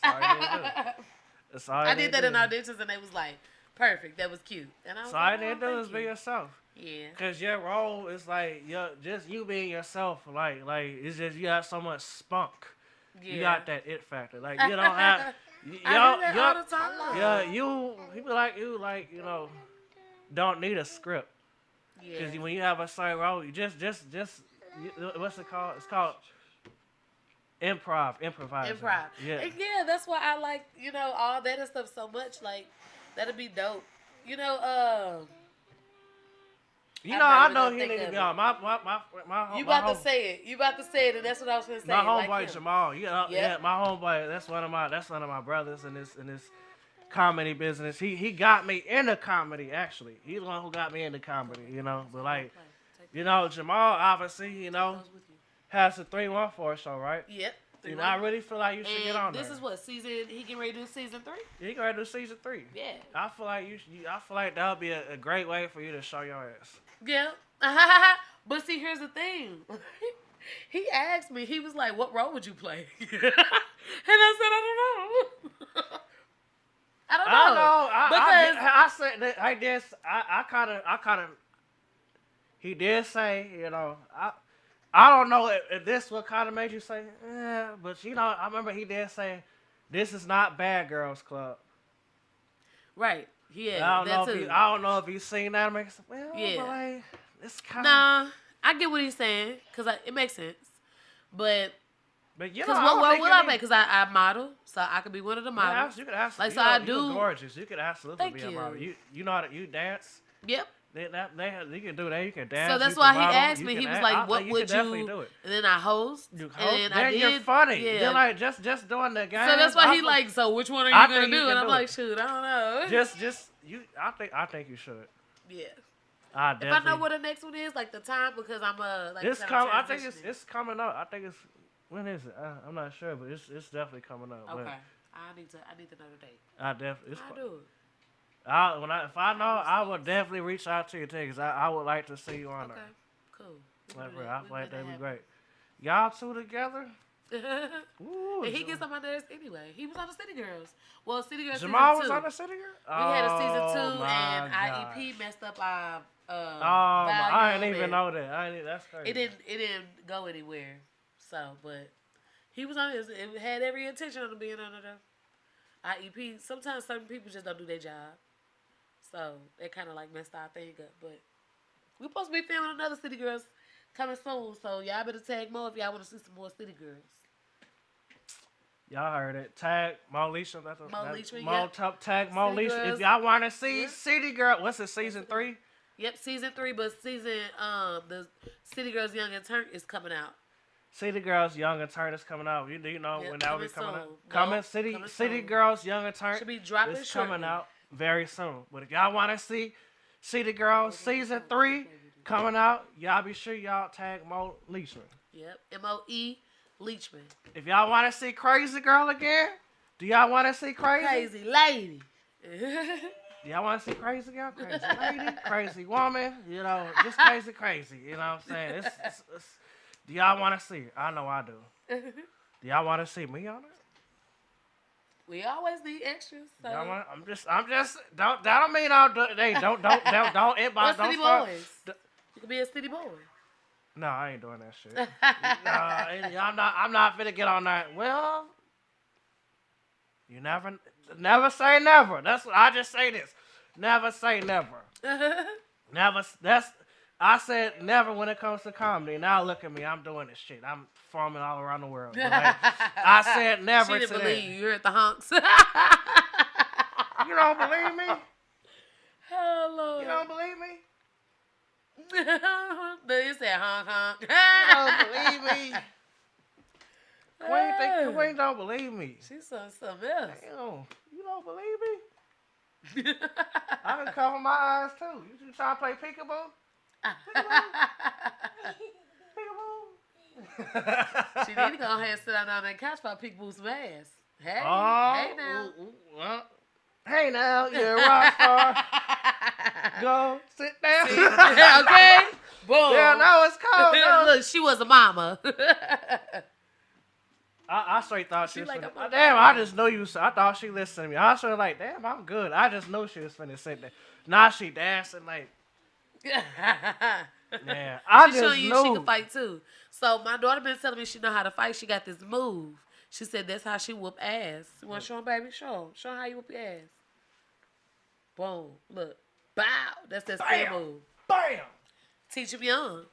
[SPEAKER 1] That's all you need to do. That's all you
[SPEAKER 2] I
[SPEAKER 1] need
[SPEAKER 2] did
[SPEAKER 1] to
[SPEAKER 2] that in
[SPEAKER 1] do.
[SPEAKER 2] auditions and they was like, perfect. That was cute. And I was
[SPEAKER 1] So all
[SPEAKER 2] like,
[SPEAKER 1] you need to do is be yourself.
[SPEAKER 2] Yeah.
[SPEAKER 1] Cause your role is like just you being yourself. Like it's just you got so much spunk.
[SPEAKER 2] Yeah.
[SPEAKER 1] You got that it factor. Like you don't have.
[SPEAKER 2] I hear that all the time.
[SPEAKER 1] Yeah, people like you don't need a script.
[SPEAKER 2] Yeah.
[SPEAKER 1] Because when you have a certain role, you just what's it called? It's called improvising.
[SPEAKER 2] Improv.
[SPEAKER 1] Yeah.
[SPEAKER 2] And yeah, that's why I like, all that and stuff so much. Like, that'd be dope.
[SPEAKER 1] I know he need to be on my
[SPEAKER 2] You about to say it. You about to say it, and that's what I was gonna say.
[SPEAKER 1] my homeboy
[SPEAKER 2] like
[SPEAKER 1] Jamal. Yeah, my homeboy. That's one of my brothers in this comedy business. He got me into comedy actually. He's the one who got me into comedy. But like, Jamal obviously has a 314 show, right?
[SPEAKER 2] Yep.
[SPEAKER 1] I really feel like you should get on there.
[SPEAKER 2] This is what season he getting ready to do season 3.
[SPEAKER 1] Yeah, you can ready to do season 3.
[SPEAKER 2] Yeah.
[SPEAKER 1] I feel like I feel like that would be a great way for you to show your ass.
[SPEAKER 2] Yeah. But see, here's the thing. He asked me. He was like, "What role would you play?" And I said, "I don't know." I don't know.
[SPEAKER 1] I said that I kind of. He did say, I don't know if this what kind of made you say, but I remember he did say, this is not Bad Girls Club.
[SPEAKER 2] Right. Yeah.
[SPEAKER 1] I don't know if you've seen that. Well,
[SPEAKER 2] yeah.
[SPEAKER 1] But like, it's kind of.
[SPEAKER 2] Nah, I get what he's saying because it makes sense, but.
[SPEAKER 1] But
[SPEAKER 2] what I make? Because I model, so I could be one of the models.
[SPEAKER 1] You could ask.
[SPEAKER 2] Like, so I do.
[SPEAKER 1] You're gorgeous. You could absolutely be a model. You know how to dance.
[SPEAKER 2] Yep.
[SPEAKER 1] You can do that. You can dance.
[SPEAKER 2] So that's why he asked me. He was like, "What would you?"
[SPEAKER 1] Do it.
[SPEAKER 2] And then I host.
[SPEAKER 1] You host.
[SPEAKER 2] And
[SPEAKER 1] then
[SPEAKER 2] I did.
[SPEAKER 1] You're funny.
[SPEAKER 2] Yeah.
[SPEAKER 1] You're like just doing the game.
[SPEAKER 2] So that's why he like. So which one are you gonna do? And I'm like, shoot, I don't know.
[SPEAKER 1] Just you. I think you should.
[SPEAKER 2] Yeah.
[SPEAKER 1] If
[SPEAKER 2] I know what the next one is, like the time, because I'm like.
[SPEAKER 1] I think it's coming up. I think it's when is it? I'm not sure, but it's definitely coming up.
[SPEAKER 2] Okay. I need to know the date.
[SPEAKER 1] I definitely.
[SPEAKER 2] I do it.
[SPEAKER 1] If I know, I would definitely reach out to you too, because I would like to see you on there.
[SPEAKER 2] Okay, cool.
[SPEAKER 1] I feel like that'd be great. Y'all two together? Ooh,
[SPEAKER 2] and he gets on my nerves anyway. He was on the City Girls. Well, City Girls
[SPEAKER 1] Jamal
[SPEAKER 2] season 2.
[SPEAKER 1] was on the City Girls?
[SPEAKER 2] We had a season 2, and IEP messed up our
[SPEAKER 1] I didn't even know that. That's crazy.
[SPEAKER 2] It didn't go anywhere. So, but he was on it. It had every intention of being on there. IEP. Sometimes certain people just don't do their job. So, it kind of like messed our thing up. But we're supposed to be filming another City Girls coming soon. So, y'all better tag Mo if y'all want to see some more City Girls.
[SPEAKER 1] Y'all heard it. Tag Mo Leishman. Tag Mo Leishman. If y'all want to see City Girl, what's it, season 3?
[SPEAKER 2] Yep, season 3. But the City Girls Young and Turn is coming out.
[SPEAKER 1] City Girls Young and Turn is coming out. Do you know when that will be coming out? City
[SPEAKER 2] soon.
[SPEAKER 1] Girls Young and Turn
[SPEAKER 2] should be dropping
[SPEAKER 1] is coming out very soon. But if y'all want to see City Girls season 3 coming out, y'all be sure y'all tag Mo Leishman.
[SPEAKER 2] Yep, M-O-E Leachman.
[SPEAKER 1] If y'all want to see Crazy Girl again, do y'all want to see
[SPEAKER 2] Crazy Lady?
[SPEAKER 1] Do y'all want to see Crazy Girl? Crazy Lady? Crazy Woman? Just crazy. You know what I'm saying? It's do y'all want to see it? I know I do. Do y'all want to see me on it?
[SPEAKER 2] We always need extras. So.
[SPEAKER 1] I'm just. Don't. That don't mean I'll do. Hey, don't inbox.
[SPEAKER 2] What city boys? You could be a city boy.
[SPEAKER 1] No, I ain't doing that shit. I'm not finna get on that. Well, you never say never. That's what I just say this. Never say never. Never. I said never when it comes to comedy. Now look at me. I'm doing this shit. I'm performing all around the world. I said never.
[SPEAKER 2] She didn't believe you. You're at the honks.
[SPEAKER 1] You don't believe me?
[SPEAKER 2] Hello.
[SPEAKER 1] You don't believe me?
[SPEAKER 2] You said honk honk.
[SPEAKER 1] You don't believe me? Queen don't believe me.
[SPEAKER 2] She's something else.
[SPEAKER 1] Damn, you don't believe me? I can cover my eyes too. You trying to play peekaboo?
[SPEAKER 2] She need to go ahead and sit down on that couch for a peekaboo some ass. Hey, hey now.
[SPEAKER 1] Hey now, you're a rock star. Go sit down.
[SPEAKER 2] Okay? Boom.
[SPEAKER 1] Damn, that was cold.
[SPEAKER 2] Look, she was a mama.
[SPEAKER 1] I straight thought she
[SPEAKER 2] She
[SPEAKER 1] was
[SPEAKER 2] like
[SPEAKER 1] finna.
[SPEAKER 2] a
[SPEAKER 1] Damn, I just know you. I thought she listened to me. I was sort of like, damn, I'm good. I just know she was finna sit there. Now she dancing like, yeah. I
[SPEAKER 2] She's
[SPEAKER 1] just
[SPEAKER 2] showing you
[SPEAKER 1] knew.
[SPEAKER 2] she can fight too. So my daughter been telling me she know how to fight. She got this move. She said that's how she whoop ass. You want to show 'em, baby? Show 'em. Show 'em how you whoop your ass. Boom. Look. Bow. That's that spin
[SPEAKER 1] Bam.
[SPEAKER 2] move.
[SPEAKER 1] Bam.
[SPEAKER 2] Teach him young.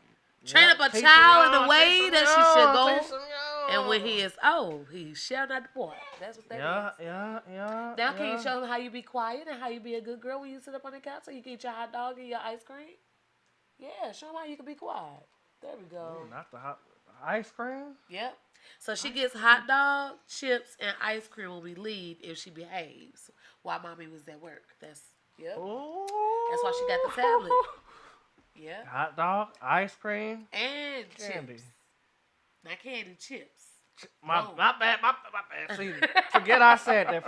[SPEAKER 2] Train up a
[SPEAKER 1] Teach
[SPEAKER 2] child
[SPEAKER 1] him
[SPEAKER 2] in the
[SPEAKER 1] young,
[SPEAKER 2] way
[SPEAKER 1] teach
[SPEAKER 2] that
[SPEAKER 1] him
[SPEAKER 2] she
[SPEAKER 1] young,
[SPEAKER 2] should go.
[SPEAKER 1] teach him young.
[SPEAKER 2] And when he is old, he shall not depart. That's what that is.
[SPEAKER 1] Yeah.
[SPEAKER 2] Now can you show him how you be quiet and how you be a good girl when you sit up on the couch so you can eat your hot dog and your ice cream? Yeah, show him how you can be quiet. There we go.
[SPEAKER 1] Ooh, not the hot ice cream.
[SPEAKER 2] Yep. So she gets hot dog, chips, and ice cream when we leave if she behaves while mommy was at work. Yep.
[SPEAKER 1] Ooh.
[SPEAKER 2] That's why she got the tablet. Yep.
[SPEAKER 1] Hot dog, ice cream,
[SPEAKER 2] And
[SPEAKER 1] candy.
[SPEAKER 2] chips. Not candy, chips.
[SPEAKER 1] My
[SPEAKER 2] Oh.
[SPEAKER 1] bad. See, forget I said that.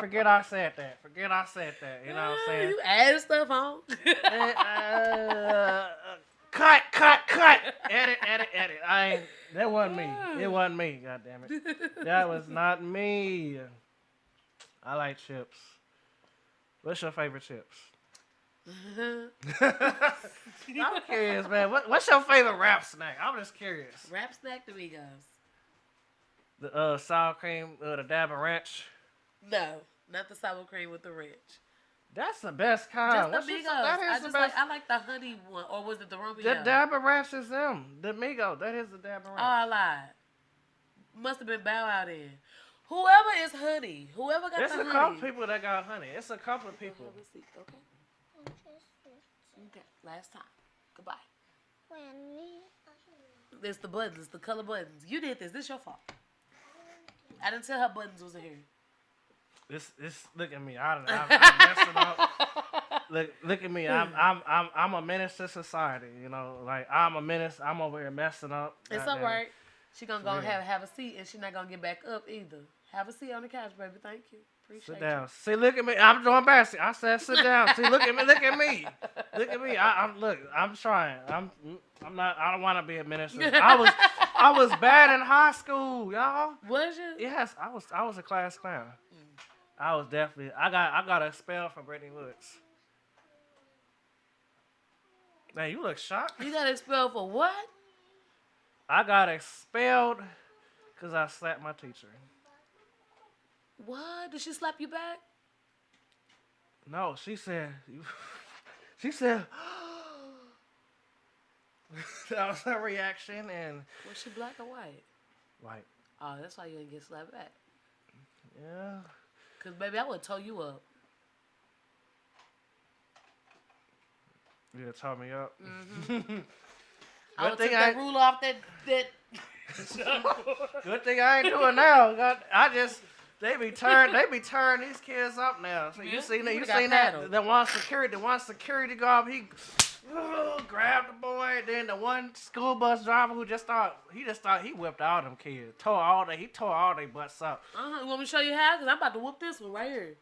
[SPEAKER 1] You know what I'm saying?
[SPEAKER 2] You added stuff on.
[SPEAKER 1] Cut. Edit. That wasn't me. It wasn't me, God damn it. That was not me. I like chips. What's your favorite chips? I'm curious, man. What's your favorite rap snack? I'm just curious.
[SPEAKER 2] Rap snack Domingos.
[SPEAKER 1] The sour cream, the dab and ranch.
[SPEAKER 2] No, not the sour cream with the ranch.
[SPEAKER 1] That's the best kind.
[SPEAKER 2] Just Domingos. I like the honey one, or was it the Romeo?
[SPEAKER 1] The dab and ranch is them. The Migo. That is the dab and
[SPEAKER 2] Oh,
[SPEAKER 1] ranch.
[SPEAKER 2] I lied. Must have been Bow Out in. Whoever is honey, whoever got
[SPEAKER 1] There's
[SPEAKER 2] the
[SPEAKER 1] a
[SPEAKER 2] honey.
[SPEAKER 1] couple people that got honey. It's a couple of people.
[SPEAKER 2] Let's see. Okay. Okay. Last time. Goodbye. There's the buttons, the color buttons. You did this. This your fault. I didn't tell her buttons was in here.
[SPEAKER 1] This look at me. I'm messing up. Look at me. I'm a menace to society. You know, like I'm a menace. I'm over here messing up.
[SPEAKER 2] It's
[SPEAKER 1] Goddamn.
[SPEAKER 2] all right. She gonna go and
[SPEAKER 1] Yeah.
[SPEAKER 2] have a seat, and she not gonna get back up either. Have a seat on the couch, baby. Thank you. Appreciate
[SPEAKER 1] Sit down. See, look at me. I'm doing bad. See, I said sit down. See, look at me. Look at me. Look at me. I'm trying. I'm not. I don't want to be a menace. I was bad in high school, y'all.
[SPEAKER 2] Was you?
[SPEAKER 1] Yes, I was a class clown. I was definitely. I got expelled from Brittany Woods. Man, you look shocked.
[SPEAKER 2] You got expelled for what?
[SPEAKER 1] I got expelled because I slapped my teacher.
[SPEAKER 2] What? Did she slap you back?
[SPEAKER 1] No, she said. She said. That was her reaction, and
[SPEAKER 2] Was she black or white?
[SPEAKER 1] like,
[SPEAKER 2] Oh, that's why you didn't get slapped back.
[SPEAKER 1] yeah.
[SPEAKER 2] Cause baby, I would tow you up.
[SPEAKER 1] You tore me up.
[SPEAKER 2] Mm-hmm. I
[SPEAKER 1] Good
[SPEAKER 2] would
[SPEAKER 1] thing
[SPEAKER 2] take that rule off that.
[SPEAKER 1] Good thing I ain't doing now. They be turning these kids up now. So you seen that? You seen that? The one security guard, he grabbed the boy. Then the one school bus driver who just thought he whipped all them kids. He tore all their butts up.
[SPEAKER 2] You want me to show you how? Cause I'm about to whoop this one right here.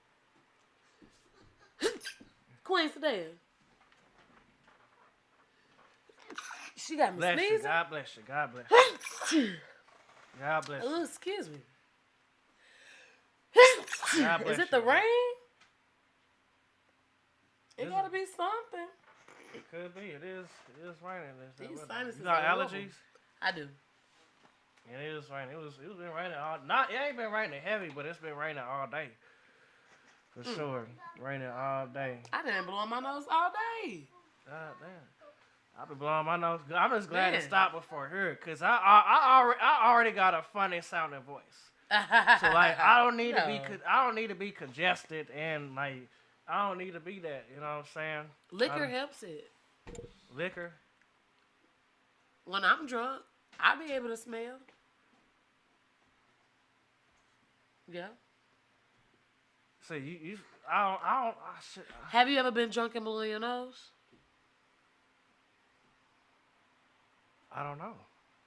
[SPEAKER 2] Queen Sedan. She got me
[SPEAKER 1] Bless you.
[SPEAKER 2] sneezing.
[SPEAKER 1] God bless you. God bless you. God bless you.
[SPEAKER 2] Oh, excuse me.
[SPEAKER 1] God bless
[SPEAKER 2] Is it the
[SPEAKER 1] you.
[SPEAKER 2] rain? It
[SPEAKER 1] Is
[SPEAKER 2] gotta
[SPEAKER 1] it?
[SPEAKER 2] be something.
[SPEAKER 1] It could be. It is raining.
[SPEAKER 2] These sinuses
[SPEAKER 1] You got
[SPEAKER 2] are horrible.
[SPEAKER 1] allergies?
[SPEAKER 2] I do.
[SPEAKER 1] It is raining. It been raining all. It ain't been raining heavy, but it's been raining all day. For sure, raining all day.
[SPEAKER 2] I didn't blow my nose all day.
[SPEAKER 1] God damn. I've been blowing my nose. I'm just glad
[SPEAKER 2] Man.
[SPEAKER 1] it stopped before her, cause I already got a funny sounding voice. So like I don't need to be congested, and like I don't need to be that. You know what I'm saying?
[SPEAKER 2] Liquor helps it.
[SPEAKER 1] Liquor.
[SPEAKER 2] When I'm drunk, I be able to smell. Yeah.
[SPEAKER 1] See you. I don't. Shit.
[SPEAKER 2] Have you ever been drunk and blowing your nose?
[SPEAKER 1] I don't know.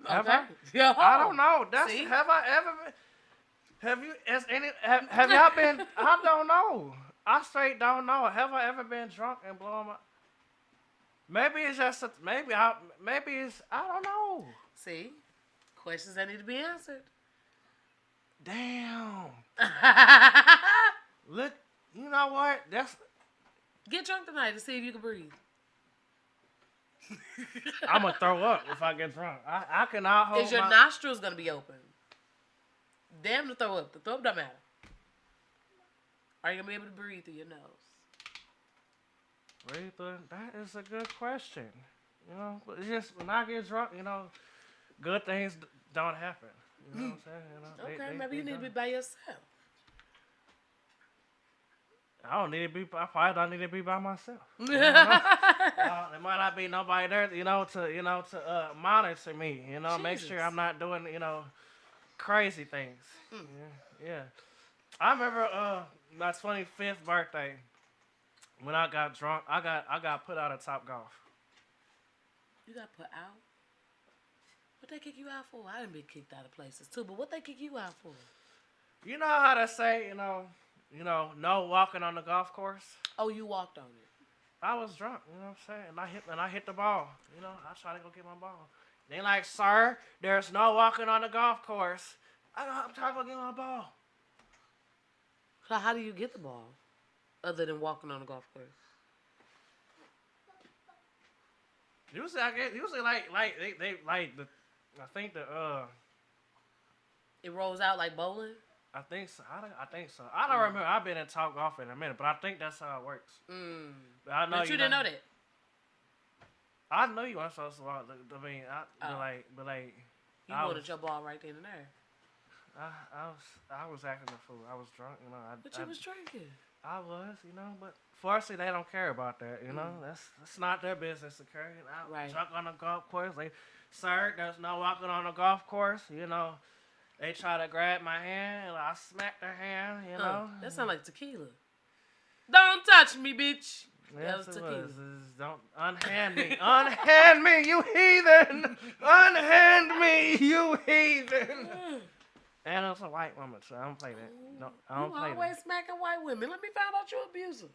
[SPEAKER 1] Have
[SPEAKER 2] Okay.
[SPEAKER 1] I?
[SPEAKER 2] Yeah.
[SPEAKER 1] I don't know.
[SPEAKER 2] See?
[SPEAKER 1] Have I ever been? Have you? Have y'all been? I don't know. I straight don't know. Have I ever been drunk and blown my? Maybe it's just maybe it's I don't know.
[SPEAKER 2] See, questions that need to be answered.
[SPEAKER 1] Damn. Look, you know what? That's
[SPEAKER 2] Get drunk tonight to see if you can breathe.
[SPEAKER 1] I'm gonna throw up if I get drunk. I cannot hold.
[SPEAKER 2] Is your
[SPEAKER 1] my...
[SPEAKER 2] nostrils gonna be open? Damn, to throw up. The throw up don't matter. Are you gonna be able to breathe through your nose?
[SPEAKER 1] Breathe through. That is a good question. You know, but it's just when I get drunk, you know, good things don't happen. You know what I'm saying? You know,
[SPEAKER 2] Okay, maybe you need to be by yourself.
[SPEAKER 1] I don't need to be. I probably don't need to be by myself. There might not be nobody there, to monitor me. You know, make sure I'm not doing, crazy things. Yeah. I remember my 25th birthday when I got drunk. I got put out of Top Golf.
[SPEAKER 2] You got put out? What they kick you out for? I done been kicked out of places too, but what they kick you out for?
[SPEAKER 1] You know how to say, no walking on the golf course.
[SPEAKER 2] Oh, you walked on it.
[SPEAKER 1] I was drunk, you know what I'm saying? And I hit the ball. I tried to go get my ball. They like, sir, there's no walking on the golf course. I'm trying to go get my ball.
[SPEAKER 2] So how do you get the ball, other than walking on the golf course?
[SPEAKER 1] Usually they I think
[SPEAKER 2] It rolls out like bowling.
[SPEAKER 1] I think so. I think so. I don't remember. I've been in Top Golf in a minute, but I think that's how it works. But I know
[SPEAKER 2] But you didn't know that.
[SPEAKER 1] I know you weren't supposed to walk. I mean, but
[SPEAKER 2] You wanted your ball right then and there.
[SPEAKER 1] I was acting a fool. I was drunk,
[SPEAKER 2] But you was drinking.
[SPEAKER 1] I was, but fortunately they don't care about that, That's not their business to care.
[SPEAKER 2] Right.
[SPEAKER 1] Drunk on the golf course. Sir, there's no walking on the golf course, They try to grab my hand, and I smack their hand,
[SPEAKER 2] That sounds like tequila. Don't touch me, bitch.
[SPEAKER 1] Yes,
[SPEAKER 2] that was
[SPEAKER 1] it
[SPEAKER 2] tequila.
[SPEAKER 1] was. Don't unhand me. Unhand me, you heathen. Unhand me, you heathen. And it was a white woman, so I don't play that. No, I don't play that.
[SPEAKER 2] You always smacking white women. Let me find out you're abusive.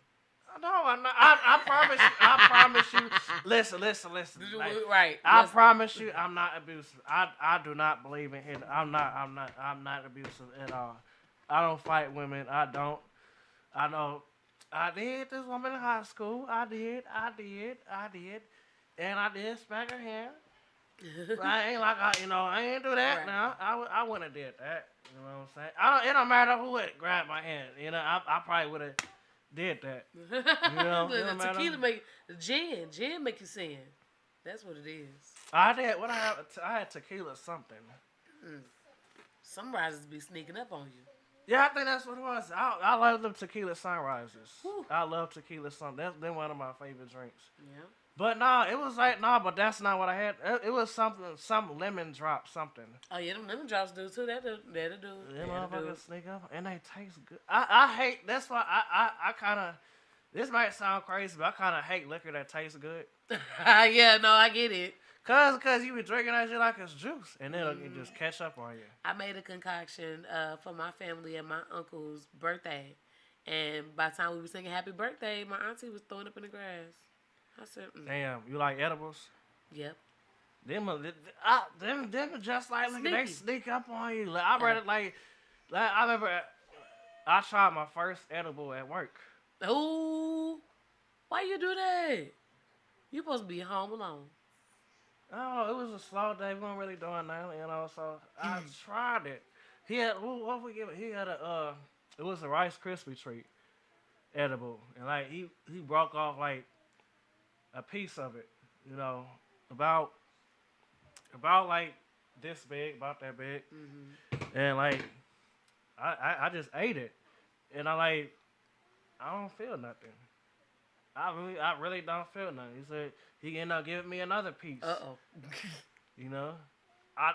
[SPEAKER 1] No, I'm not. I promise you. I promise you. Listen.
[SPEAKER 2] Right.
[SPEAKER 1] I promise you, I'm not abusive. I do not believe in it. I'm not abusive at all. I don't fight women. I don't. I know. I did this woman in high school. I did. And I did smack her hand. But I ain't like I ain't do that. Right. Now I wouldn't have did that. You know what I'm saying? It don't matter who would grab my hand. I probably would have did that.
[SPEAKER 2] The tequila make the gin make you sin. That's what it is.
[SPEAKER 1] I did. I had tequila something.
[SPEAKER 2] Sunrises be sneaking up on you.
[SPEAKER 1] Yeah, I think that's what it was. I love them tequila sunrises. Whew. I love tequila sun. That's been one of my favorite drinks.
[SPEAKER 2] Yeah.
[SPEAKER 1] But it was but that's not what I had. It was some lemon drop something.
[SPEAKER 2] Oh yeah, them lemon drops do too. That'll do.
[SPEAKER 1] Them motherfuckers sneak up and they taste good. I hate. That's why I kind of. This might sound crazy, but I kind of hate liquor that tastes good.
[SPEAKER 2] Yeah, no, I get it.
[SPEAKER 1] Cause you be drinking that shit like it's juice, and then it just catch up on you.
[SPEAKER 2] I made a concoction for my family at my uncle's birthday, and by the time we were singing "Happy Birthday," my auntie was throwing up in the grass. I said,
[SPEAKER 1] "Damn, you like edibles?"
[SPEAKER 2] Yep.
[SPEAKER 1] Them just like look, they sneak up on you. Like, I remember I tried my first edible at work.
[SPEAKER 2] Ooh, why you do that? You supposed to be home alone.
[SPEAKER 1] Oh, it was a slow day. We weren't really doing nothing, so I tried it. He had, what we give it? He had it was a Rice Krispie treat edible. And he broke off a piece of it, about like this big, about that big. Mm-hmm. And I just ate it. And I don't feel nothing. I really don't feel nothing. He said he ended up giving me another piece. I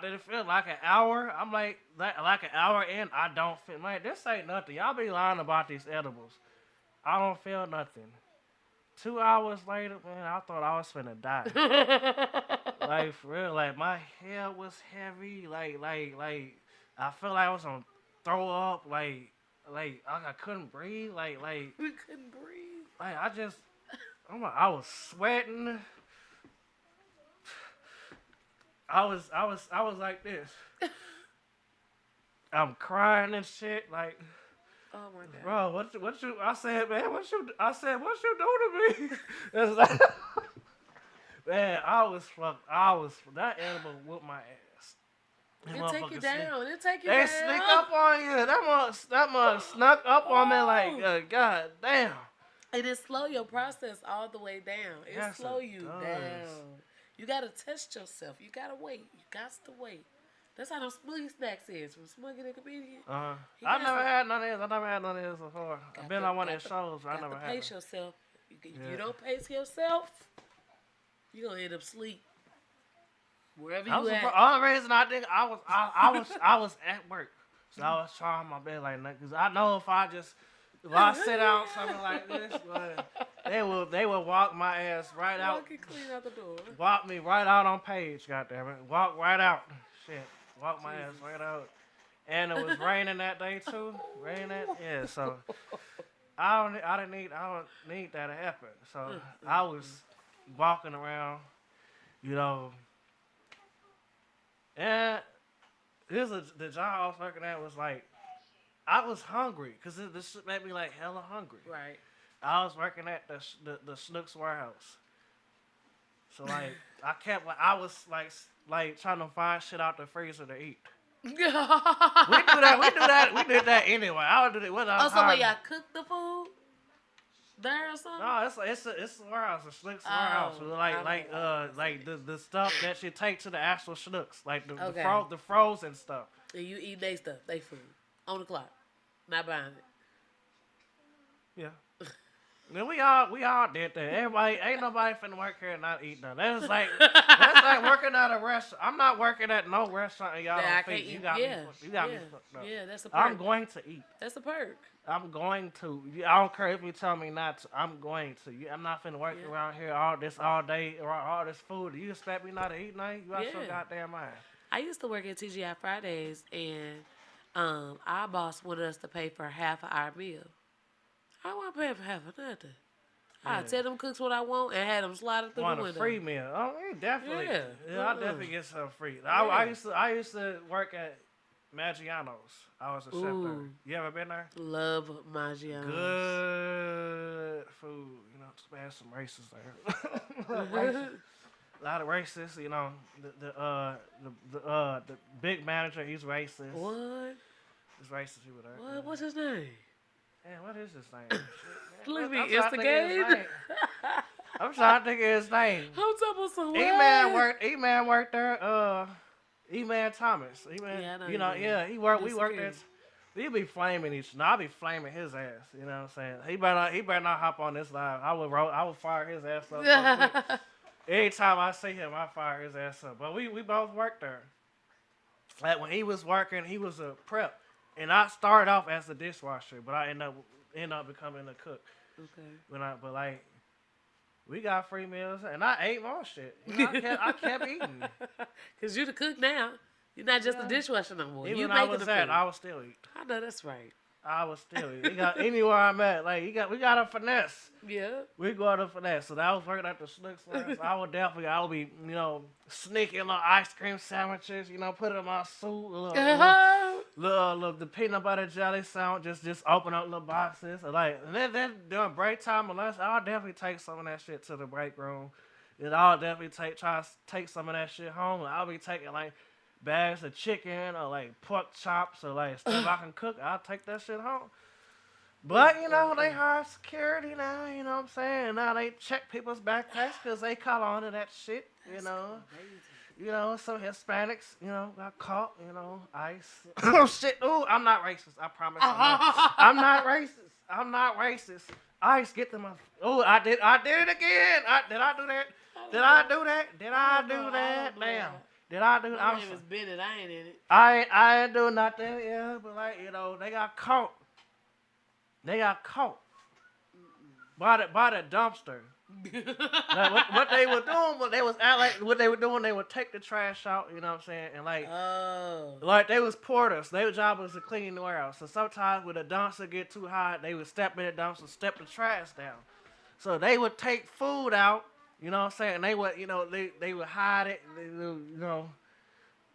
[SPEAKER 1] didn't feel like an hour. I'm like an hour in, I don't feel this ain't nothing. Y'all be lying about these edibles. I don't feel nothing. 2 hours later, man, I thought I was finna die. For real, my head was heavy. I felt like I was gonna throw up. I couldn't breathe.
[SPEAKER 2] We couldn't breathe.
[SPEAKER 1] I was sweating. I was like this. I'm crying and shit. Like,
[SPEAKER 2] Oh my god.
[SPEAKER 1] bro, what you? I said, man, what you do to me? It's like, man, I was that animal whooped my ass. Them
[SPEAKER 2] It take you
[SPEAKER 1] motherfuckers
[SPEAKER 2] down. It take you
[SPEAKER 1] They
[SPEAKER 2] down.
[SPEAKER 1] sneak up on you. That mug snuck up on me like, god damn.
[SPEAKER 2] It is slow your process all the way down. It
[SPEAKER 1] Yes,
[SPEAKER 2] slow
[SPEAKER 1] it
[SPEAKER 2] you
[SPEAKER 1] does.
[SPEAKER 2] down. You gotta test yourself. You gotta wait. You got to wait. That's how them smoothie snacks is from Smuggy the Comedian. He
[SPEAKER 1] I
[SPEAKER 2] got
[SPEAKER 1] never
[SPEAKER 2] some-
[SPEAKER 1] had none of this. I never had none of this before. I've been on one of his shows, but I
[SPEAKER 2] Got
[SPEAKER 1] never
[SPEAKER 2] to
[SPEAKER 1] had
[SPEAKER 2] pace
[SPEAKER 1] it.
[SPEAKER 2] yourself. If
[SPEAKER 1] Yeah.
[SPEAKER 2] you don't pace yourself, you're gonna end up sleep. Wherever
[SPEAKER 1] That
[SPEAKER 2] you
[SPEAKER 1] was the
[SPEAKER 2] at.
[SPEAKER 1] only reason I think I was at work, so I was trying my best like that because I know if I sit down something like this, they will walk my ass right out,
[SPEAKER 2] Walk it clean out the door.
[SPEAKER 1] walk me right out on page, goddamn it, walk right out, shit, walk my ass right out, and it was raining that day too, yeah, so I don't need that to happen, so I was walking around, you know. And the job I was working at was like, I was hungry because this shit made me like hella hungry.
[SPEAKER 2] Right.
[SPEAKER 1] I was working at the Snooks warehouse, so like I was like trying to find shit out the freezer to eat. We did that anyway. I would do that.
[SPEAKER 2] Also, like y'all cook the food there or something?
[SPEAKER 1] No, it's a warehouse, a Snooks warehouse. So like the stuff that you take to the actual Snooks, like the frozen stuff.
[SPEAKER 2] And you eat they stuff, they food on the clock, not buying it.
[SPEAKER 1] Yeah. Then we all did that. Everybody ain't nobody finna work here and not eat nothing. That's like working at a restaurant. I'm not working at no restaurant and y'all
[SPEAKER 2] That I
[SPEAKER 1] don't feed.
[SPEAKER 2] can't
[SPEAKER 1] You
[SPEAKER 2] eat.
[SPEAKER 1] got
[SPEAKER 2] Yeah.
[SPEAKER 1] me fucked up.
[SPEAKER 2] Yeah, that's a perk.
[SPEAKER 1] I'm going to eat.
[SPEAKER 2] That's a perk.
[SPEAKER 1] I'm going to. I don't care if you tell me not to. I'm going to. I'm not finna work around here all day around all this food. You expect me not to eat nothing? You out your goddamn mind.
[SPEAKER 2] I used to work at TGI Fridays, and our boss wanted us to pay for half of our meal. I don't want to pay for half of nothing. I tell them cooks what I want and had them slide it through the window.
[SPEAKER 1] Want a free meal? Oh, definitely.
[SPEAKER 2] Yeah.
[SPEAKER 1] I definitely get some free. I used to work at Maggiano's. I was a chef there. You ever been there?
[SPEAKER 2] Love Maggiano's.
[SPEAKER 1] Good food. You know, just had some races there. A lot of racists. You know, the big manager. He's racist.
[SPEAKER 2] What?
[SPEAKER 1] He's racist people there.
[SPEAKER 2] What? What's his name?
[SPEAKER 1] Man, what is his name? Shit, man.
[SPEAKER 2] Look at me
[SPEAKER 1] I'm trying to think of his
[SPEAKER 2] instigate.
[SPEAKER 1] name. I'm trying to think of his name.
[SPEAKER 2] I'm talking about some
[SPEAKER 1] E-Man worked there. E-Man Thomas. E-Man,
[SPEAKER 2] Yeah, I know
[SPEAKER 1] you know,
[SPEAKER 2] E-Man.
[SPEAKER 1] yeah, he worked. We
[SPEAKER 2] This
[SPEAKER 1] worked
[SPEAKER 2] kid.
[SPEAKER 1] there. We be flaming each. No, I be flaming his ass. You know what I'm saying? He better not hop on this live. I would fire his ass up. So quick. Every time I see him, I fire his ass up. But we both worked there. Like when he was working, he was a prep, and I started off as a dishwasher, but I end up becoming a cook.
[SPEAKER 2] Okay.
[SPEAKER 1] But like, we got free meals, and I ate more shit. You know, I kept eating.
[SPEAKER 2] Cause you the cook now. You're not just a dishwasher no more.
[SPEAKER 1] Even
[SPEAKER 2] You
[SPEAKER 1] when I
[SPEAKER 2] making
[SPEAKER 1] was
[SPEAKER 2] the
[SPEAKER 1] that,
[SPEAKER 2] food.
[SPEAKER 1] I was still eat.
[SPEAKER 2] I know that's right.
[SPEAKER 1] I was still eat. Anywhere I'm at, like we got a finesse.
[SPEAKER 2] Yeah.
[SPEAKER 1] We go to finesse. So that I was working at the Snooks. I would be, you know, sneaking little ice cream sandwiches, you know, put it in my suit, little the peanut butter jelly sandwich, just open up little boxes. And then during break time or lunch, I'll definitely take some of that shit to the break room. And I'll definitely try to take some of that shit home. And I'll be taking like bags of chicken or like pork chops or like stuff I can cook. I'll take that shit home. But, you know, they hire security now, you know what I'm saying? Now they check people's backpacks because they caught on to that shit, you know. You know, some Hispanics, you know, got caught, you know, ICE. Oh, shit. Ooh, I'm not racist. I promise I'm not racist. I'm not racist. ICE, get them off. Oh, I did it again. Did I do that? Did I do that? Damn. Did I do that?
[SPEAKER 2] My name is Bennett. I ain't in it.
[SPEAKER 1] I ain't do nothing, yeah, but like, you know, they got caught. They got caught by the dumpster. Like what they were doing, what they were doing, they would take the trash out, you know what I'm saying, and
[SPEAKER 2] Oh.
[SPEAKER 1] like they was porters. Their job was to clean the warehouse. So sometimes when the dumpster get too hot, they would step in the dumpster, step the trash down. So they would take food out, you know what I'm saying, and they would, they would hide it,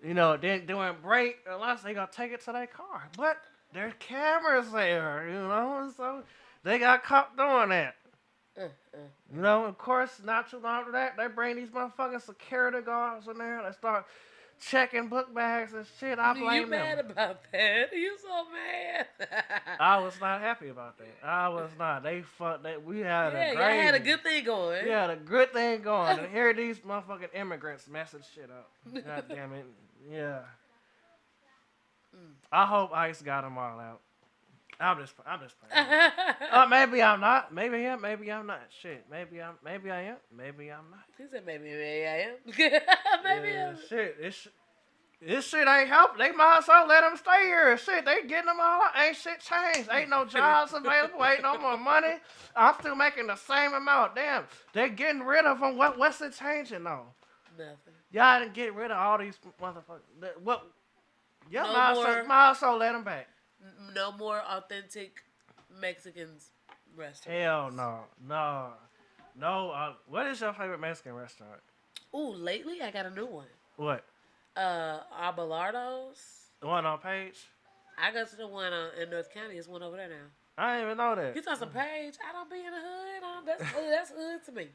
[SPEAKER 1] then during break or lunch they gonna take it to their car. But there's cameras there, so they got caught doing that.
[SPEAKER 2] Uh, uh.
[SPEAKER 1] Of course, not too long after that, they bring these motherfucking security guards in there. They start checking book bags and shit. I
[SPEAKER 2] You
[SPEAKER 1] blame
[SPEAKER 2] mad
[SPEAKER 1] them.
[SPEAKER 2] about that? You so mad?
[SPEAKER 1] I was not happy about that. I was not. They fucked that. We had
[SPEAKER 2] Yeah,
[SPEAKER 1] a
[SPEAKER 2] y'all had a
[SPEAKER 1] great.
[SPEAKER 2] good thing going.
[SPEAKER 1] We had a good thing going. And here these motherfucking immigrants messing shit up. God damn it. Yeah. I hope ICE got them all out. I'm just playing. Maybe I'm not. Maybe I am. Maybe I'm not. Shit. Maybe I am. Maybe I'm not.
[SPEAKER 2] He said maybe I am. Maybe
[SPEAKER 1] Yeah,
[SPEAKER 2] I'm.
[SPEAKER 1] shit. This shit ain't helping. They might as well let them stay here. Shit, they getting them all out. Ain't shit changed. Ain't no jobs available. Ain't no more money. I'm still making the same amount. Damn, they getting rid of them. What's it changing though?
[SPEAKER 2] Nothing.
[SPEAKER 1] Y'all didn't get rid of all these motherfuckers. What? Y'all
[SPEAKER 2] No
[SPEAKER 1] might as well let them back.
[SPEAKER 2] No more authentic Mexicans restaurants.
[SPEAKER 1] Hell no. What is your favorite Mexican restaurant?
[SPEAKER 2] Ooh, lately I got a new one.
[SPEAKER 1] What?
[SPEAKER 2] Abelardo's.
[SPEAKER 1] The one on Page?
[SPEAKER 2] I go to the one in North County. It's one over there now.
[SPEAKER 1] I didn't even know that.
[SPEAKER 2] You talking some Page? I don't be in the hood. That's hood to me.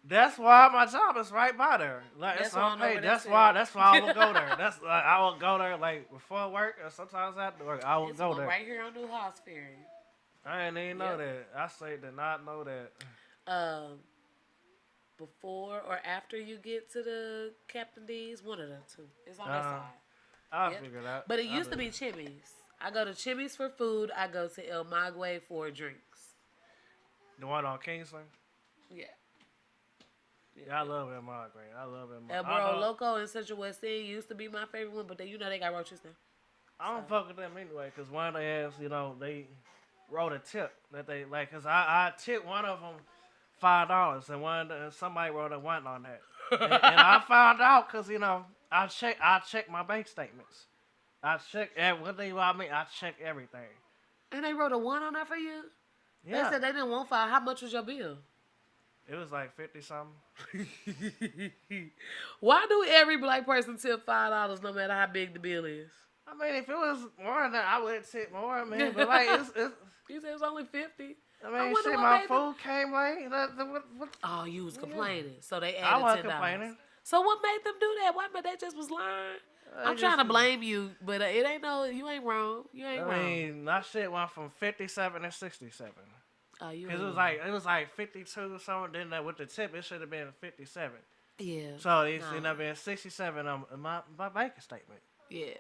[SPEAKER 1] That's why my job is right by there. Like
[SPEAKER 2] That's
[SPEAKER 1] it's
[SPEAKER 2] why I
[SPEAKER 1] on
[SPEAKER 2] know
[SPEAKER 1] Page.
[SPEAKER 2] where
[SPEAKER 1] That's
[SPEAKER 2] that's
[SPEAKER 1] why I
[SPEAKER 2] at.
[SPEAKER 1] will go there. That's like I will go there like before work or sometimes after work. I will
[SPEAKER 2] It's
[SPEAKER 1] go
[SPEAKER 2] one
[SPEAKER 1] there.
[SPEAKER 2] right here on New House Ferry.
[SPEAKER 1] I didn't even know
[SPEAKER 2] Yep.
[SPEAKER 1] that. I say did not know that.
[SPEAKER 2] Before or after you get to the Captain D's, one of the two. It's on that side.
[SPEAKER 1] I'll
[SPEAKER 2] Yep.
[SPEAKER 1] figure it out.
[SPEAKER 2] But it used to be Chimmy's. I go to Chimmy's for food. I go to El Maguey for drinks.
[SPEAKER 1] The one on Kingsland.
[SPEAKER 2] Yeah.
[SPEAKER 1] Yeah, I love El Magre. I love El
[SPEAKER 2] El
[SPEAKER 1] Magre.
[SPEAKER 2] Burro Loco in Central West End used to be my favorite one, but then they got roaches now.
[SPEAKER 1] I don't fuck with them anyway, because one of they ass, they wrote a tip that they like, because I tipped one of them $5, and somebody wrote a one on that. And I found out because, I check my bank statements. I check, what they want me, I check everything.
[SPEAKER 2] And they wrote a one on there for you?
[SPEAKER 1] Yeah.
[SPEAKER 2] They said they didn't want five. How much was your bill?
[SPEAKER 1] It was like 50 something.
[SPEAKER 2] Why do every black person tip $5 no matter how big the bill is?
[SPEAKER 1] I mean, if it was more than that, I would tip more, man. But like, it's
[SPEAKER 2] You said it was only 50.
[SPEAKER 1] I mean,
[SPEAKER 2] wonder
[SPEAKER 1] shit,
[SPEAKER 2] what
[SPEAKER 1] my
[SPEAKER 2] made
[SPEAKER 1] food came late. What?
[SPEAKER 2] Oh, you was complaining, so they added
[SPEAKER 1] I wasn't
[SPEAKER 2] $10.
[SPEAKER 1] complaining.
[SPEAKER 2] So what made them do that? Why? But they just was lying. I'm trying to blame you, but it ain't you ain't wrong. You ain't wrong.
[SPEAKER 1] I mean, that shit went from 57 to 67.
[SPEAKER 2] Oh, you
[SPEAKER 1] Cause
[SPEAKER 2] ain't
[SPEAKER 1] it was like 52 or something. Then with the tip, it should have been 57.
[SPEAKER 2] Yeah.
[SPEAKER 1] So it ended up being 67 on my bank statement.
[SPEAKER 2] Yeah.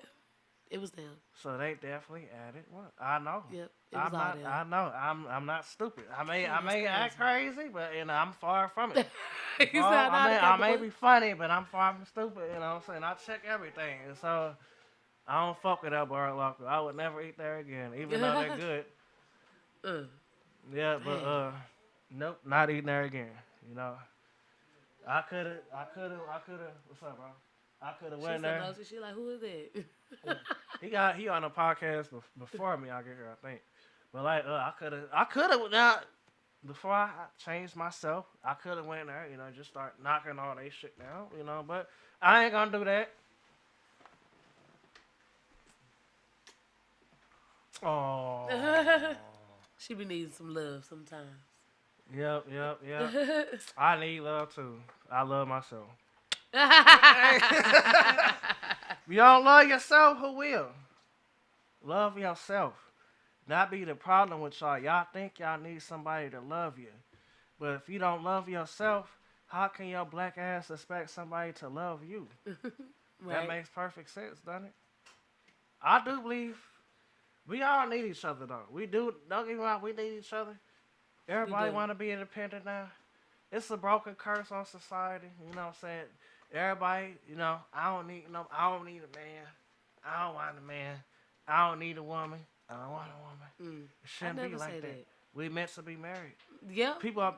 [SPEAKER 2] It was them.
[SPEAKER 1] So they definitely added one. I know.
[SPEAKER 2] Yep. It was all them.
[SPEAKER 1] I know. I'm not stupid. I may
[SPEAKER 2] That's
[SPEAKER 1] act crazy, but I'm far from it.
[SPEAKER 2] You sound
[SPEAKER 1] I may be funny, but I'm far from stupid. You know what I'm saying? I check everything, and so I don't fuck with that bar local. I would never eat there again, even though they're good. Yeah, but nope, not eating there again. I coulda. What's up, bro? I coulda went there.
[SPEAKER 2] She like, who is that?
[SPEAKER 1] He on a podcast before me. I get here, I think. But like, I coulda now. Before I changed myself, I coulda went there. Just start knocking all that shit down. But I ain't gonna do that. Oh.
[SPEAKER 2] She be needing some love sometimes.
[SPEAKER 1] Yep. I need love too. I love myself. If you don't love yourself, who will? Love yourself. That be the problem with y'all. Y'all think y'all need somebody to love you. But if you don't love yourself, how can your black ass expect somebody to love you?
[SPEAKER 2] Right.
[SPEAKER 1] That makes perfect sense, doesn't it? I do believe we all need each other, though. We do. Don't get me wrong, we need each other. Everybody want to be independent now. It's a broken curse on society. You know what I'm saying? Everybody, I don't need a man. I don't want a man. I don't need a woman. I don't want a woman. It shouldn't be like that. We meant to be married.
[SPEAKER 2] Yeah.
[SPEAKER 1] People are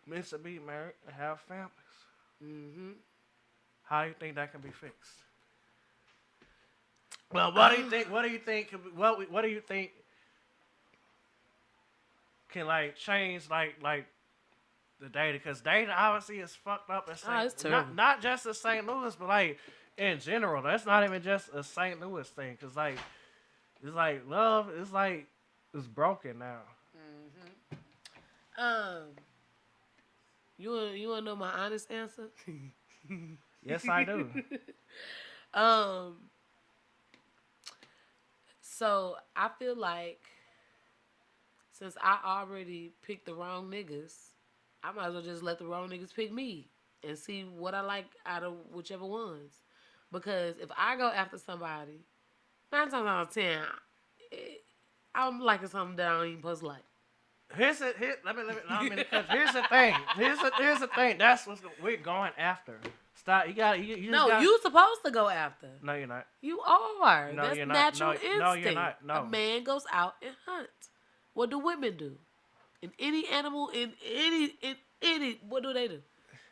[SPEAKER 1] meant to be married and have families.
[SPEAKER 2] Mm-hmm.
[SPEAKER 1] How do you think that can be fixed? Well, what do you think? What do you think? What do you think can like change like the dating? Because dating obviously is fucked up in
[SPEAKER 2] Oh,
[SPEAKER 1] St.
[SPEAKER 2] it's terrible.
[SPEAKER 1] Not just in St. Louis, but like in general. That's not even just a St. Louis thing. Cause like it's like love. It's like it's broken now.
[SPEAKER 2] Um, you wanna know my honest answer?
[SPEAKER 1] Yes, I do.
[SPEAKER 2] um, so I feel like since I already picked the wrong niggas, I might as well just let the wrong niggas pick me and see what I like out of whichever ones. Because if I go after somebody, 9 times out of 10, I'm liking something that I don't even supposed to like.
[SPEAKER 1] Let me, I don't mean to cut you. Here's the thing. Here's the thing. That's what we're going after. Stop. You got you just
[SPEAKER 2] No,
[SPEAKER 1] gotta,
[SPEAKER 2] you supposed to go after.
[SPEAKER 1] No, you're not.
[SPEAKER 2] You are.
[SPEAKER 1] No,
[SPEAKER 2] That's
[SPEAKER 1] you're not.
[SPEAKER 2] natural
[SPEAKER 1] No,
[SPEAKER 2] instinct.
[SPEAKER 1] no, you're not. No.
[SPEAKER 2] A man goes out and hunts. What do women do? In any animal, in any, what do they do?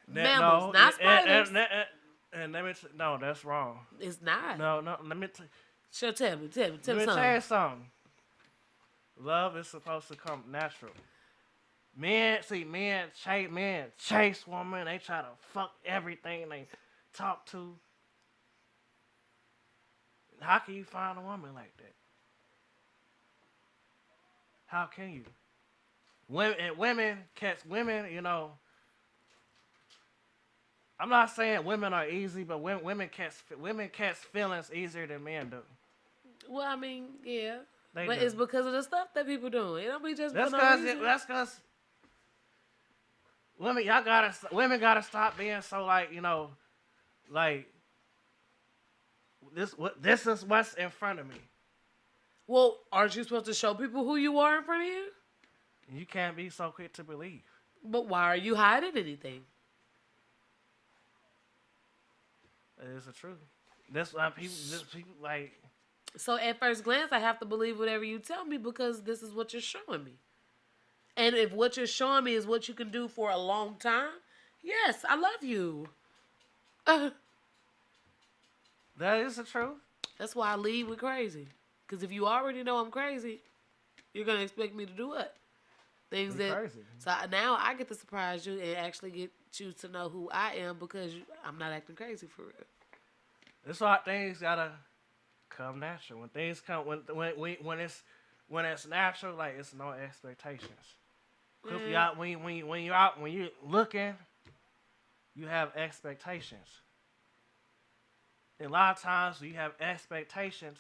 [SPEAKER 2] Mammals, not spiders.
[SPEAKER 1] And let me no, that's wrong.
[SPEAKER 2] It's not.
[SPEAKER 1] No, let me
[SPEAKER 2] Sure, tell me
[SPEAKER 1] let me
[SPEAKER 2] something.
[SPEAKER 1] tell you something. Love is supposed to come natural. Men chase women. They try to fuck everything they talk to. How can you find a woman like that? How can you? Women catch women. You know, I'm not saying women are easy, but women catch feelings easier than men do.
[SPEAKER 2] Well, I mean, yeah.
[SPEAKER 1] They
[SPEAKER 2] But
[SPEAKER 1] do.
[SPEAKER 2] it's because of the stuff that people doing. It don't be just
[SPEAKER 1] That's
[SPEAKER 2] for no reason.
[SPEAKER 1] because women gotta stop being so like like this is what's in front of me.
[SPEAKER 2] Well, aren't you supposed to show people who you are in front of you?
[SPEAKER 1] You can't be so quick to believe.
[SPEAKER 2] But why are you hiding anything?
[SPEAKER 1] It is the truth. That's why people like.
[SPEAKER 2] So at first glance, I have to believe whatever you tell me because this is what you're showing me. And if what you're showing me is what you can do for a long time, yes, I love you.
[SPEAKER 1] That is the truth.
[SPEAKER 2] That's why I lead with crazy. Because if you already know I'm crazy, you're going to expect me to do what? Things
[SPEAKER 1] Be
[SPEAKER 2] that.
[SPEAKER 1] crazy.
[SPEAKER 2] So now I get to surprise you and actually get you to know who I am because I'm not acting crazy for real.
[SPEAKER 1] That's why things gotta come natural. When things come, when it's natural, like it's no expectations. Cause when you're out, when you're looking, you have expectations. And a lot of times when you have expectations,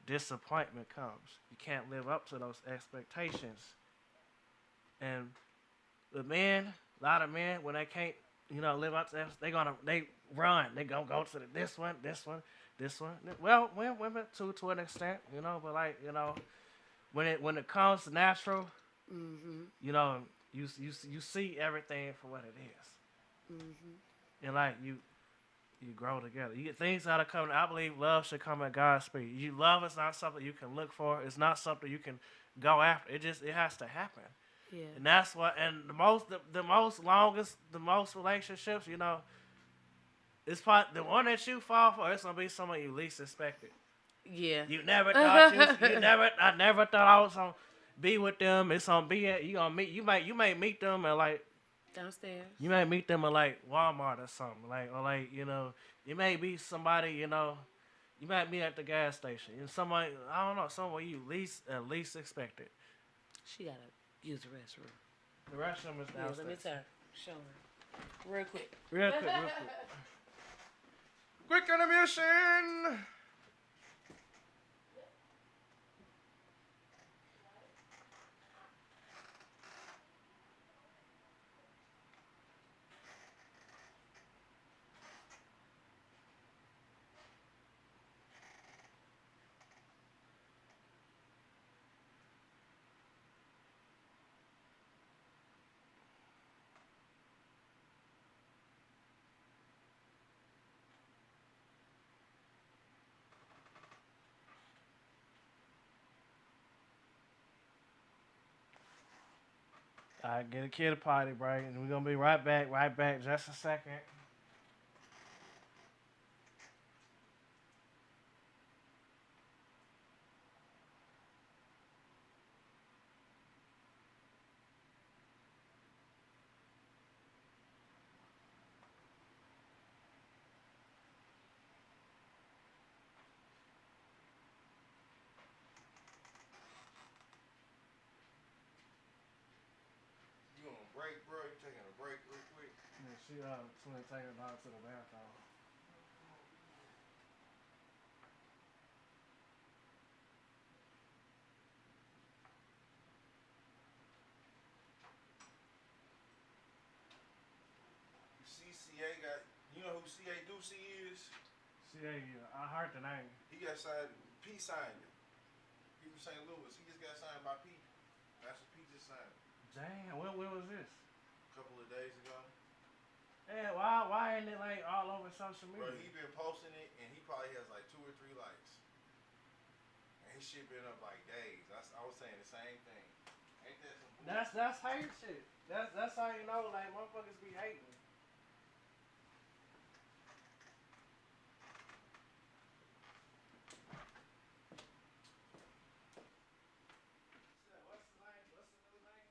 [SPEAKER 1] disappointment comes. You can't live up to those expectations. And the men, a lot of men, when they can't, live up to that, they run. They gonna go to this one. Well, women to an extent, but like, when it comes to natural, you see everything for what it is. And like you grow together. You get things out of coming. I believe love should come at God's speed. Love is not something you can look for. It's not something you can go after. It has to happen.
[SPEAKER 2] Yeah.
[SPEAKER 1] And that's what. And the most relationships, it's probably the one that you fall for. It's gonna be someone you least expected.
[SPEAKER 2] Yeah.
[SPEAKER 1] You never thought I never thought I was gonna be with them. It's gonna be you gonna meet. You may meet them at like.
[SPEAKER 2] Downstairs.
[SPEAKER 1] You may meet them at like Walmart or something, you may be somebody, you might meet at the gas station, and somebody I don't know, someone you at least expected.
[SPEAKER 2] She gotta use the restroom.
[SPEAKER 1] The restroom is downstairs.
[SPEAKER 2] Let me tell her. Show her. Real quick.
[SPEAKER 1] Real quick. Quick intermission. I get a kid a potty break, and we're gonna be right back, just a second.
[SPEAKER 4] You on a break, bro? You taking a break real quick?
[SPEAKER 1] Yeah, she gonna take her dog to the bathroom.
[SPEAKER 4] CCA got. You know who CA Ducey is?
[SPEAKER 1] She, I heard the name.
[SPEAKER 4] He got signed. P signed him. He from St. Louis. He just got signed by P. Master P just signed him
[SPEAKER 1] Damn, when was this?
[SPEAKER 4] a couple of days ago.
[SPEAKER 1] Yeah, why ain't it like all over social media?
[SPEAKER 4] Bro, he been posting it, and he probably has like 2 or 3 likes. And his shit been up like days. I was saying the same thing. Ain't that some bullshit?
[SPEAKER 1] That's hate shit. That's how you know like motherfuckers be hating. What's the name? What's the new name?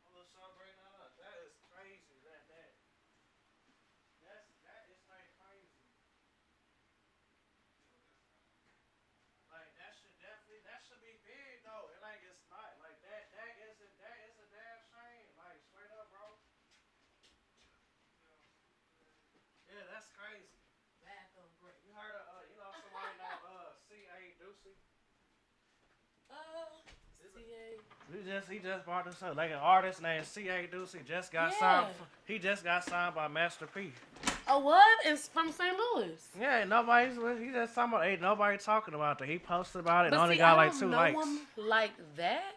[SPEAKER 1] I'm gonna start bringing that up. That is crazy. That is like crazy. Like that should be big though. And like it's not like that is a damn shame. Like straight up, bro. Yeah, that's crazy.
[SPEAKER 2] Bathroom break.
[SPEAKER 1] You heard of somebody named C.A. Ducey? He just brought this up. Like an artist named C.A. Ducey just got signed. He just got signed by Master P.
[SPEAKER 2] Oh, what? It's from St. Louis.
[SPEAKER 1] Yeah, he just talking about ain't nobody talking about that. He posted about it
[SPEAKER 2] But
[SPEAKER 1] and only
[SPEAKER 2] see,
[SPEAKER 1] got
[SPEAKER 2] I
[SPEAKER 1] like
[SPEAKER 2] don't
[SPEAKER 1] 2
[SPEAKER 2] know
[SPEAKER 1] likes.
[SPEAKER 2] him like that.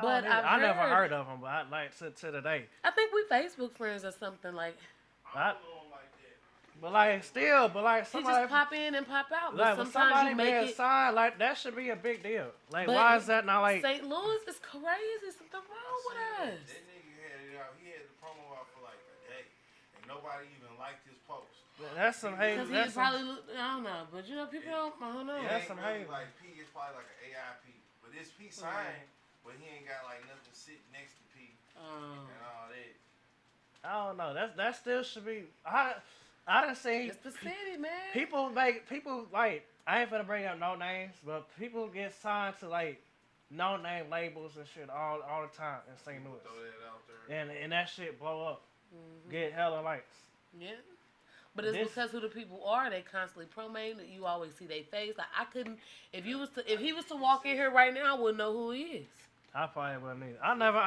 [SPEAKER 1] But I never heard of him, but I like to today.
[SPEAKER 2] I think we Facebook friends or something like.
[SPEAKER 4] I don't know him like that.
[SPEAKER 1] But like
[SPEAKER 2] He
[SPEAKER 1] somebody
[SPEAKER 2] just pop in and pop out. But
[SPEAKER 1] like when
[SPEAKER 2] sometimes
[SPEAKER 1] somebody
[SPEAKER 2] you make
[SPEAKER 1] being
[SPEAKER 2] it.
[SPEAKER 1] signed, like that should be a big deal. Like
[SPEAKER 2] But
[SPEAKER 1] why is that not like
[SPEAKER 2] St. Louis is crazy. Something wrong with us.
[SPEAKER 4] That nigga had it out. He had the promo out for like a day, and nobody even liked his post.
[SPEAKER 1] that's some hate.
[SPEAKER 2] Because
[SPEAKER 1] That's
[SPEAKER 2] he probably, I don't know. But you know, people don't, I don't know.
[SPEAKER 4] It
[SPEAKER 1] That's
[SPEAKER 4] ain't
[SPEAKER 1] some
[SPEAKER 4] really
[SPEAKER 1] hate.
[SPEAKER 4] like P. It's probably like an AI P. But it's P signed, but he ain't got like nothing sitting next to P and all that.
[SPEAKER 1] I don't know. That still should be. I done seen
[SPEAKER 2] It's the city, man.
[SPEAKER 1] people like I ain't finna bring up no names, but people get signed to like no name labels and shit all the time in St.
[SPEAKER 4] People
[SPEAKER 1] Louis,
[SPEAKER 4] throw that out there.
[SPEAKER 1] and that shit blow up, get hella likes.
[SPEAKER 2] Yeah. But it's
[SPEAKER 1] This-
[SPEAKER 2] because who the people are. They constantly promoting that you always see their face. Like I couldn't, if he was to walk in here right now, I wouldn't know who he is.
[SPEAKER 1] I probably wouldn't either. I never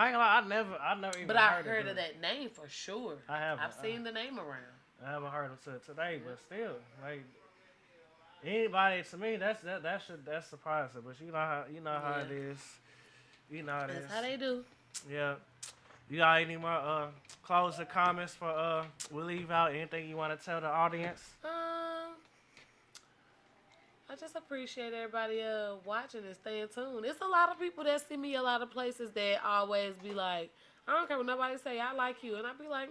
[SPEAKER 1] even
[SPEAKER 2] But I
[SPEAKER 1] heard
[SPEAKER 2] heard
[SPEAKER 1] of
[SPEAKER 2] of that name for sure.
[SPEAKER 1] I haven't.
[SPEAKER 2] I've seen the name around.
[SPEAKER 1] I haven't heard him till today, but still, like anybody to me, that's surprising. But you know how it is. You know how it is.
[SPEAKER 2] That's how they do.
[SPEAKER 1] Yeah. You got any more closing comments for we'll leave out anything you want to tell the audience?
[SPEAKER 2] I just appreciate everybody watching and staying tuned. It's a lot of people that see me a lot of places that always be like, I don't care what nobody say, I like you. And I be like,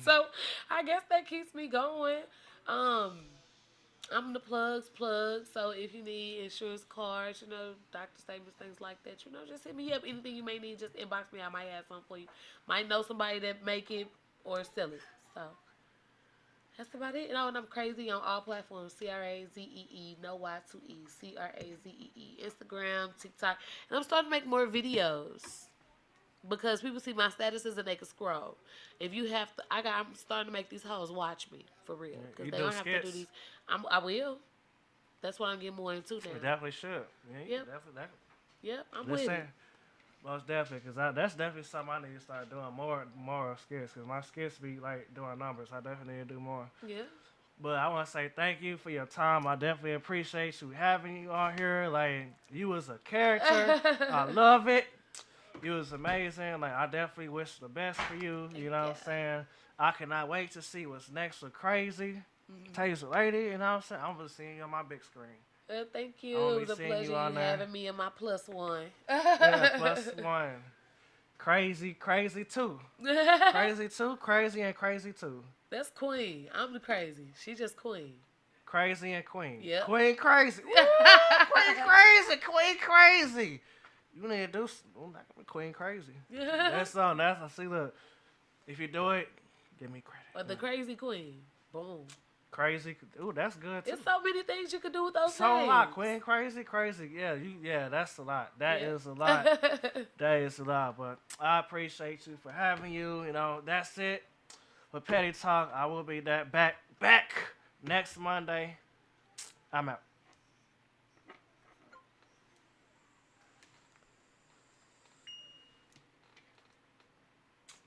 [SPEAKER 2] So I guess that keeps me going. I'm the plug. So if you need insurance cards, doctor statements, things like that, just hit me up. Anything you may need, just inbox me. I might have something for you. Might know somebody that make it or sell it. So that's about it. And I'm crazy on all platforms. CRAZEE, no Y2E. CRAZEE. Instagram, TikTok. And I'm starting to make more videos. Because people see my statuses and they can scroll. If you have to, I'm starting to make these hoes watch me for real. Because
[SPEAKER 1] You
[SPEAKER 2] they
[SPEAKER 1] do
[SPEAKER 2] don't have to do
[SPEAKER 1] skits?
[SPEAKER 2] these. I will. That's what I'm getting more into now.
[SPEAKER 1] You definitely should. Yeah,
[SPEAKER 2] Yep.
[SPEAKER 1] definitely.
[SPEAKER 2] Yep, I'm
[SPEAKER 1] Just
[SPEAKER 2] with
[SPEAKER 1] saying.
[SPEAKER 2] it.
[SPEAKER 1] Most definitely, because that's definitely something I need to start doing more skits. Because my skits be like doing numbers. I definitely need to do more.
[SPEAKER 2] Yeah.
[SPEAKER 1] But I want to say thank you for your time. I definitely appreciate you having you on here. Like, you was a character. I love it. You was amazing. Like, I definitely wish the best for you. You know what I'm saying? I cannot wait to see what's next with Crazy Taser Lady. You know what I'm saying? I'm going to see you on my big screen.
[SPEAKER 2] Thank you.
[SPEAKER 1] I'm gonna
[SPEAKER 2] It
[SPEAKER 1] be
[SPEAKER 2] was a
[SPEAKER 1] seeing you
[SPEAKER 2] pleasure
[SPEAKER 1] on
[SPEAKER 2] you
[SPEAKER 1] there.
[SPEAKER 2] having me and my plus one.
[SPEAKER 1] Yeah, +1. Crazy, crazy too. Crazy too, crazy and crazy too.
[SPEAKER 2] That's Queen. I'm the crazy. She just Queen.
[SPEAKER 1] Crazy and Queen.
[SPEAKER 2] Yep.
[SPEAKER 1] Queen crazy. Woo! Queen crazy. Queen crazy. You need to do Queen crazy. That's all. That's I see. Look, if you do it, give me credit.
[SPEAKER 2] Or the crazy Queen. Boom.
[SPEAKER 1] Crazy. Ooh, that's good too.
[SPEAKER 2] There's so many things you could do with those
[SPEAKER 1] So a
[SPEAKER 2] names.
[SPEAKER 1] lot. Queen crazy, crazy. Yeah, yeah, that's a lot. That is a lot. That is a lot. But I appreciate you for having you. You know, that's it. For Petty Talk, I will be back next Monday. I'm out.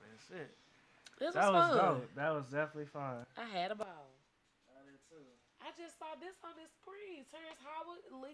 [SPEAKER 1] That's it.
[SPEAKER 2] This
[SPEAKER 1] That
[SPEAKER 2] was
[SPEAKER 1] was
[SPEAKER 2] fun.
[SPEAKER 1] dope. That was definitely fun.
[SPEAKER 2] I had a ball.
[SPEAKER 1] I did too.
[SPEAKER 2] I just saw this on this screen. Terrence Howard leaked